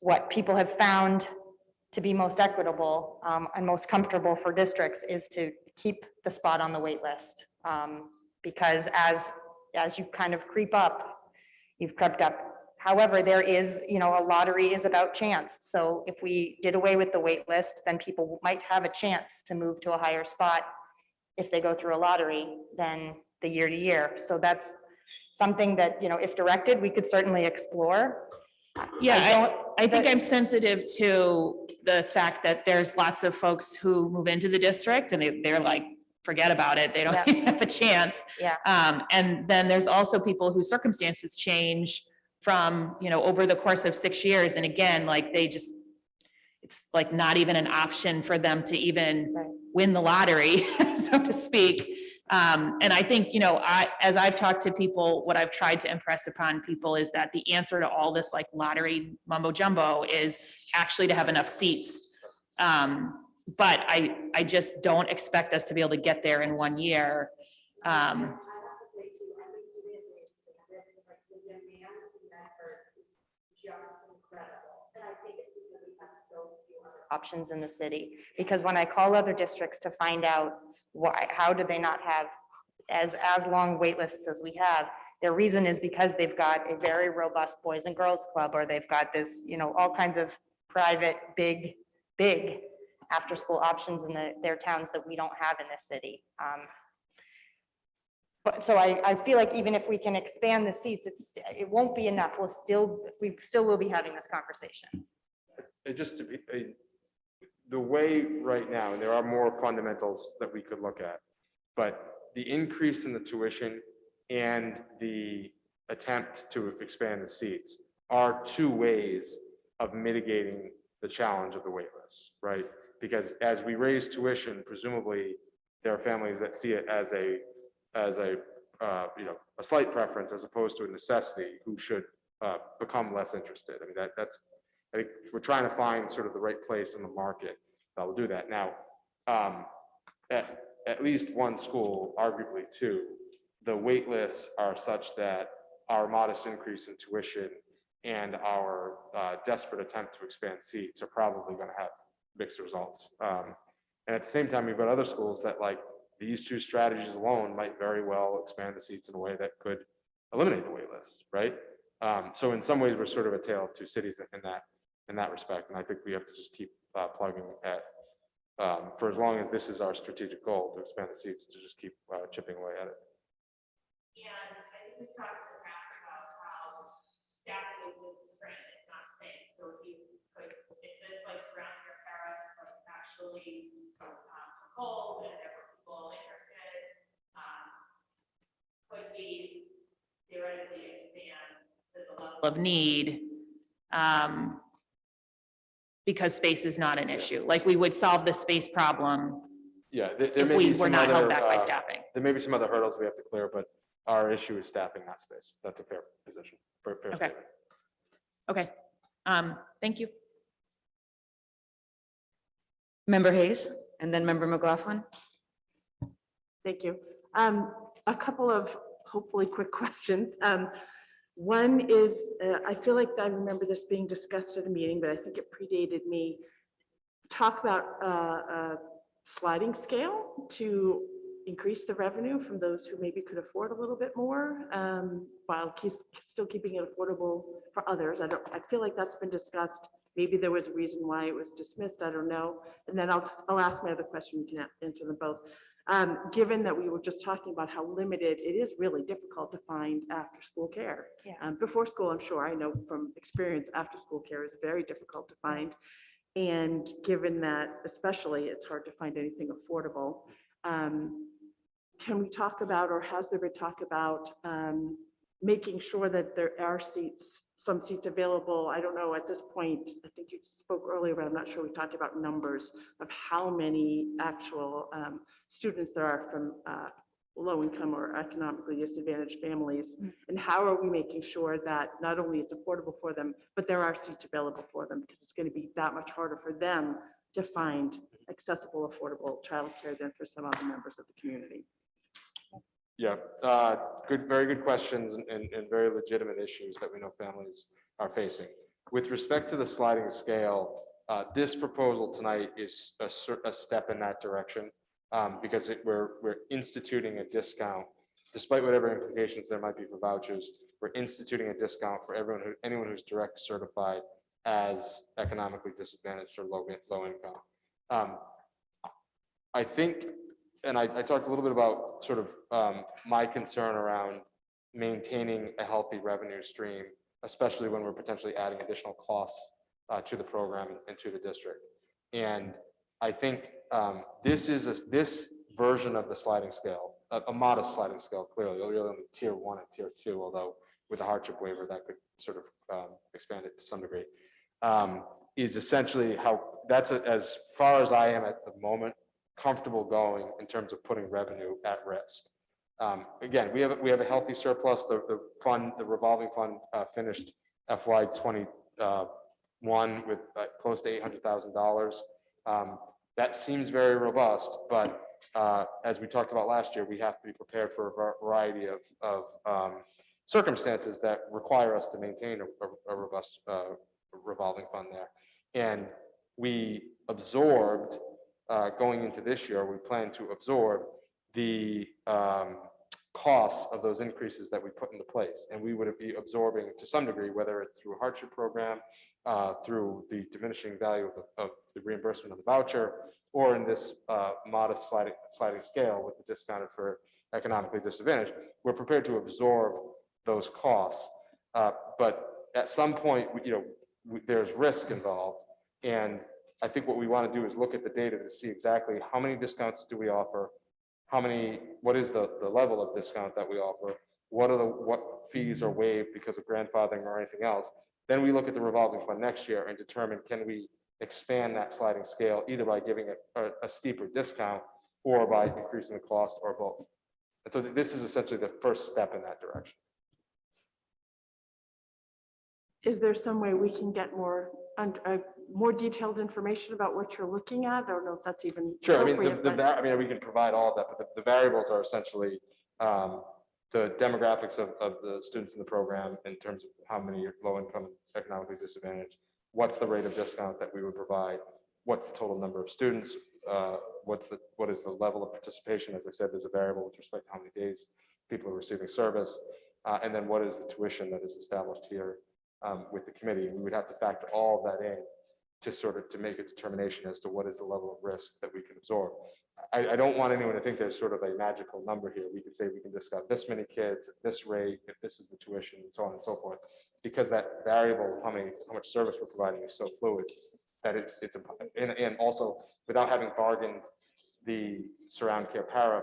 what people have found to be most equitable and most comfortable for districts is to keep the spot on the wait list. Because as you kind of creep up, you've crept up. However, there is, a lottery is about chance. So if we did away with the wait list, then people might have a chance to move to a higher spot if they go through a lottery than the year to year. So that's something that, if directed, we could certainly explore. Yeah, I think I'm sensitive to the fact that there's lots of folks who move into the district and they're like forget about it. They don't Yeah. even have a chance. Yeah. And then there's also people whose circumstances change from, over the course of 6 years. And again, like it's like not even an option for them to even win the lottery, so to speak. And I think, as I've talked to people, what I've tried to impress upon people is that the answer to all this like lottery mumbo jumbo is actually to have enough seats. But I just don't expect us to be able to get there in 1 year. Options in the city, because when I call other districts to find out how do they not have as long wait lists as we have, their reason is because they've got a very robust Boys and Girls Club, or they've got this, all kinds of private, big after school options in their towns that we don't have in this city. But so I feel like even if we can expand the seats, it won't be enough. We still will be having this conversation. Just to be, the way right now, and there are more fundamentals that we could look at, but the increase in the tuition and the attempt to expand the seats are two ways of mitigating the challenge of the wait list, right? Because as we raise tuition, presumably there are families that see it as a slight preference as opposed to a necessity, who should become less interested. I mean, I think we're trying to find sort of the right place in the market that will do that. Now, at least one school, arguably two, the wait lists are such that our modest increase in tuition and our desperate attempt to expand seats are probably going to have mixed results. And at the same time, we've got other schools that, like, these two strategies alone might very well expand the seats in a way that could eliminate the wait list, right? So in some ways, we're sort of a tale of two cities in that respect. And I think we have to just keep plugging at, for as long as this is our strategic goal, to expand the seats, to just keep chipping away at it. And I think we've talked in the past about how staffing is the constraint, it's not space. So if this like surrounding your parent like actually took hold and there were people interested, could we theoretically expand to the level of need, because space is not an issue. Like, we would solve the space problem. Yeah, if we were not held back by staffing. There may be some other hurdles we have to clear, but our issue is staffing, not space. That's a fair position. Fair Okay. statement. Okay. Thank you. Member Hayes, and then Member McLaughlin. Thank you. A couple of hopefully quick questions. One is, I feel like I remember this being discussed at a meeting, but I think it predated me. Talk about a sliding scale to increase the revenue from those who maybe could afford a little bit more, while still keeping it affordable for others. I feel like that's been discussed. Maybe there was a reason why it was dismissed. I don't know. And then I'll ask my other question. You can answer them both. Given that we were just talking about how limited, it is really difficult to find after-school care. Yeah. Before school, I'm sure, I know from experience, after-school care is very difficult to find. And given that, especially, it's hard to find anything affordable. Can we talk about, or has there been talk about, making sure that there are some seats available? I don't know at this point, I think you spoke earlier, but I'm not sure we talked about numbers of how many actual students there are from low income or economically disadvantaged families. And how are we making sure that not only it's affordable for them, but there are seats available for them, because it's going to be that much harder for them to find accessible, affordable childcare than for some other members of the community. Yeah, very good questions and very legitimate issues that we know families are facing. With respect to the sliding scale, this proposal tonight is a step in that direction, because we're instituting a discount, despite whatever implications there might be for vouchers. We're instituting a discount for anyone who's direct certified as economically disadvantaged or low income. I think. And I talked a little bit about sort of my concern around maintaining a healthy revenue stream, especially when we're potentially adding additional costs to the program and to the district. And I think this version of the sliding scale, a modest sliding scale, clearly, you're only tier 1 and tier 2, although with a hardship waiver, that could sort of expand it to some degree, is essentially how, that's as far as I am at the moment, comfortable going in terms of putting revenue at risk. Again, we have a healthy surplus. The fund, the revolving fund, finished FY21 with close to $800,000. That seems very robust, but as we talked about last year, we have to be prepared for a variety of circumstances that require us to maintain a robust revolving fund there. And we absorbed, going into this year, we plan to absorb the costs of those increases that we put into place. And we would be absorbing to some degree, whether it's through a hardship program, through the diminishing value of the reimbursement of the voucher, or in this modest sliding scale with the discounted for economically disadvantaged, we're prepared to absorb those costs. But at some point, there's risk involved. And I think what we want to do is look at the data to see exactly how many discounts do we offer, what is the level of discount that we offer, what fees are waived because of grandfathering or anything else. Then we look at the revolving fund next year and determine, can we expand that sliding scale either by giving a steeper discount or by increasing the cost, or both. And so this is essentially the first step in that direction. Is there some way we can get more detailed information about what you're looking at? I don't know if that's even Sure. I mean, appropriate, we can provide all of that, but the variables are essentially the demographics of the students in the program in terms of how many are low income and economically disadvantaged. What's the rate of discount that we would provide? What's the total number of students? What is the level of participation? As I said, there's a variable with respect to how many days people are receiving service. And then what is the tuition that is established here with the committee? And we would have to factor all of that in to make a determination as to what is the level of risk that we can absorb. I don't want anyone to think there's sort of a magical number here. We could say we can discuss this many kids at this rate, if this is the tuition, and so on and so forth, because that variable, how much service we're providing, is so fluid that it's and also without having bargained the surround care para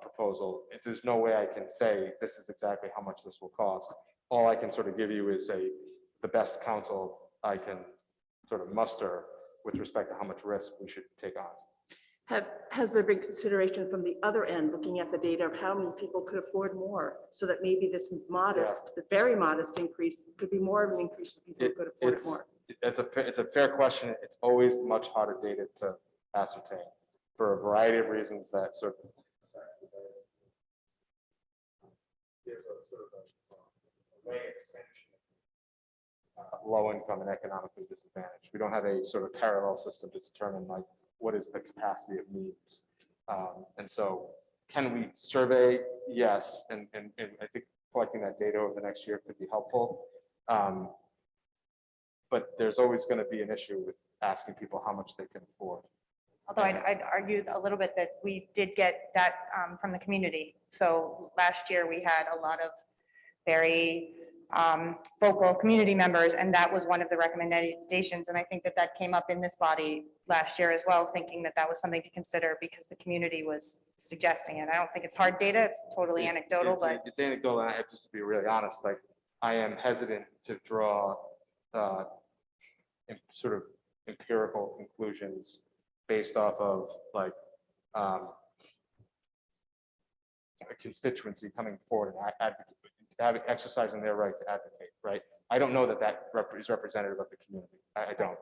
proposal, there's no way I can say this is exactly how much this will cost. All I can sort of give you is the best counsel I can sort of muster with respect to how much risk we should take on. has there been consideration from the other end, looking at the data of how many people could afford more, so that maybe this modest, very modest increase could be more of an increase to people who could afford it more? It's a fair question. It's always much harder data to ascertain for a variety of reasons that sort of there's a sort of a way extension low income and economically disadvantaged. We don't have a sort of parallel system to determine like what is the capacity of needs. And so can we survey? Yes. And I think collecting that data over the next year could be helpful. But there's always going to be an issue with asking people how much they can afford. Although I'd argue a little bit that we did get that from the community. So last year we had a lot of very vocal community members, and that was one of the recommendations. And I think that came up in this body last year as well, thinking that was something to consider because the community was suggesting it. I don't think it's hard data. It's totally anecdotal, but it's anecdotal. And I have just to be really honest, like I am hesitant to draw sort of empirical conclusions based off of like a constituency coming forward and exercising their right to advocate, right? I don't know that is representative of the community. I don't.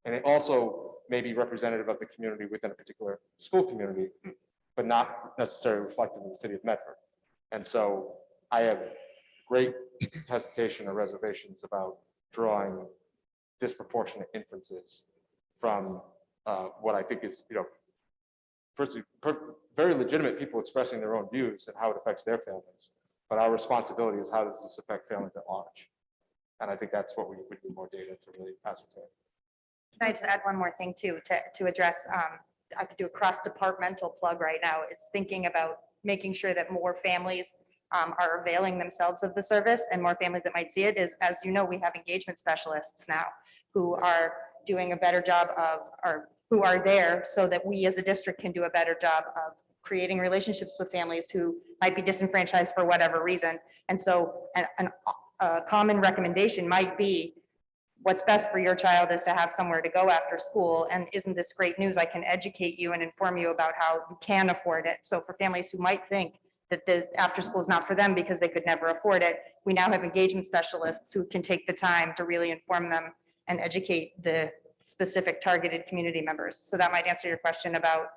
And it also may be representative of the community within a particular school community, but not necessarily reflected in the city of Medford. And so I have great hesitation or reservations about drawing disproportionate inferences from what I think is, firstly, very legitimate people expressing their own views and how it affects their families. But our responsibility is how does this affect families at large? And I think that's what we would need more data to really ascertain. can I just add one more thing too, to address, I could do a cross-departmental plug right now, is thinking about making sure that more families are availing themselves of the service, and more families that might see it is, as you know, we have engagement specialists now who are doing a better job of, or who are there so that we as a district can do a better job of creating relationships with families who might be disenfranchised for whatever reason. And so a common recommendation might be, what's best for your child is to have somewhere to go after school. And isn't this great news? I can educate you and inform you about how you can afford it. So for families who might think that the after school is not for them because they could never afford it, we now have engagement specialists who can take the time to really inform them and educate the specific targeted community members. So that might answer your question about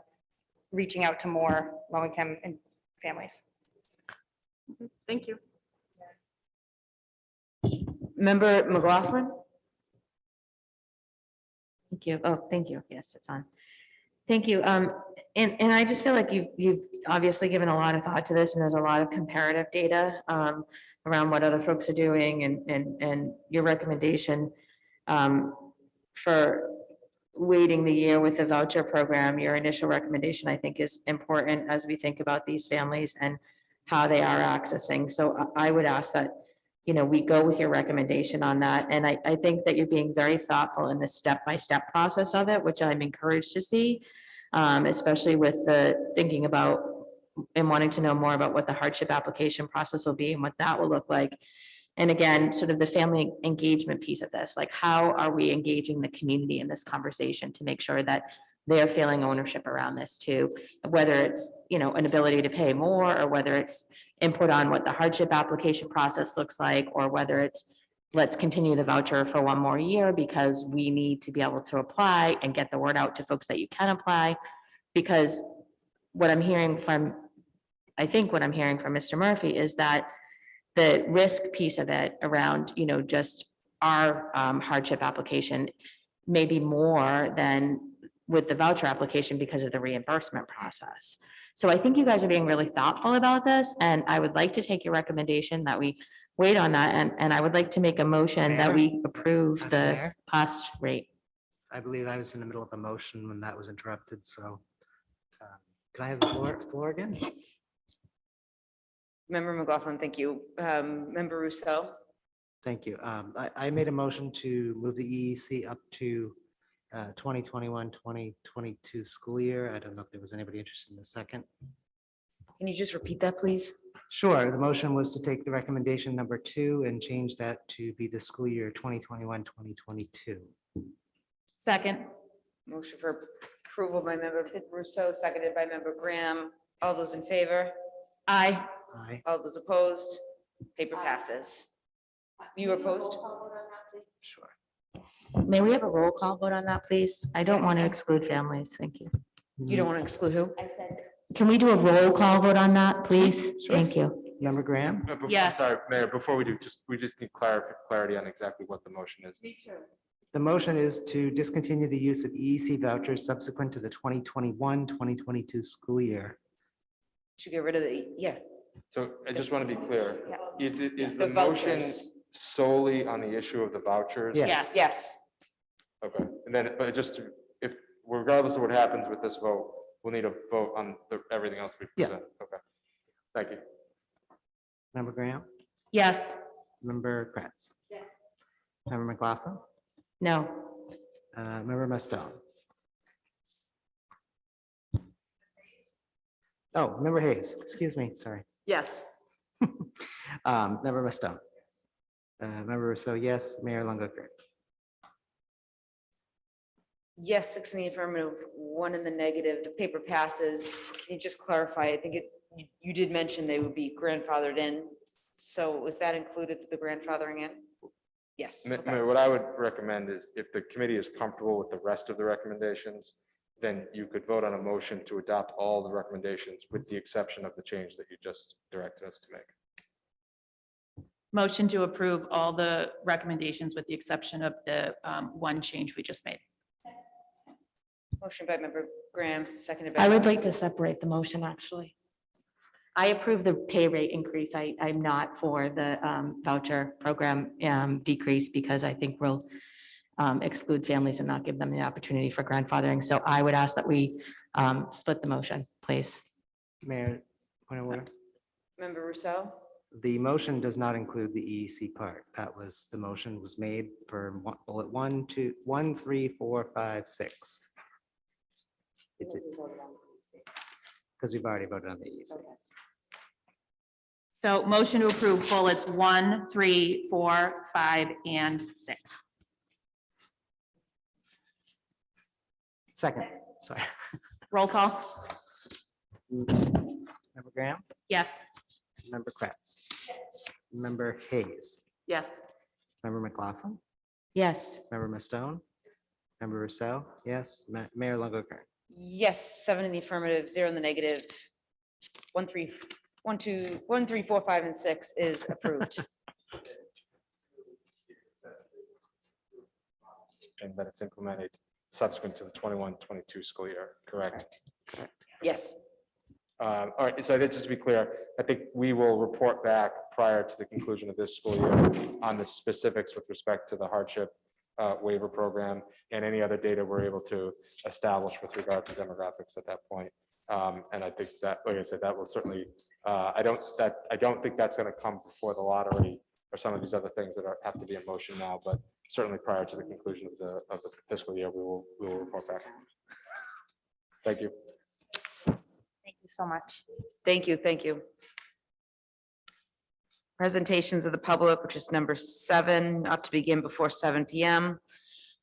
reaching out to more low-income and families. Thank you. Member McLaughlin? Thank you. Oh, thank you. Yes, it's on. Thank you. And I just feel like you've obviously given a lot of thought to this, and there's a lot of comparative data around what other folks are doing, and your recommendation for waiting the year with the voucher program, your initial recommendation, I think, is important as we think about these families and how they are accessing. So I would ask that, you know, we go with your recommendation on that. And I think that you're being very thoughtful in the step-by-step process of it, which I'm encouraged to see, especially with the thinking about and wanting to know more about what the hardship application process will be and what that will look like. And again, sort of the family engagement piece of this, like how are we engaging the community in this conversation to make sure that they're feeling ownership around this too, whether it's, you know, an ability to pay more, or whether it's input on what the hardship application process looks like, or whether it's let's continue the voucher for one more year because we need to be able to apply and get the word out to folks that you can apply. Because what I'm hearing from, I think what I'm hearing from Mr. Murphy is that the risk piece of it around, you know, just our hardship application may be more than with the voucher application because of the reimbursement process. So I think you guys are being really thoughtful about this, and I would like to take your recommendation that we wait on that, and I would like to make a motion that we approve the Mayor? cost rate. I believe I was in the middle of a motion when that was interrupted, so can I have the floor again? Member McLaughlin, thank you. Member Rousseau? Thank you. I made a motion to move the EEC up to 2021, 2022 school year. I don't know if there was anybody interested in the second. Can you just repeat that, please? Sure. The motion was to take the recommendation number 2 and change that to be the school year 2021, 2022. Second. Motion for approval by member Rousseau, seconded by member Graham. All those in favor? Aye. Aye. All those opposed? Paper passes. You opposed? Sure. May we have a roll call vote on that, please? I don't want to Yes. exclude families. Thank you. You don't want to exclude who? Can we do a roll call vote on that, please? Thank you. Member Graham? I'm Yes. sorry, Mayor, before we do, we just need clarity on exactly what the motion is. The motion is to discontinue the use of EEC vouchers subsequent to the 2021, 2022 school year. To get rid of the, yeah. So I just want to be clear. Is The the motion vouchers. solely on the issue of the vouchers? Yes. Yes. Okay, and then, but if regardless of what happens with this vote, we'll need a vote on everything else we Yeah. present. Okay, thank you. Member Graham? Yes. Member Kratz? Yes. Member McLaughlin? No. Member Musto? Oh, Member Hayes, excuse me, sorry. Yes. Member Musto? Member Rousseau, yes. Mayor Longoria? Yes, 6 in the affirmative, 1 in the negative. The paper passes. Can you just clarify? I think you did mention they would be grandfathered in. So was that included, the grandfathering in? Yes. okay. Mayor, what I would recommend is if the committee is comfortable with the rest of the recommendations, then you could vote on a motion to adopt all the recommendations with the exception of the change that you just directed us to make. Motion to approve all the recommendations with the exception of the one change we just made. Motion by member Graham, seconded by. I would like to separate the motion, actually. I approve the pay rate increase. I'm not for the voucher program decrease because I think we'll exclude families and not give them the opportunity for grandfathering. So I would ask that we split the motion, please. Mayor, point of order. Member Rousseau? The motion does not include the EEC part. That was, the motion was made for bullet 1, 2, 1, 3, 4, 5, 6. because we've already voted on the EC. So motion to approve bullets 1, 3, 4, 5, and 6. Second, sorry. Roll call. Member Graham, Yes. Member Kratz, Member Hayes, Yes. Member McLaughlin, Yes. Member Mastone, Member Rousseau, yes, Mayor Longo-Kern. Yes, 7 in the affirmative, 0 in the negative. 1, 3, 1, 2, 1, 3, 4, 5, and 6 is approved. And that it's implemented subsequent to the 21-22 school year, correct? Yes. All right, so just to be clear, I think we will report back prior to the conclusion of this school year on the specifics with respect to the hardship waiver program and any other data we're able to establish with regard to demographics at that point. And I think that, like I said, that will certainly, I don't think that's going to come before the lottery or some of these other things that have to be in motion now, but certainly prior to the conclusion of the fiscal year, we will report back. Thank you. Thank you so much. Thank you, thank you. Presentations of the public, which is number 7, ought to begin before 7 p.m.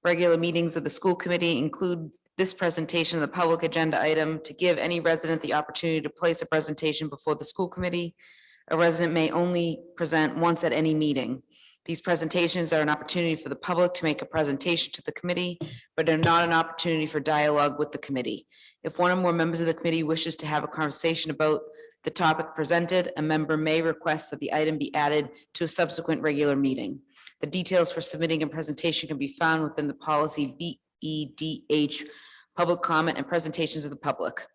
Regular meetings of the school committee include this presentation of the public agenda item to give any resident the opportunity to place a presentation before the school committee. A resident may only present once at any meeting. These presentations are an opportunity for the public to make a presentation to the committee, but are not an opportunity for dialogue with the committee. If one or more members of the committee wishes to have a conversation about the topic presented, a member may request that the item be added to a subsequent regular meeting. The details for submitting a presentation can be found within the policy BEDH, public comment and presentations of the public.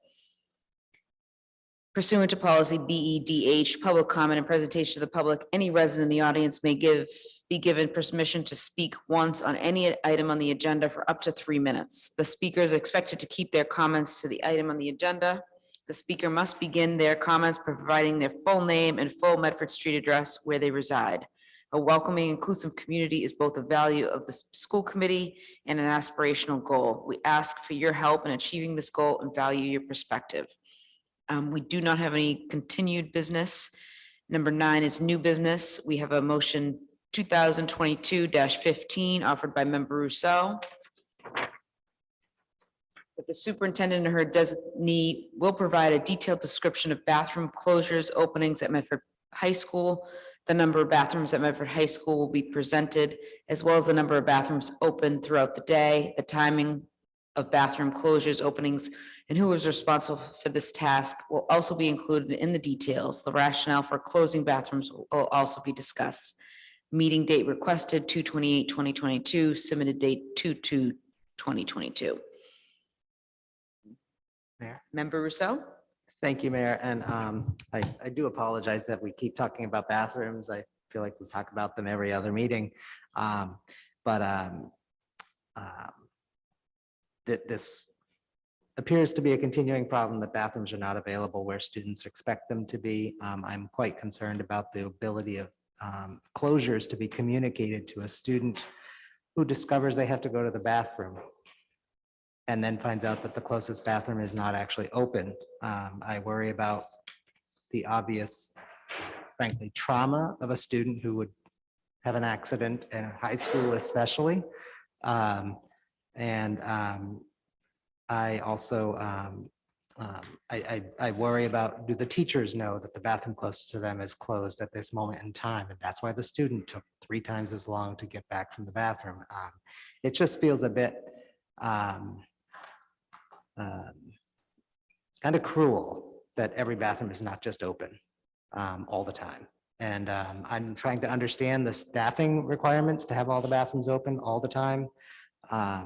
Pursuant to policy BEDH, public comment and presentation to the public, any resident in the audience may be given permission to speak once on any item on the agenda for up to 3 minutes. The speaker is expected to keep their comments to the item on the agenda. The speaker must begin their comments by providing their full name and full Medford Street address where they reside. A welcoming, inclusive community is both a value of the school committee and an aspirational goal. We ask for your help in achieving this goal and value your perspective. We do not have any continued business. Number 9 is new business. We have a motion 2022-15 offered by Member Rousseau. That the superintendent or her designee will provide a detailed description of bathroom closures, openings at Medford High School. The number of bathrooms at Medford High School will be presented, as well as the number of bathrooms open throughout the day, the timing of bathroom closures, openings, and who is responsible for this task will also be included in the details. The rationale for closing bathrooms will also be discussed. Meeting date requested 2/28/2022, submitted date 2/2/2022. Mayor. Member Rousseau? Thank you, Mayor. And I do apologize that we keep talking about bathrooms. I feel like we talk about them every other meeting. This appears to be a continuing problem that bathrooms are not available where students expect them to be. I'm quite concerned about the ability of closures to be communicated to a student who discovers they have to go to the bathroom and then finds out that the closest bathroom is not actually open. I worry about the obvious, frankly, trauma of a student who would have an accident in high school especially. I also, I worry about, do the teachers know that the bathroom closest to them is closed at this moment in time? And that's why the student took 3 times as long to get back from the bathroom. It just feels a bit kind of cruel that every bathroom is not just open all the time. And I'm trying to understand the staffing requirements to have all the bathrooms open all the time. I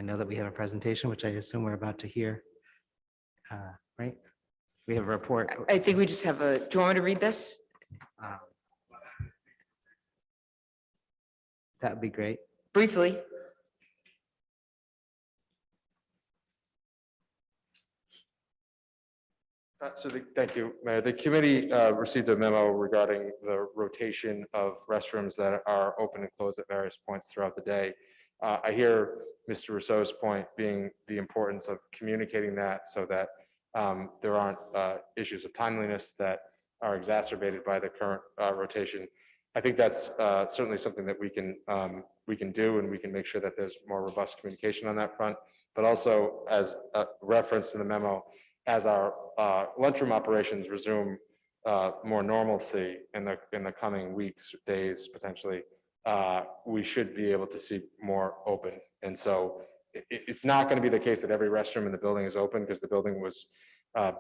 know that we have a presentation, which I assume we're about to hear, right? We have a report. I think we just have a, do you want me to read this? That would be great. Briefly. Thank you, Mayor. The committee received a memo regarding the rotation of restrooms that are open and closed at various points throughout the day. I hear Mr. Rousseau's point being the importance of communicating that so that there aren't issues of timeliness that are exacerbated by the current rotation. I think that's certainly something that we can do, and we can make sure that there's more robust communication on that front. But also, as referenced in the memo, as our lunchroom operations resume more normalcy in the coming weeks, days, potentially, we should be able to see more open. And so it's not going to be the case that every restroom in the building is open, because the building was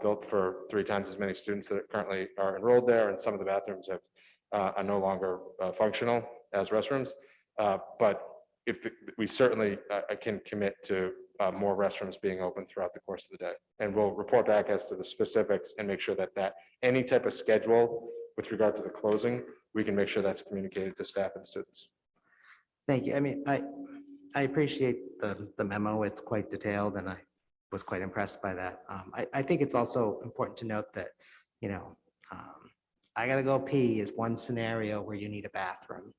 built for 3 times as many students that currently are enrolled there, and some of the bathrooms are no longer functional as restrooms. But if we certainly can commit to more restrooms being open throughout the course of the day, and we'll report back as to the specifics and make sure that any type of schedule with regard to the closing, we can make sure that's communicated to staff and students. Thank you. I mean, I appreciate the memo. It's quite detailed, and I was quite impressed by that. I think it's also important to note that, you know, I gotta go pee is one scenario where you need a bathroom.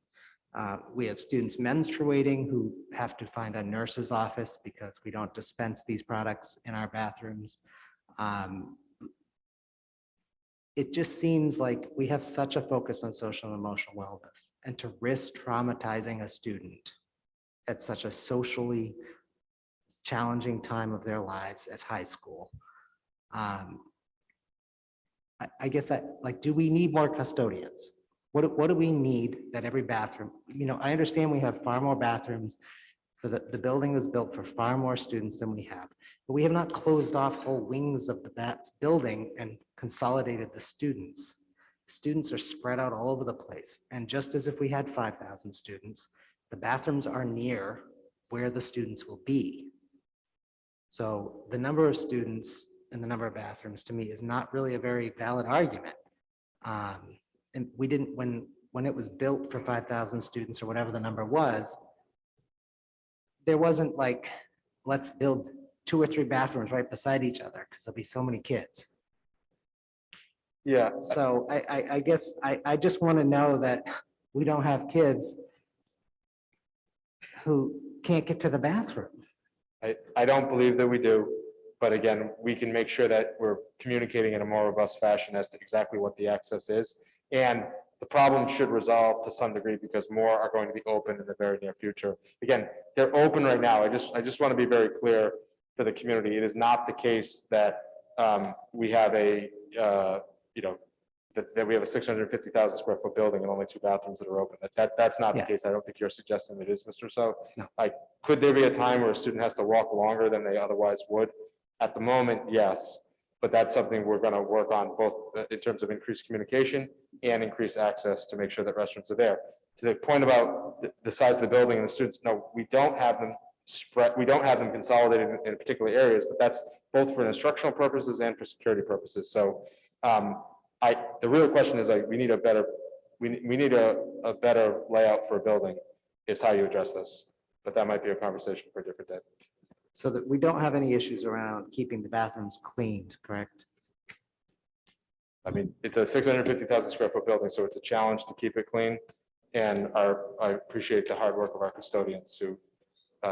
We have students menstruating who have to find a nurse's office because we don't dispense these products in our bathrooms. It just seems like we have such a focus on social and emotional wellness, and to risk traumatizing a student at such a socially challenging time of their lives as high school. I guess do we need more custodians? What do we need that every bathroom, you know, I understand we have far more bathrooms for the building was built for far more students than we have, but we have not closed off whole wings of the building and consolidated the students. Students are spread out all over the place. And just as if we had 5,000 students, the bathrooms are near where the students will be. So the number of students and the number of bathrooms to me is not really a very valid argument. And we didn't, when it was built for 5,000 students or whatever the number was, there wasn't like, let's build 2 or 3 bathrooms right beside each other because there'll be so many kids. Yeah. So I guess I just want to know that we don't have kids who can't get to the bathroom. I don't believe that we do, but again, we can make sure that we're communicating in a more robust fashion as to exactly what the access is. And the problem should resolve to some degree because more are going to be open in the very near future. Again, they're open right now. I just want to be very clear for the community. It is not the case that we have a that we have a 650,000 square foot building and only 2 bathrooms that are open. That's not the case. I don't think you're suggesting it is, Mr. So. No. Like, could there be a time where a student has to walk longer than they otherwise would? At the moment, yes, but that's something we're going to work on both in terms of increased communication and increased access to make sure that restrooms are there. To the point about the size of the building and the students, no, we don't have them spread. We don't have them consolidated in particular areas, but that's both for instructional purposes and for security purposes. So. The real question is we need a better layout for a building is how you address this, but that might be a conversation for a different day. So that we don't have any issues around keeping the bathrooms cleaned, correct? I mean, it's a 650,000 square foot building, so it's a challenge to keep it clean. And I appreciate the hard work of our custodians who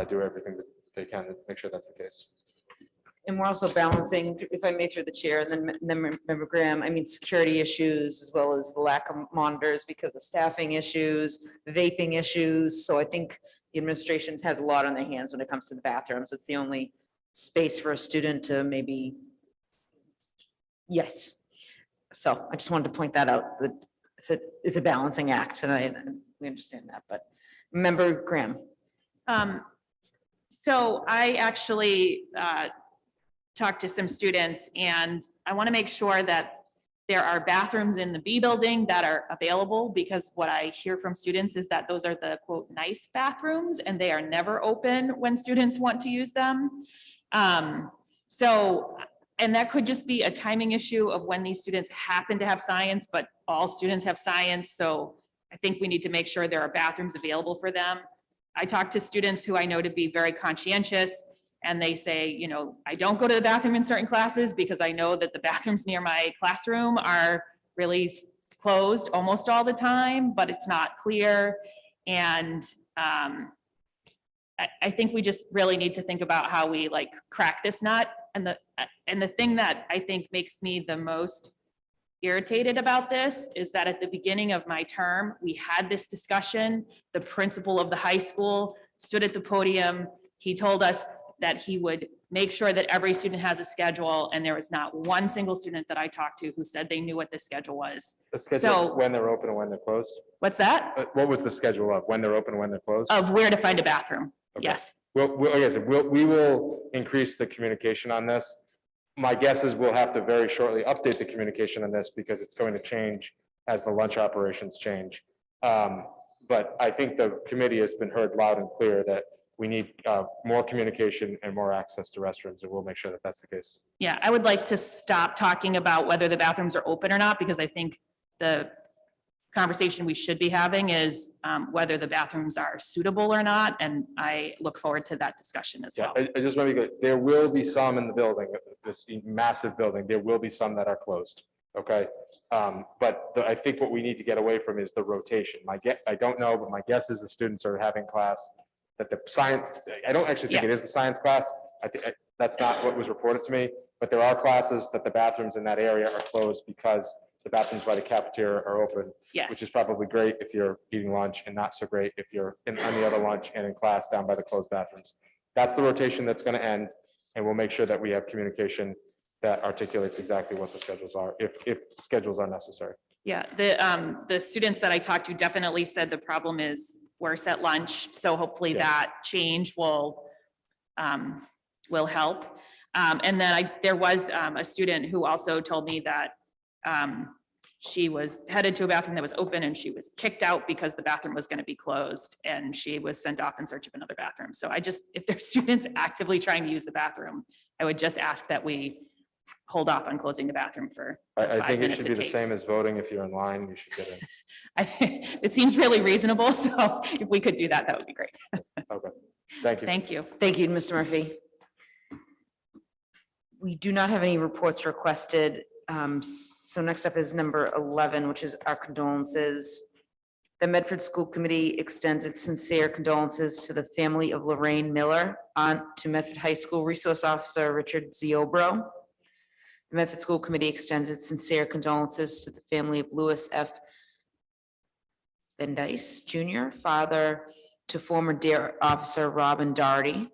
do everything that they can to make sure that's the case. And we're also balancing, if I may through the chair, and then Member Graham, I mean, security issues as well as the lack of monitors because of staffing issues, vaping issues. So I think the administration has a lot on their hands when it comes to the bathrooms. It's the only space for a student to maybe, yes. So I just wanted to point that out, that it's a balancing act, and we understand that, but Member Graham. So I actually talked to some students, and I want to make sure that there are bathrooms in the B building that are available, because what I hear from students is that those are the quote nice bathrooms and they are never open when students want to use them. And that could just be a timing issue of when these students happen to have science, but all students have science. So I think we need to make sure there are bathrooms available for them. I talk to students who I know to be very conscientious, and they say, you know, I don't go to the bathroom in certain classes because I know that the bathrooms near my classroom are really closed almost all the time, but it's not clear. And I think we just really need to think about how we like crack this nut. And the thing that I think makes me the most irritated about this is that at the beginning of my term, we had this discussion. The principal of the high school stood at the podium. He told us that he would make sure that every student has a schedule, and there was not one single student that I talked to who said they knew what the schedule was. The schedule, So- when they're open and when they're closed? What's that? What was the schedule of when they're open and when they're closed? Of where to find a bathroom. Okay. Yes. Like I said, we will increase the communication on this. My guess is we'll have to very shortly update the communication on this because it's going to change as the lunch operations change. But I think the committee has been heard loud and clear that we need more communication and more access to restrooms, and we'll make sure that that's the case. Yeah, I would like to stop talking about whether the bathrooms are open or not, because I think the conversation we should be having is whether the bathrooms are suitable or not, and I look forward to that discussion as well. I just want to be good. There will be some in the building, this massive building, there will be some that are closed, okay? But I think what we need to get away from is the rotation. I don't know, but my guess is the students are having class, that the science, I don't actually think it is the science class. I think that's not what was reported to me, but there are classes that the bathrooms in that area are closed because the bathrooms by the cafeteria are open. Yes. Which is probably great if you're eating lunch and not so great if you're on the other lunch and in class down by the closed bathrooms. That's the rotation that's going to end, and we'll make sure that we have communication that articulates exactly what the schedules are, if schedules are necessary. Yeah, the students that I talked to definitely said the problem is worse at lunch, so hopefully that change will help. And then there was a student who also told me that she was headed to a bathroom that was open and she was kicked out because the bathroom was going to be closed, and she was sent off in search of another bathroom. So if there's students actively trying to use the bathroom, I would just ask that we hold off on closing the bathroom for I 5 think it minutes should be the takes. same as voting. If you're in line, you should get in. I think it seems really reasonable, so if we could do that, that would be great. Okay, thank you. Thank you. Thank you, Mr. Murphy. We do not have any reports requested. So next up is number 11, which is our condolences. The Medford School Committee extends its sincere condolences to the family of Lorraine Miller, aunt to Medford High School Resource Officer Richard Ziobro. The Medford School Committee extends its sincere condolences to the family of Louis F. Bendice Jr., father to former DARE officer Robin Doherty.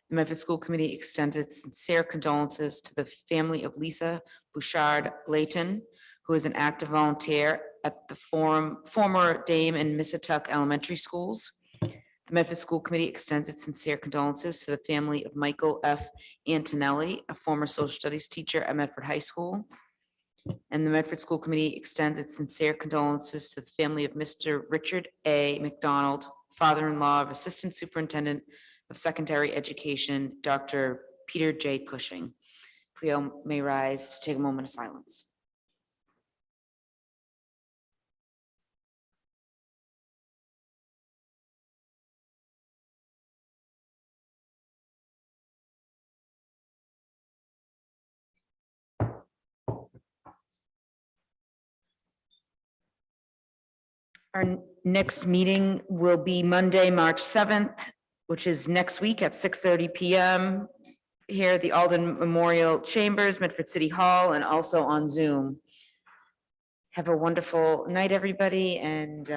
The Medford School Committee extends its sincere condolences to the family of Lisa Bouchard Layton, who is an active volunteer at the former Dame and Missatuck Elementary Schools. The Medford School Committee extends its sincere condolences to the family of Michael F. Antonelli, a former social studies teacher at Medford High School. And the Medford School Committee extends its sincere condolences to the family of Mr. Richard A. McDonald, father-in-law of Assistant Superintendent of Secondary Education, Dr. Peter J. Cushing. If we all may rise to take a moment of silence. Our next meeting will be Monday, March 7th, which is next week at 6:30 PM here at the Alden Memorial Chambers, Medford City Hall, and also on Zoom. Have a wonderful night, everybody, and